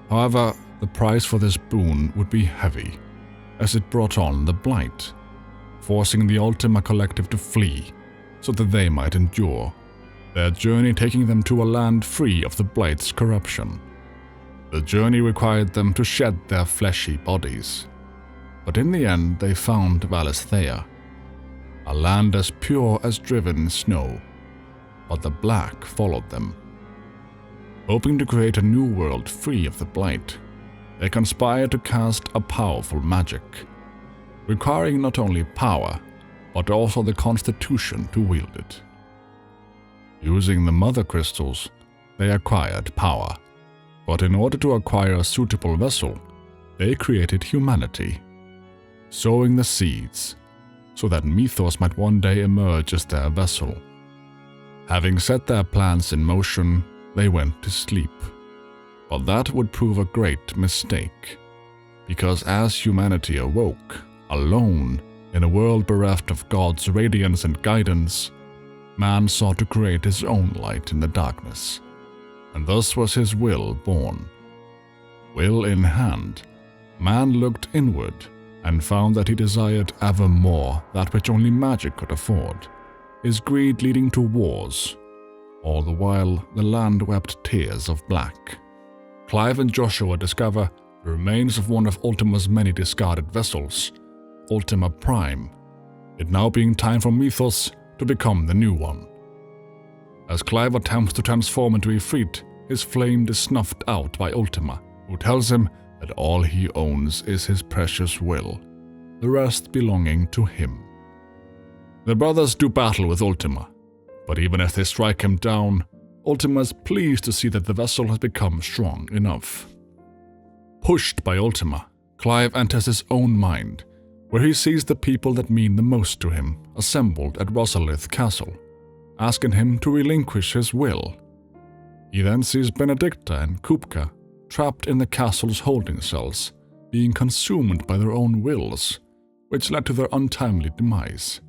However, the price for this boon would be heavy, as it brought on the Blight, forcing the Ultima Collective to flee so that they might endure, their journey taking them to a land free of the Blight's corruption. The journey required them to shed their fleshy bodies, but in the end they found Valisthea, a land as pure as driven snow, but the Black followed them. Hoping to create a new world free of the Blight, they conspired to cast a powerful magic, requiring not only power, but also the constitution to wield it. Using the Mother Crystals, they acquired power, but in order to acquire a suitable vessel, they created humanity, sowing the seeds, so that Mythos might one day emerge as their vessel. Having set their plans in motion, they went to sleep. But that would prove a great mistake, because as humanity awoke, alone, in a world bereft of God's radiance and guidance, man sought to create his own light in the darkness, and thus was his will born. Will in hand, man looked inward and found that he desired ever more that which only magic could afford, his greed leading to wars. All the while, the land wept tears of black. Clive and Joshua discover the remains of one of Ultima's many discarded vessels, Ultima Prime, it now being time for Mythos to become the new one. As Clive attempts to transform into Ifrit, his flame is snuffed out by Ultima, who tells him that all he owns is his precious will, the rest belonging to him. The brothers do battle with Ultima, but even as they strike him down, Ultima is pleased to see that the vessel has become strong enough. Pushed by Ultima, Clive enters his own mind, where he sees the people that mean the most to him assembled at Rosalith Castle, asking him to relinquish his will. He then sees Benedicta and Kupka trapped in the castle's holding cells, being consumed by their own wills, which led to their untimely demise.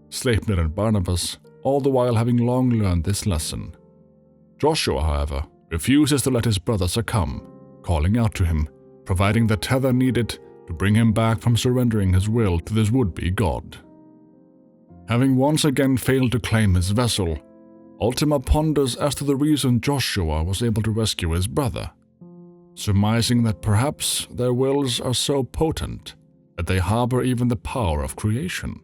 Sleipnir and Barnabas all the while having long learned this lesson. Joshua, however, refuses to let his brother succumb, calling out to him, providing the tether needed to bring him back from surrendering his will to this would-be god. Having once again failed to claim his vessel, Ultima ponders as to the reason Joshua was able to rescue his brother, surmising that perhaps their wills are so potent that they harbor even the power of creation,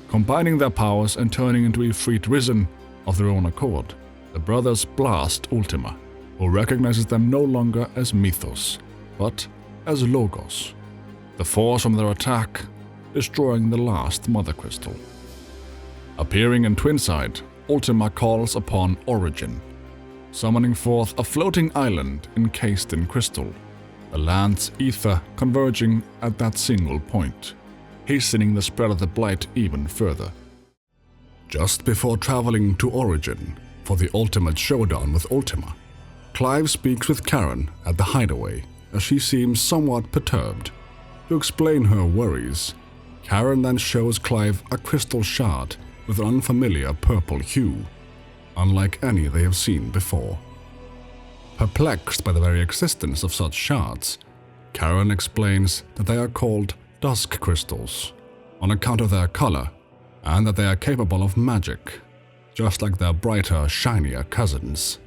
combining their powers and turning into a Ifrit risen of their own accord. The brothers blast Ultima, who recognizes them no longer as Mythos, but as Logos, the force from their attack, destroying the last Mother Crystal. Appearing in Twinside, Ultima calls upon Origin, summoning forth a floating island encased in crystal, the land's ether converging at that single point, hastening the spread of the blight even further. Just before traveling to Origin for the ultimate showdown with Ultima, Clive speaks with Karen at the hideaway as she seems somewhat perturbed. To explain her worries, Karen then shows Clive a crystal shard with an unfamiliar purple hue, unlike any they have seen before. Perplexed by the very existence of such shards, Karen explains that they are called dusk crystals on account of their color and that they are capable of magic, just like their brighter, shinier cousins.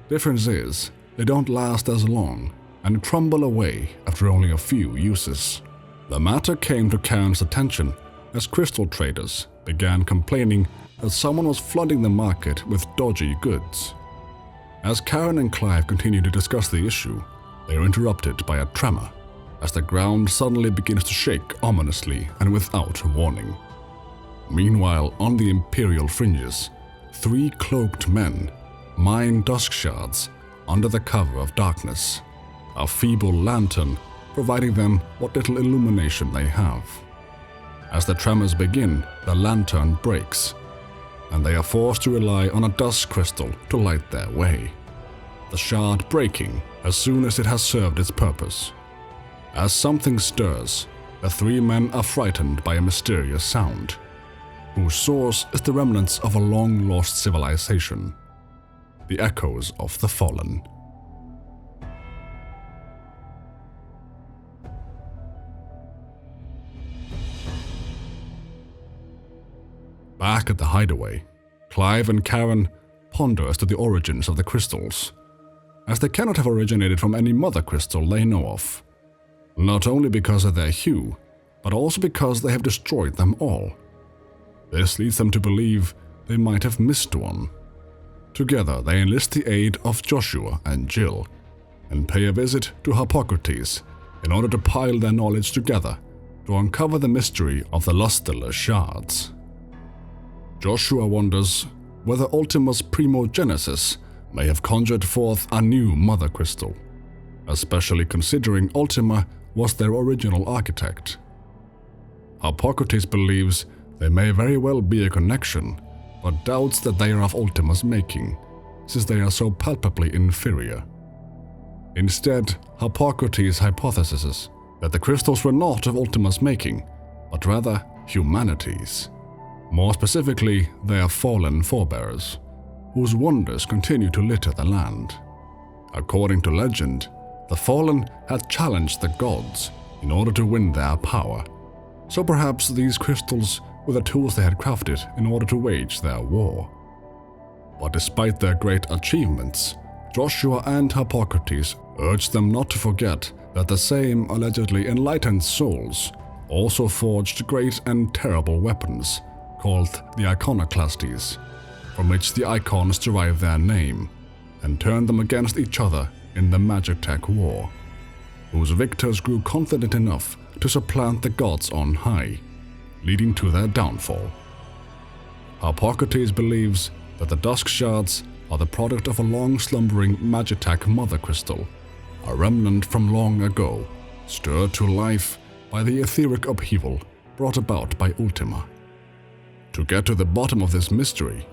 Difference is, they don't last as long and crumble away after only a few uses. The matter came to Karen's attention as crystal traders began complaining that someone was flooding the market with dodgy goods. As Karen and Clive continue to discuss the issue, they are interrupted by a tremor as the ground suddenly begins to shake ominously and without warning. Meanwhile, on the Imperial fringes, 3 cloaked men mine dusk shards under the cover of darkness, a feeble lantern providing them what little illumination they have. As the tremors begin, the lantern breaks, and they are forced to rely on a dusk crystal to light their way, the shard breaking as soon as it has served its purpose. As something stirs, the 3 men are frightened by a mysterious sound, whose source is the remnants of a long-lost civilization, the echoes of the fallen. Back at the hideaway, Clive and Karen ponder as to the origins of the crystals, as they cannot have originated from any mother crystal they know of, not only because of their hue, but also because they have destroyed them all. This leads them to believe they might have missed one. Together, they enlist the aid of Joshua and Jill, and pay a visit to Hippocrates in order to pile their knowledge together to uncover the mystery of the lusterless shards. Joshua wonders whether Ultima's primogenesis may have conjured forth a new mother crystal, especially considering Ultima was their original architect. Hippocrates believes there may very well be a connection, but doubts that they are of Ultima's making, since they are so palpably inferior. Instead, Hippocrates hypothesizes that the crystals were not of Ultima's making, but rather humanity's. More specifically, their fallen forebears, whose wonders continue to litter the land. According to legend, the fallen had challenged the gods in order to win their power, so perhaps these crystals were the tools they had crafted in order to wage their war. But despite their great achievements, Joshua and Hippocrates urged them not to forget that the same allegedly enlightened souls also forged great and terrible weapons called the Iconoclastes, from which the Eikons derive their name, and turned them against each other in the Magitech War, whose victors grew confident enough to supplant the gods on high, leading to their downfall. Hippocrates believes that the dusk shards are the product of a long-slumbering Magitech mother crystal, a remnant from long ago, stirred to life by the etheric upheaval brought about by Ultima. To get to the bottom of this mystery,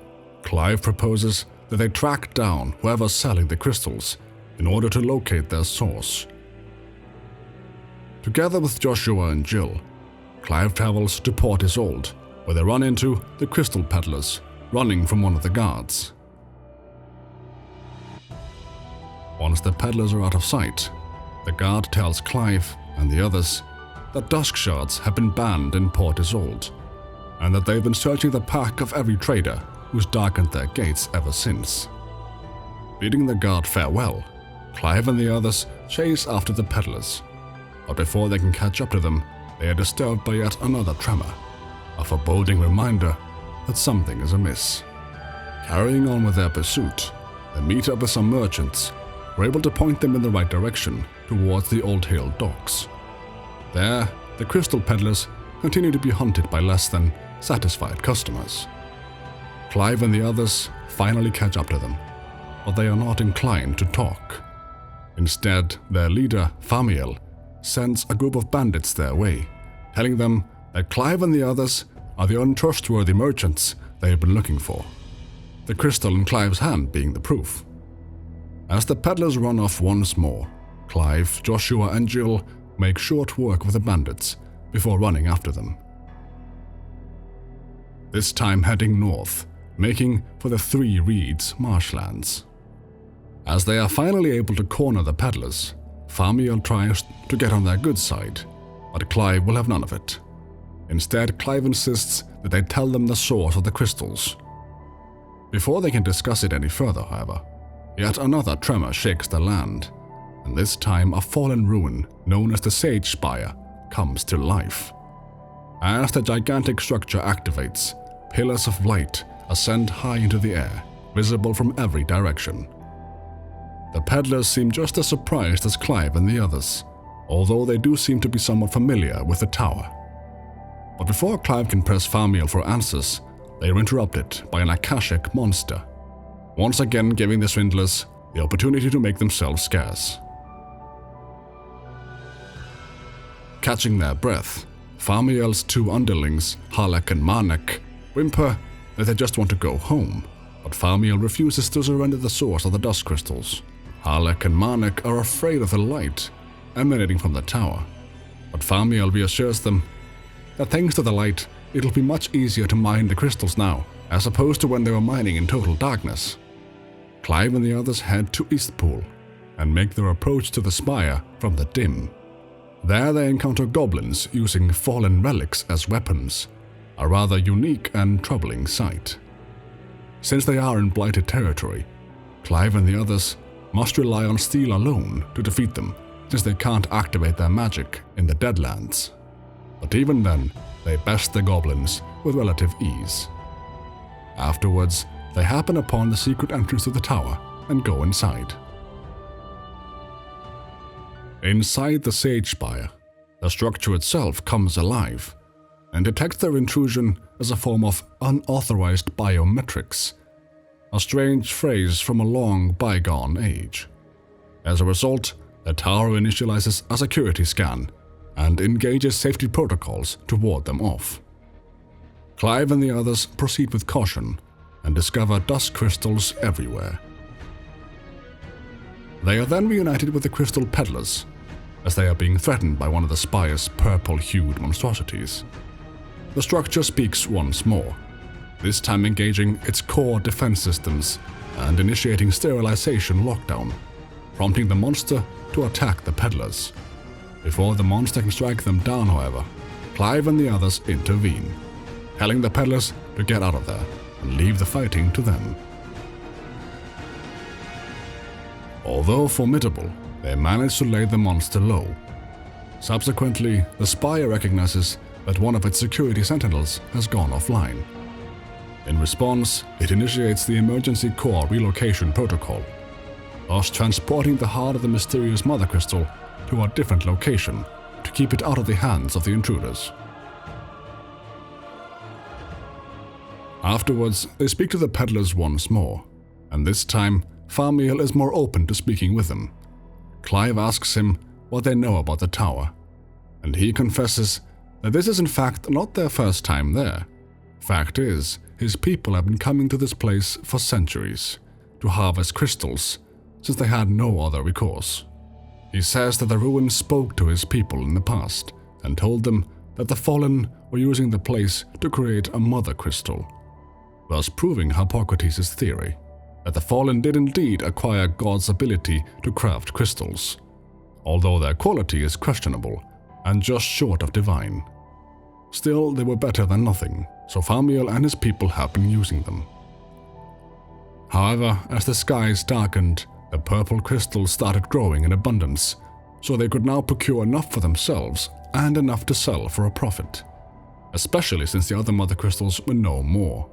Clive proposes that they track down whoever's selling the crystals in order to locate their source. Together with Joshua and Jill, Clive travels to Port Isolde, where they run into the crystal peddlers running from one of the guards. Once the peddlers are out of sight, the guard tells Clive and the others that dusk shards have been banned in Port Isolde, and that they've been searching the pack of every trader who's darkened their gates ever since. Bidding the guard farewell, Clive and the others chase after the peddlers, but before they can catch up to them, they are disturbed by yet another tremor, a foreboding reminder that something is amiss. Carrying on with their pursuit, they meet up with some merchants who are able to point them in the right direction towards the Old Hill docks. There, the crystal peddlers continue to be hunted by less than satisfied customers. Clive and the others finally catch up to them, but they are not inclined to talk. Instead, their leader, Famiel, sends a group of bandits their way, telling them that Clive and the others are the untrustworthy merchants they have been looking for, the crystal in Clive's hand being the proof. As the peddlers run off once more, Clive, Joshua, and Jill make short work with the bandits before running after them. This time heading north, making for the Three Reeds marshlands. As they are finally able to corner the peddlers, Famiel tries to get on their good side, but Clive will have none of it. Instead, Clive insists that they tell them the source of the crystals. Before they can discuss it any further, however, yet another tremor shakes the land, and this time a fallen ruin known as the Sage Spire comes to life. As the gigantic structure activates, pillars of light ascend high into the air, visible from every direction. The peddlers seem just as surprised as Clive and the others, although they do seem to be somewhat familiar with the tower. But before Clive can press Famiel for answers, they are interrupted by an Akashic monster, once again giving the swindlers the opportunity to make themselves scarce. Catching their breath, Famiel's two underlings, Halak and Manek, whimper that they just want to go home, but Famiel refuses to surrender the source of the dust crystals. Halak and Manek are afraid of the light emanating from the tower, but Famiel reassures them that thanks to the light, it'll be much easier to mine the crystals now, as opposed to when they were mining in total darkness. Clive and the others head to Eastpool and make their approach to the spire from the dim. There they encounter goblins using fallen relics as weapons, a rather unique and troubling sight. Since they are in blighted territory, Clive and the others must rely on steel alone to defeat them, since they can't activate their magic in the Deadlands. But even then, they best the goblins with relative ease. Afterwards, they happen upon the secret entrance to the tower and go inside. Inside the Sage Spire, the structure itself comes alive and detects their intrusion as a form of unauthorized biometrics, a strange phrase from a long bygone age. As a result, the tower initializes a security scan and engages safety protocols to ward them off. Clive and the others proceed with caution and discover dust crystals everywhere. They are then reunited with the crystal peddlers, as they are being threatened by one of the spire's purple-hued monstrosities. The structure speaks once more, this time engaging its core defense systems and initiating sterilization lockdown, prompting the monster to attack the peddlers. Before the monster can strike them down, however, Clive and the others intervene, telling the peddlers to get out of there and leave the fighting to them. Although formidable, they manage to lay the monster low. Subsequently, the spire recognizes that one of its security sentinels has gone offline. In response, it initiates the emergency core relocation protocol, thus transporting the heart of the mysterious mother crystal to a different location to keep it out of the hands of the intruders. Afterwards, they speak to the peddlers once more, and this time, Famiel is more open to speaking with them. Clive asks him what they know about the tower, and he confesses that this is in fact not their first time there. Fact is, his people have been coming to this place for centuries to harvest crystals, since they had no other recourse. He says that the ruins spoke to his people in the past and told them that the Fallen were using the place to create a mother crystal, thus proving Hippocrates' theory that the Fallen did indeed acquire God's ability to craft crystals, although their quality is questionable and just short of divine. Still, they were better than nothing, so Famiel and his people have been using them. However, as the skies darkened, the purple crystals started growing in abundance, so they could now procure enough for themselves and enough to sell for a profit, especially since the other mother crystals were no more.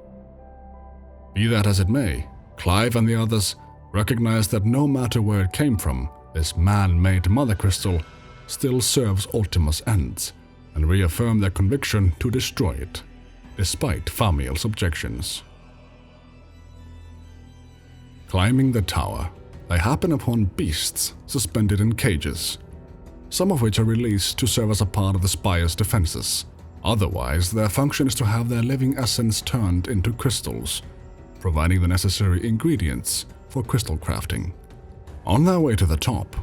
Be that as it may, Clive and the others recognized that no matter where it came from, this man-made mother crystal still serves Ultima's ends, and reaffirmed their conviction to destroy it, despite Famiel's objections. Climbing the tower, they happen upon beasts suspended in cages, some of which are released to serve as a part of the spire's defenses. Otherwise, their function is to have their living essence turned into crystals, providing the necessary ingredients for crystal crafting. On their way to the top,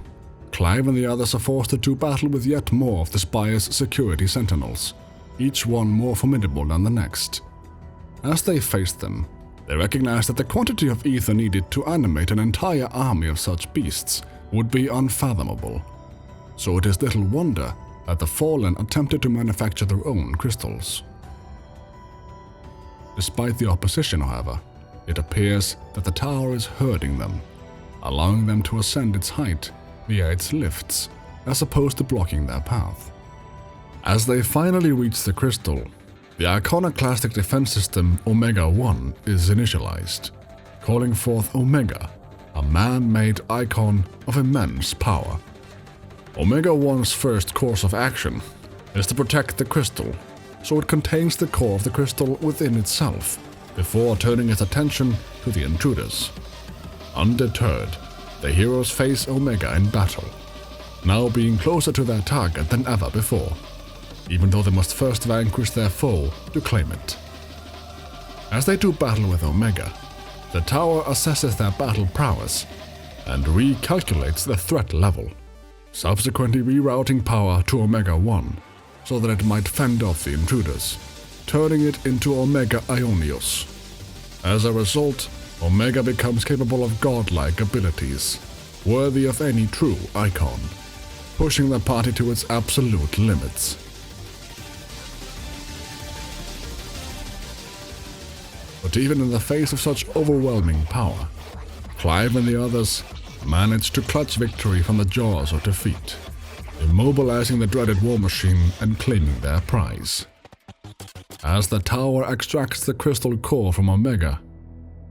Clive and the others are forced to do battle with yet more of the spire's security sentinels, each one more formidable than the next. As they face them, they recognize that the quantity of ether needed to animate an entire army of such beasts would be unfathomable. So it is little wonder that the Fallen attempted to manufacture their own crystals. Despite the opposition, however, it appears that the tower is herding them, allowing them to ascend its height via its lifts, as opposed to blocking their path. As they finally reach the crystal, the iconoclastic defense system Omega-1 is initialized, calling forth Omega, a man-made icon of immense power. Omega-1's first course of action is to protect the crystal, so it contains the core of the crystal within itself, before turning its attention to the intruders. Undeterred, the heroes face Omega in battle, now being closer to their target than ever before, even though they must first vanquish their foe to claim it. As they do battle with Omega, the tower assesses their battle prowess and recalculates the threat level, subsequently rerouting power to Omega-1 so that it might fend off the intruders, turning it into Omega Ionios. As a result, Omega becomes capable of godlike abilities, worthy of any true icon, pushing the party to its absolute limits. But even in the face of such overwhelming power, Clive and the others managed to clutch victory from the jaws of defeat, immobilizing the dreaded war machine and claiming their prize. As the tower extracts the crystal core from Omega,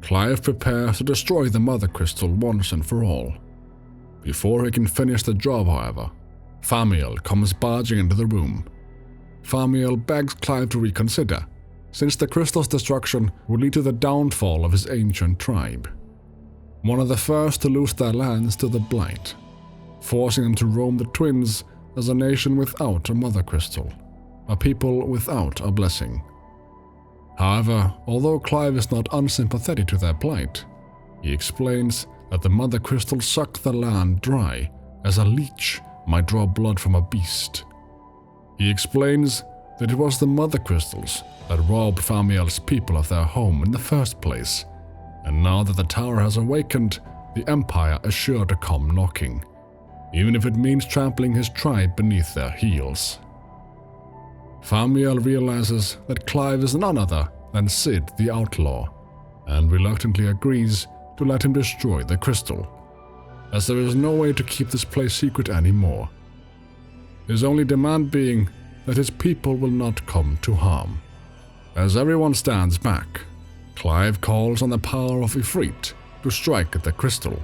Clive prepares to destroy the mother crystal once and for all. Before he can finish the job, however, Famiel comes barging into the room. Famiel begs Clive to reconsider, since the crystal's destruction would lead to the downfall of his ancient tribe, one of the first to lose their lands to the Blight, forcing them to roam the Twins as a nation without a mother crystal, a people without a blessing. However, although Clive is not unsympathetic to their plight, he explains that the mother crystal sucked the land dry as a leech might draw blood from a beast. He explains that it was the mother crystals that robbed Famiel's people of their home in the first place, and now that the tower has awakened, the Empire is sure to come knocking, even if it means trampling his tribe beneath their heels. Famiel realizes that Clive is none other than Sid the Outlaw, and reluctantly agrees to let him destroy the crystal, as there is no way to keep this place secret anymore. His only demand being that his people will not come to harm. As everyone stands back, Clive calls on the power of Ifrit to strike at the crystal,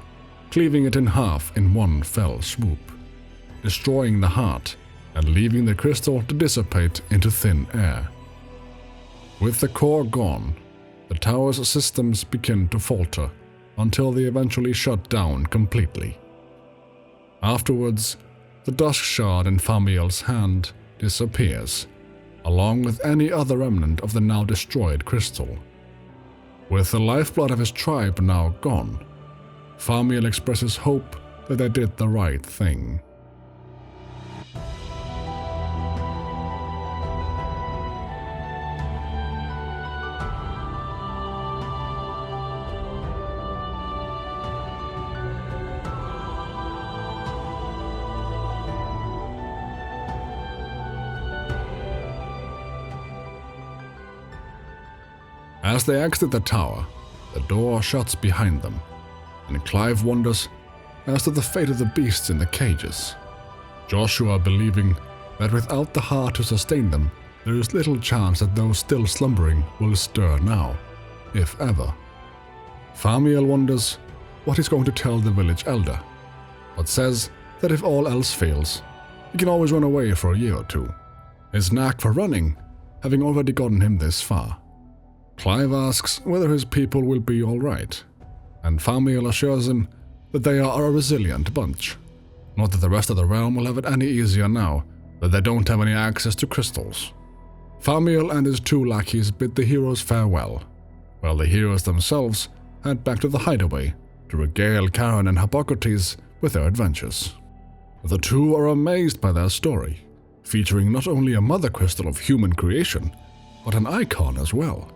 cleaving it in half in one fell swoop, destroying the heart and leaving the crystal to dissipate into thin air. With the core gone, the tower's systems begin to falter until they eventually shut down completely. Afterwards, the dusk shard in Famiel's hand disappears, along with any other remnant of the now destroyed crystal. With the lifeblood of his tribe now gone, Famiel expresses hope that they did the right thing. As they exit the tower, the door shuts behind them, and Clive wonders as to the fate of the beasts in the cages. Joshua believing that without the heart to sustain them, there is little chance that those still slumbering will stir now, if ever. Famiel wonders what he's going to tell the village elder, but says that if all else fails, he can always run away for a year or two, his knack for running having already gotten him this far. Clive asks whether his people will be alright, and Famiel assures him that they are a resilient bunch. Not that the rest of the realm will have it any easier now that they don't have any access to crystals. Famiel and his 2 lackeys bid the heroes farewell, while the heroes themselves head back to the hideaway to regale Karen and Hippocrates with their adventures. The 2 are amazed by their story, featuring not only a mother crystal of human creation, but an Eikon as well.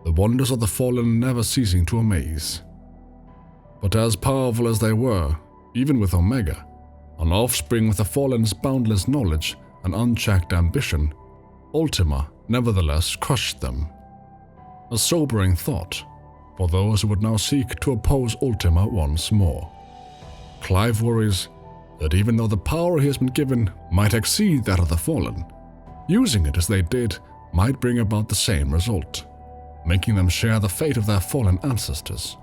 The wonders of the fallen never ceasing to amaze. But as powerful as they were, even with Omega, an offspring with the fallen's boundless knowledge and unchecked ambition, Ultima nevertheless crushed them. A sobering thought for those who would now seek to oppose Ultima once more. Clive worries that even though the power he has been given might exceed that of the fallen, using it as they did might bring about the same result, making them share the fate of their fallen ancestors.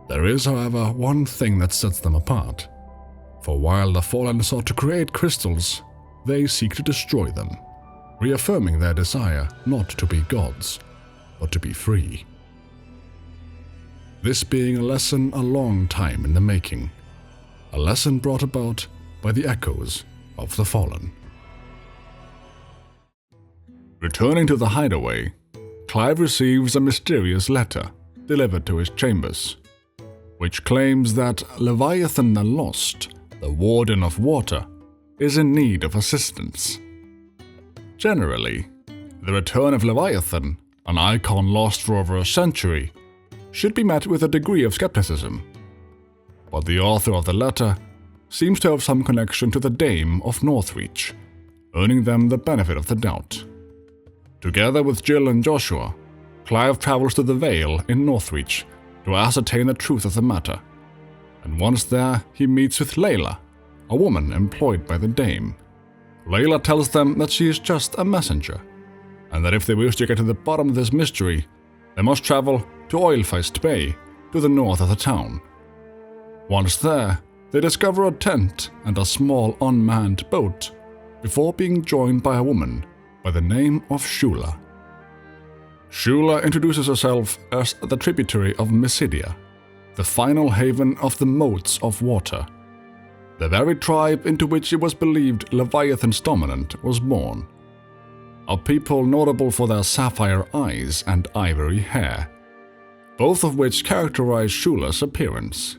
There is, however, one thing that sets them apart. For while the fallen sought to create crystals, they seek to destroy them, reaffirming their desire not to be gods, but to be free. This being a lesson a long time in the making, a lesson brought about by the echoes of the fallen. Returning to the hideaway, Clive receives a mysterious letter delivered to his chambers, which claims that Leviathan the Lost, the Warden of Water, is in need of assistance. Generally, the return of Leviathan, an icon lost for over a century, should be met with a degree of skepticism. But the author of the letter seems to have some connection to the Dame of Northreach, earning them the benefit of the doubt. Together with Jill and Joshua, Clive travels to the Vale in Northreach to ascertain the truth of the matter, and once there he meets with Layla, a woman employed by the Dame. Layla tells them that she is just a messenger, and that if they wish to get to the bottom of this mystery, they must travel to Oilfist Bay, to the north of the town. Once there, they discover a tent and a small unmanned boat, before being joined by a woman by the name of Shula. Shula introduces herself as the tributary of Mysidia, the final haven of the Moats of Water, the very tribe into which it was believed Leviathan's dominant was born. A people notable for their sapphire eyes and ivory hair, both of which characterize Shula's appearance.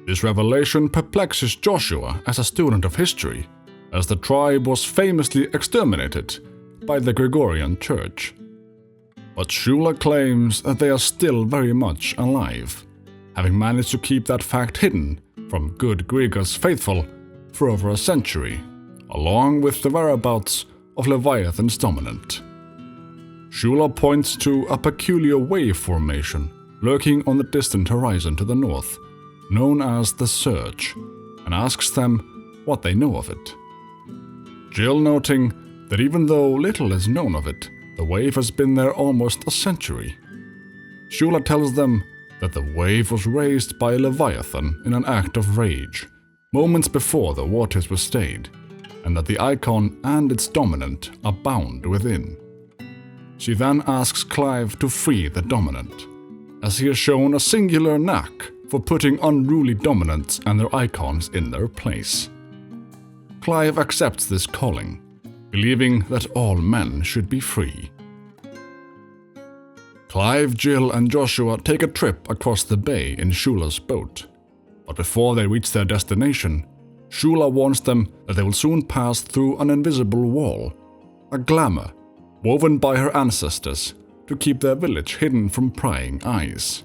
This revelation perplexes Joshua as a student of history, as the tribe was famously exterminated by the Gregorian Church. But Shula claims that they are still very much alive, having managed to keep that fact hidden from good Gregor's faithful for over a century, along with the whereabouts of Leviathan's dominant. Shula points to a peculiar wave formation lurking on the distant horizon to the north, known as the Surge, and asks them what they know of it. Jill noting that even though little is known of it, the wave has been there almost a century. Shula tells them that the wave was raised by Leviathan in an act of rage, moments before the waters were stayed, and that the icon and its dominant are bound within. She then asks Clive to free the dominant, as he has shown a singular knack for putting unruly dominants and their icons in their place. Clive accepts this calling, believing that all men should be free. Clive, Jill, and Joshua take a trip across the bay in Shula's boat, but before they reach their destination, Shula warns them that they will soon pass through an invisible wall, a glamour woven by her ancestors to keep their village hidden from prying eyes.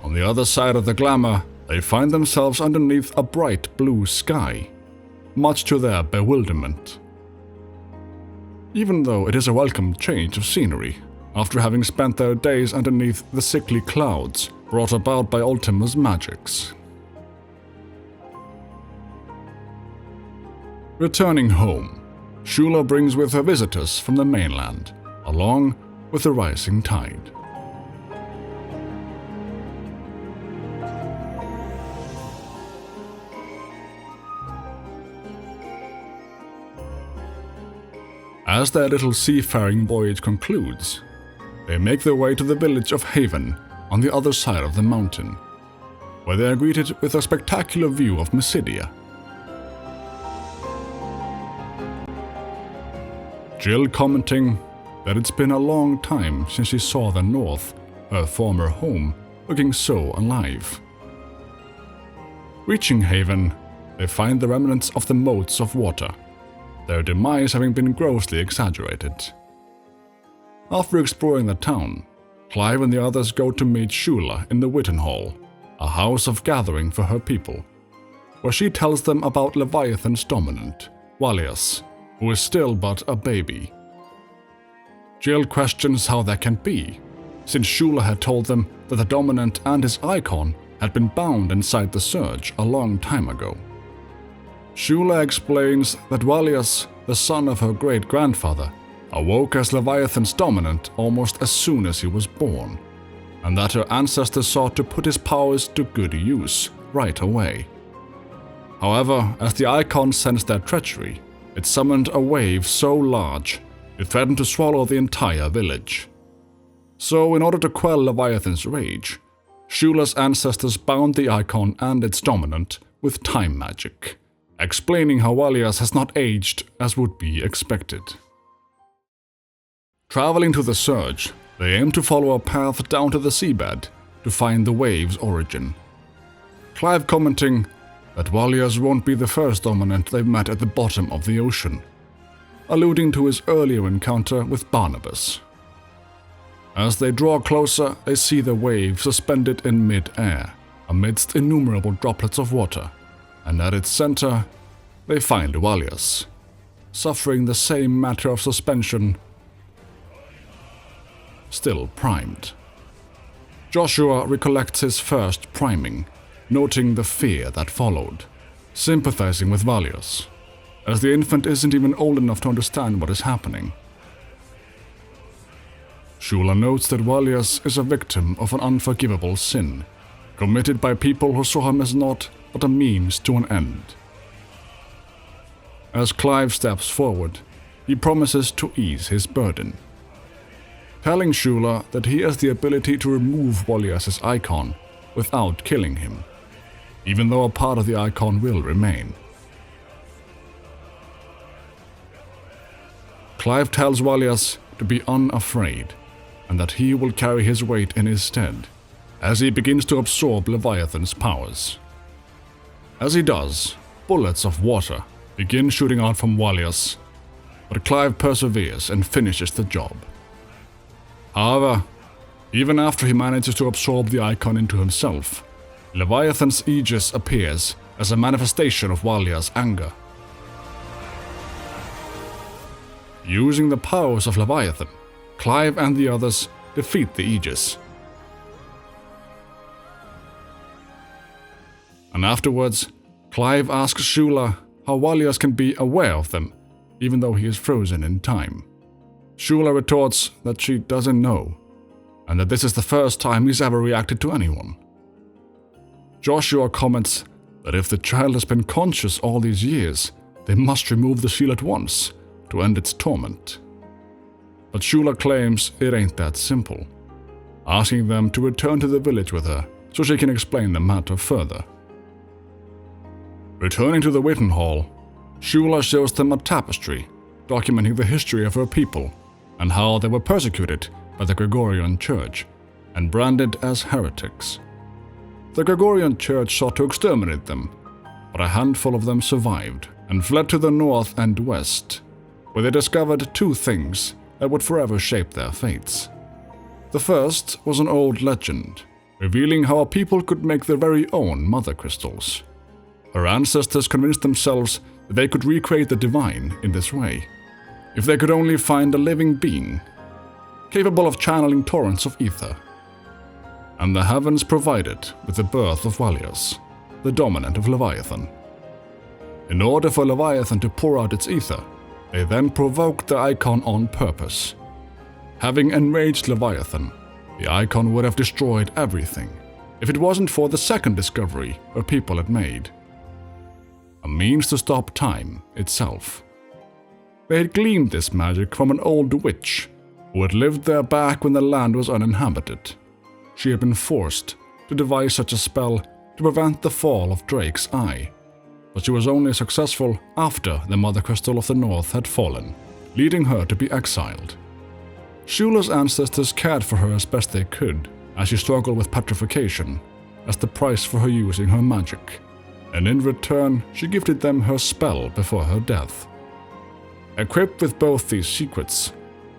On the other side of the glamour, they find themselves underneath a bright blue sky. much to their bewilderment. Even though it is a welcome change of scenery, after having spent their days underneath the sickly clouds brought about by Ultima's magics. Returning home, Shula brings with her visitors from the mainland, along with the rising tide. As their little seafaring voyage concludes, they make their way to the village of Haven on the other side of the mountain, where they are greeted with a spectacular view of Mysidia. Jill commenting that it's been a long time since she saw the north, her former home, looking so alive. Reaching Haven, they find the remnants of the moats of water, their demise having been grossly exaggerated. After exploring the town, Clive and the others go to meet Shula in the Witten Hall, a house of gathering for her people, where she tells them about Leviathan's dominant, Valias, who is still but a baby. Jill questions how that can be, since Shula had told them that the dominant and his Eikon had been bound inside the Surge a long time ago. Shula explains that Valias, the son of her great-grandfather, awoke as Leviathan's dominant almost as soon as he was born, and that her ancestors sought to put his powers to good use right away. However, as the Eikons sensed their treachery, it summoned a wave so large it threatened to swallow the entire village. So, in order to quell Leviathan's rage, Shula's ancestors bound the Eikon and its dominant with time magic, explaining how Valias has not aged as would be expected. Traveling to the Surge, they aim to follow a path down to the seabed to find the wave's origin. Clive commenting that Valias won't be the first dominant they've met at the bottom of the ocean, alluding to his earlier encounter with Barnabas. As they draw closer, they see the wave suspended in mid-air, amidst innumerable droplets of water, and at its center, they find Valias, suffering the same matter of suspension, still primed. Joshua recollects his first priming, noting the fear that followed, sympathizing with Valias, as the infant isn't even old enough to understand what is happening. Shula notes that Valias is a victim of an unforgivable sin, committed by people who saw him as naught but a means to an end. As Clive steps forward, he promises to ease his burden, telling Shula that he has the ability to remove Valias' Eikon without killing him, even though a part of the Eikon will remain. Clive tells Valias to be unafraid, and that he will carry his weight in his stead, as he begins to absorb Leviathan's powers. As he does, bullets of water begin shooting out from Valias, but Clive perseveres and finishes the job. However, even after he manages to absorb the Eikon into himself, Leviathan's Aegis appears as a manifestation of Valias' anger. Using the powers of Leviathan, Clive and the others defeat the Aegis. And afterwards, Clive asks Shula how Valias can be aware of them, even though he is frozen in time. Shula retorts that she doesn't know, and that this is the first time he's ever reacted to anyone. Joshua comments that if the child has been conscious all these years, they must remove the seal at once to end its torment. But Shula claims it ain't that simple, asking them to return to the village with her so she can explain the matter further. Returning to the Witten Hall, Shula shows them a tapestry documenting the history of her people and how they were persecuted by the Gregorian Church and branded as heretics. The Gregorian Church sought to exterminate them, but a handful of them survived and fled to the north and west, where they discovered two things that would forever shape their fates. The first was an old legend, revealing how a people could make their very own mother crystals. Her ancestors convinced themselves that they could recreate the divine in this way. If they could only find a living being, capable of channeling torrents of ether. And the heavens provided with the birth of Valios, the dominant of Leviathan. In order for Leviathan to pour out its ether, they then provoked the Eikon on purpose. Having enraged Leviathan, the Eikon would have destroyed everything, if it wasn't for the second discovery her people had made. A means to stop time itself. They had gleaned this magic from an old witch who had lived there back when the land was uninhabited. She had been forced to devise such a spell to prevent the fall of Drake's eye, but she was only successful after the Mother Crystal of the North had fallen, leading her to be exiled. Shula's ancestors cared for her as best they could, as she struggled with petrification as the price for her using her magic, and in return she gifted them her spell before her death. Equipped with both these secrets,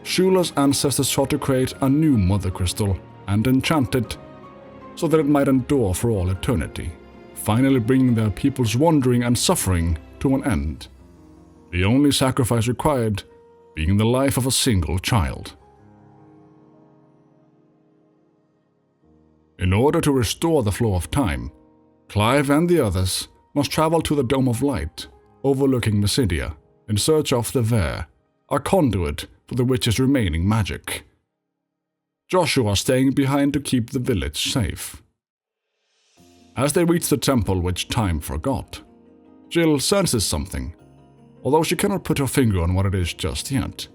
Shula's ancestors sought to create a new Mother Crystal and enchant it so that it might endure for all eternity, finally bringing their people's wandering and suffering to an end. The only sacrifice required being the life of a single child. In order to restore the flow of time, Clive and the others must travel to the Dome of Light, overlooking Mysidia, in search of the Ver, a conduit for the witch's remaining magic. Joshua staying behind to keep the village safe. As they reach the temple which time forgot, Jill senses something, although she cannot put her finger on what it is just yet.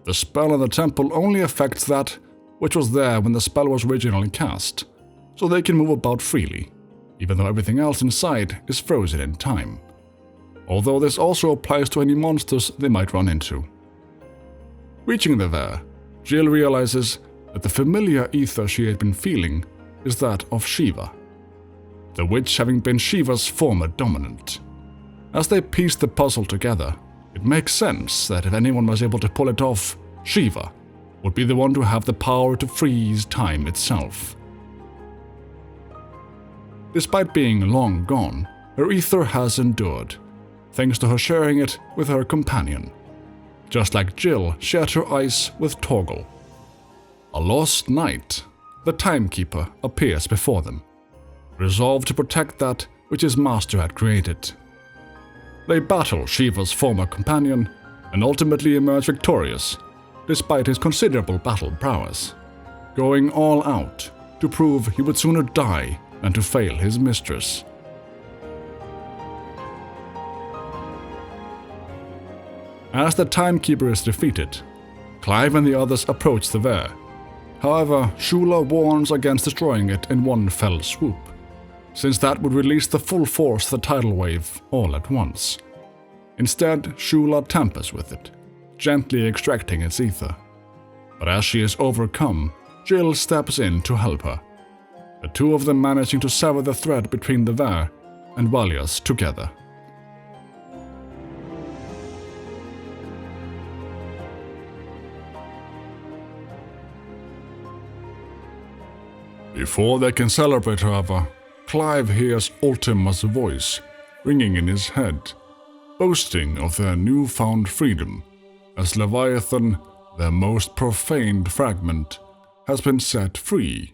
The spell in the temple only affects that which was there when the spell was originally cast, so they can move about freely, even though everything else inside is frozen in time. Although this also applies to any monsters they might run into. Reaching the Ver, Jill realizes that the familiar ether she had been feeling is that of Shiva, the witch having been Shiva's former dominant. As they piece the puzzle together, it makes sense that if anyone was able to pull it off, Shiva would be the one to have the power to freeze time itself. Despite being long gone, her ether has endured, thanks to her sharing it with her companion, just like Jill shared her ice with Torgal. A lost knight, the timekeeper, appears before them, resolved to protect that which his master had created. They battle Shiva's former companion and ultimately emerge victorious, despite his considerable battle prowess, going all out to prove he would sooner die than to fail his mistress. As the timekeeper is defeated, Clive and the others approach the Ver. However, Shula warns against destroying it in one fell swoop, since that would release the full force of the tidal wave all at once. Instead, Shula tampers with it, gently extracting its ether. But as she is overcome, Jill steps in to help her, the two of them managing to sever the thread between the Ver and Valios together. Before they can celebrate, however, Clive hears Ultima's voice ringing in his head, boasting of their newfound freedom, as Leviathan, their most profaned fragment, has been set free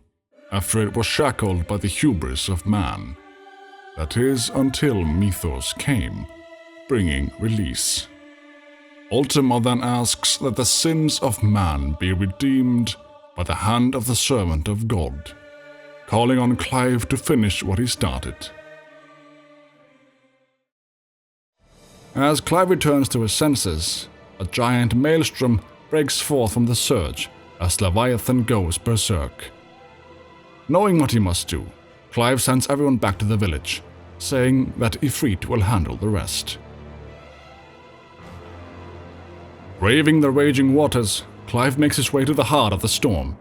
after it was shackled by the hubris of man. That is, until Mythos came, bringing release. Ultima then asks that the sins of man be redeemed by the hand of the servant of God, calling on Clive to finish what he started. As Clive returns to his senses, a giant maelstrom breaks forth from the surge as Leviathan goes berserk. Knowing what he must do, Clive sends everyone back to the village, saying that Ifrit will handle the rest. Braving the raging waters, Clive makes his way to the heart of the storm,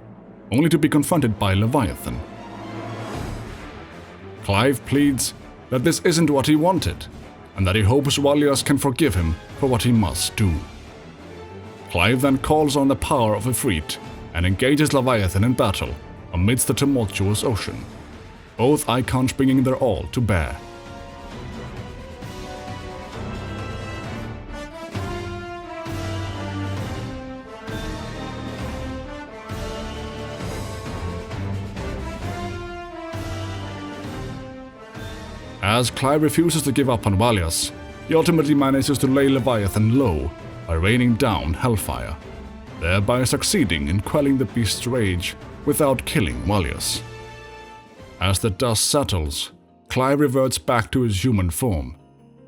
only to be confronted by Leviathan. Clive pleads that this isn't what he wanted, and that he hopes Valios can forgive him for what he must do. Clive then calls on the power of Ifrit and engages Leviathan in battle amidst the tumultuous ocean, both Eikons bringing their all to bear. As Clive refuses to give up on Valias, he ultimately manages to lay Leviathan low by raining down hellfire, thereby succeeding in quelling the beast's rage without killing Valias. As the dust settles, Clive reverts back to his human form,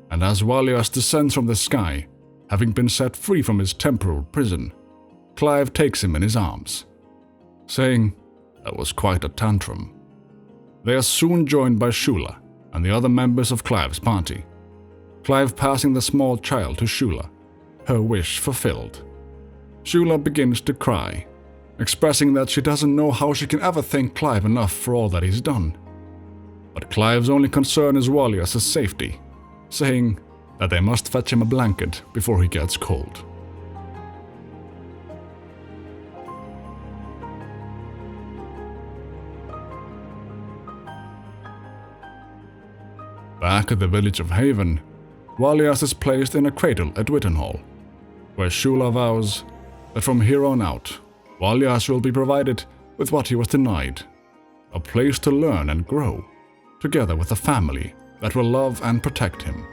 and as Valias descends from the sky, having been set free from his temporal prison, Clive takes him in his arms, saying that was quite a tantrum. They are soon joined by Shula and the other members of Clive's party, Clive passing the small child to Shula, her wish fulfilled. Shula begins to cry, expressing that she doesn't know how she can ever thank Clive enough for all that he's done. But Clive's only concern is Valias' safety, saying that they must fetch him a blanket before he gets cold. Back at the village of Haven, Valias is placed in a cradle at Wittenhall, where Shula vows that from here on out, Valias will be provided with what he was denied, a place to learn and grow, together with a family that will love and protect him.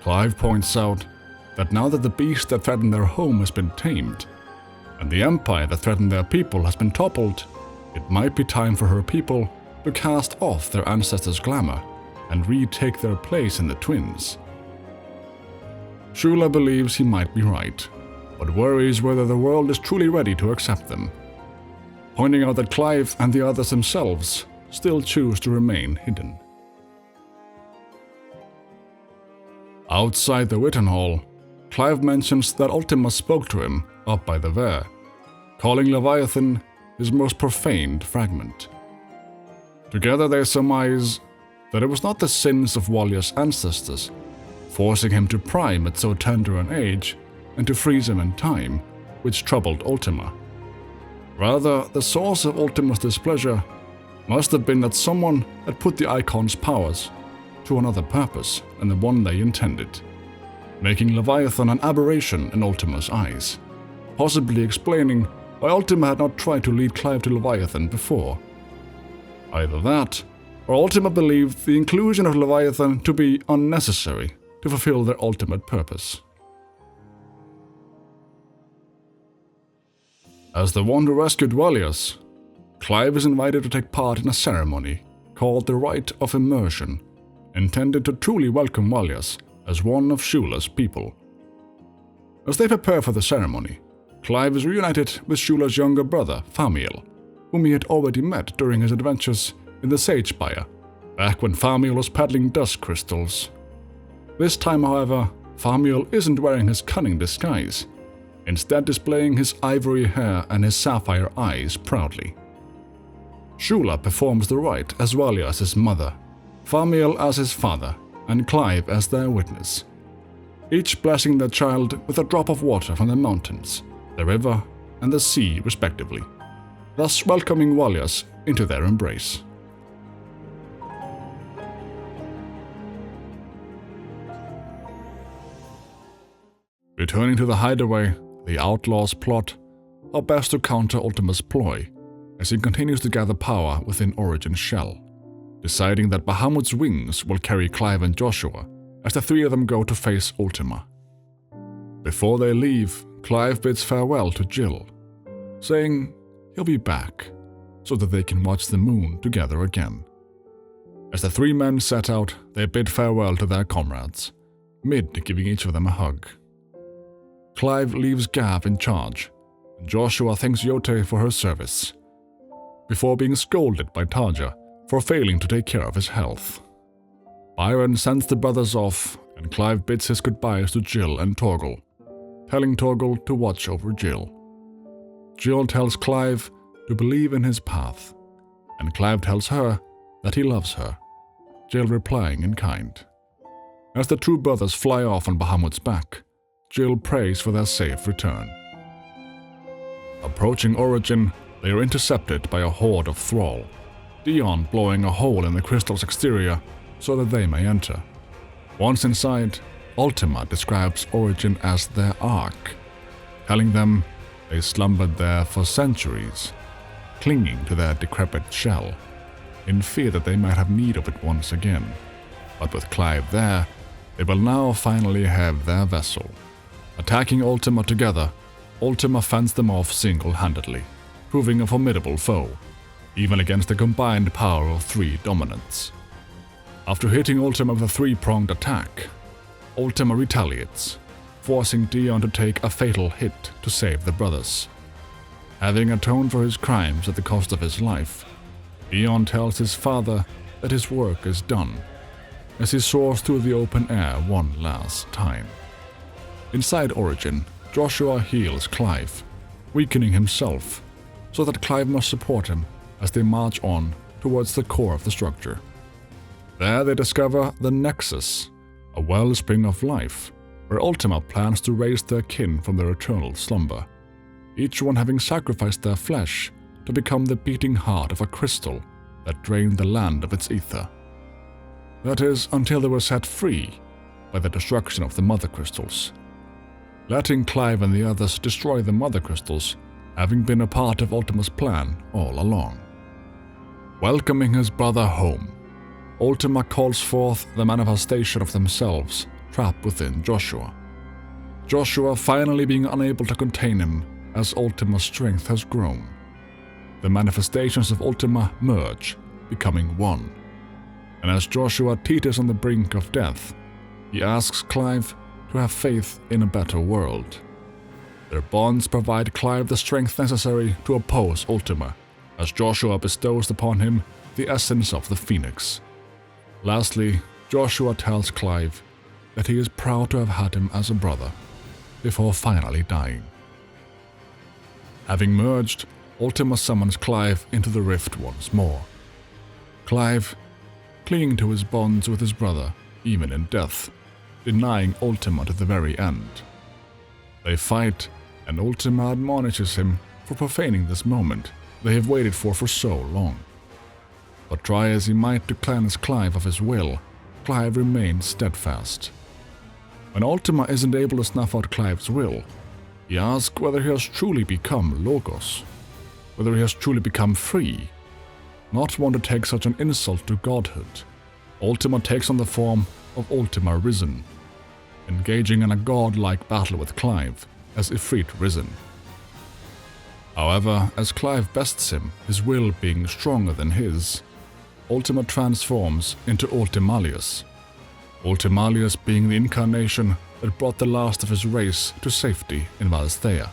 Clive points out that now that the beast that threatened their home has been tamed, and the empire that threatened their people has been toppled, it might be time for her people to cast off their ancestors' glamour and retake their place in the twins. Shula believes he might be right, but worries whether the world is truly ready to accept them, pointing out that Clive and the others themselves still choose to remain hidden. Outside the Wittenhall, Clive mentions that Ultima spoke to him up by the Ver, calling Leviathan his most profaned fragment. Together they surmise that it was not the sins of Valias' ancestors, forcing him to prime at so tender an age and to freeze him in time, which troubled Ultima. Rather, the source of Ultima's displeasure must have been that someone had put the Eikons' powers to another purpose than the one they intended, making Leviathan an aberration in Ultima's eyes, possibly explaining why Ultima had not tried to lead Clive to Leviathan before. Either that, or Ultima believed the inclusion of Leviathan to be unnecessary to fulfill their ultimate purpose. As the one who rescued Valias, Clive is invited to take part in a ceremony called the Rite of Immersion, intended to truly welcome Valias as one of Shula's people. As they prepare for the ceremony, Clive is reunited with Shula's younger brother, Famiel, whom he had already met during his adventures in the Sagespire, back when Famiel was peddling dust crystals. This time, however, Famiel isn't wearing his cunning disguise, instead displaying his ivory hair and his sapphire eyes proudly. Shula performs the rite as Valias' mother, Famiel as his father, and Clive as their witness, each blessing their child with a drop of water from the mountains, the river, and the sea respectively, thus welcoming Valias into their embrace. Returning to the hideaway, the outlaws plot how best to counter Ultima's ploy as he continues to gather power within Origin's shell, deciding that Bahamut's wings will carry Clive and Joshua as the three of them go to face Ultima. Before they leave, Clive bids farewell to Jill, saying he'll be back so that they can watch the moon together again. As the three men set out, they bid farewell to their comrades, Mid giving each of them a hug. Clive leaves Gav in charge, and Joshua thanks Yote for her service, before being scolded by Tarja for failing to take care of his health. Byron sends the brothers off, and Clive bids his goodbyes to Jill and Torgal, telling Torgal to watch over Jill. Jill tells Clive to believe in his path, and Clive tells her that he loves her, Jill replying in kind. As the two brothers fly off on Bahamut's back, Jill prays for their safe return. Approaching Origin, they are intercepted by a horde of Thrall, Dion blowing a hole in the crystal's exterior so that they may enter. Once inside, Ultima describes Origin as their Ark, telling them they slumbered there for centuries, clinging to their decrepit shell, in fear that they might have need of it once again. But with Clive there, they will now finally have their vessel. Attacking Ultima together, Ultima fends them off single-handedly, proving a formidable foe, even against the combined power of 3 dominants. After hitting Ultima with a 3-pronged attack, Ultima retaliates, forcing Dion to take a fatal hit to save the brothers. Having atoned for his crimes at the cost of his life, Dion tells his father that his work is done, as he soars through the open air one last time. Inside Origin, Joshua heals Clive, weakening himself, so that Clive must support him as they march on towards the core of the structure. There they discover the Nexus, a wellspring of life, where Ultima plans to raise their kin from their eternal slumber, each one having sacrificed their flesh to become the beating heart of a crystal that drained the land of its ether. That is, until they were set free by the destruction of the Mother Crystals, letting Clive and the others destroy the Mother Crystals, having been a part of Ultima's plan all along. Welcoming his brother home, Ultima calls forth the manifestation of themselves trapped within Joshua. Joshua finally being unable to contain him as Ultima's strength has grown. The manifestations of Ultima merge, becoming one. And as Joshua teeters on the brink of death, he asks Clive to have faith in a better world. Their bonds provide Clive the strength necessary to oppose Ultima, as Joshua bestows upon him the essence of the Phoenix. Lastly, Joshua tells Clive that he is proud to have had him as a brother, before finally dying. Having merged, Ultima summons Clive into the rift once more. Clive, clinging to his bonds with his brother, even in death, denying Ultima to the very end. They fight, and Ultima admonishes him for profaning this moment they have waited for so long. But try as he might to cleanse Clive of his will, Clive remains steadfast. When Ultima isn't able to snuff out Clive's will, he asks whether he has truly become Logos, whether he has truly become free. Not one to take such an insult to godhood, Ultima takes on the form of Ultima Risen, engaging in a godlike battle with Clive as Ifrit Risen. However, as Clive bests him, his will being stronger than his, Ultima transforms into Ultimalius. Ultimalius being the incarnation that brought the last of his race to safety in Valisthea.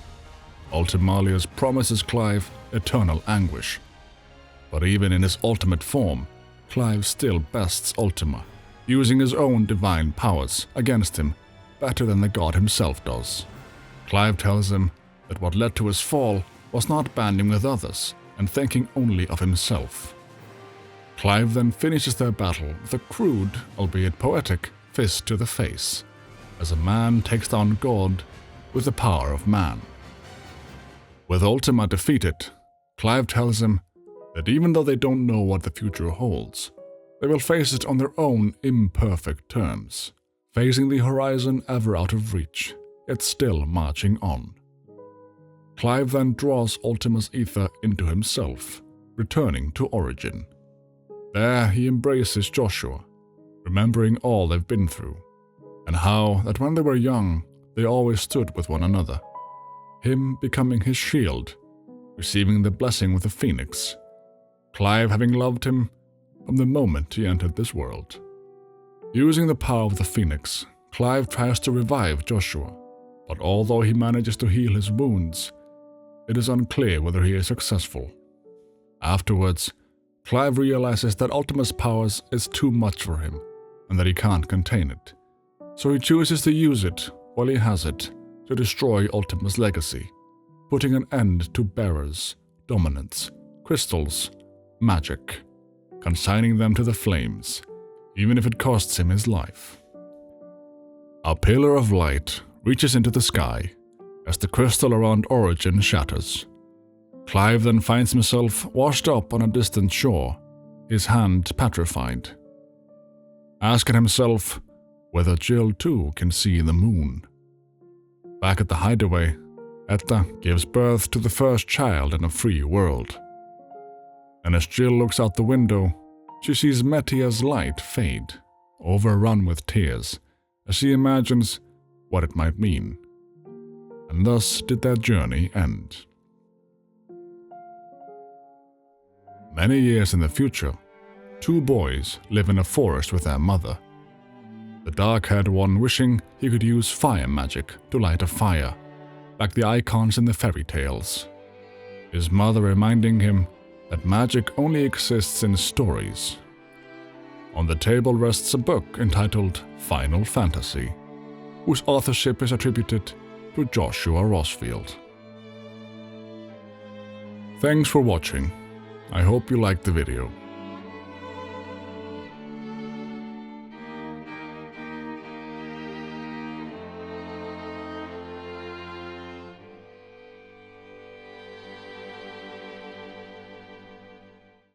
Ultimalius promises Clive eternal anguish. But even in his ultimate form, Clive still bests Ultima, using his own divine powers against him better than the god himself does. Clive tells him that what led to his fall was not banding with others and thinking only of himself. Clive then finishes their battle with a crude, albeit poetic, fist to the face, as a man takes down God with the power of man. With Ultima defeated, Clive tells him that even though they don't know what the future holds, they will face it on their own imperfect terms, facing the horizon ever out of reach, yet still marching on. Clive then draws Ultima's ether into himself, returning to Origin. There he embraces Joshua, remembering all they've been through, and how that when they were young, they always stood with one another, him becoming his shield, receiving the blessing with the Phoenix, Clive having loved him from the moment he entered this world. Using the power of the Phoenix, Clive tries to revive Joshua, but although he manages to heal his wounds, it is unclear whether he is successful. Afterwards, Clive realizes that Ultima's powers is too much for him and that he can't contain it, so he chooses to use it while he has it to destroy Ultima's legacy, putting an end to bearers, dominants, crystals, magic, consigning them to the flames, even if it costs him his life. A pillar of light reaches into the sky as the crystal around Origin shatters. Clive then finds himself washed up on a distant shore, his hand petrified, asking himself whether Jill too can see the moon. Back at the hideaway, Etta gives birth to the first child in a free world. And as Jill looks out the window, she sees Metia's light fade, overrun with tears as he imagines what it might mean. And thus did their journey end. Many years in the future, two boys live in a forest with their mother. The dark-haired one wishing he could use fire magic to light a fire, like the Eikons in the fairy tales. His mother reminding him that magic only exists in stories. On the table rests a book entitled Final Fantasy, whose authorship is attributed to Joshua Rosfield. Thanks for watching. I hope you liked the video.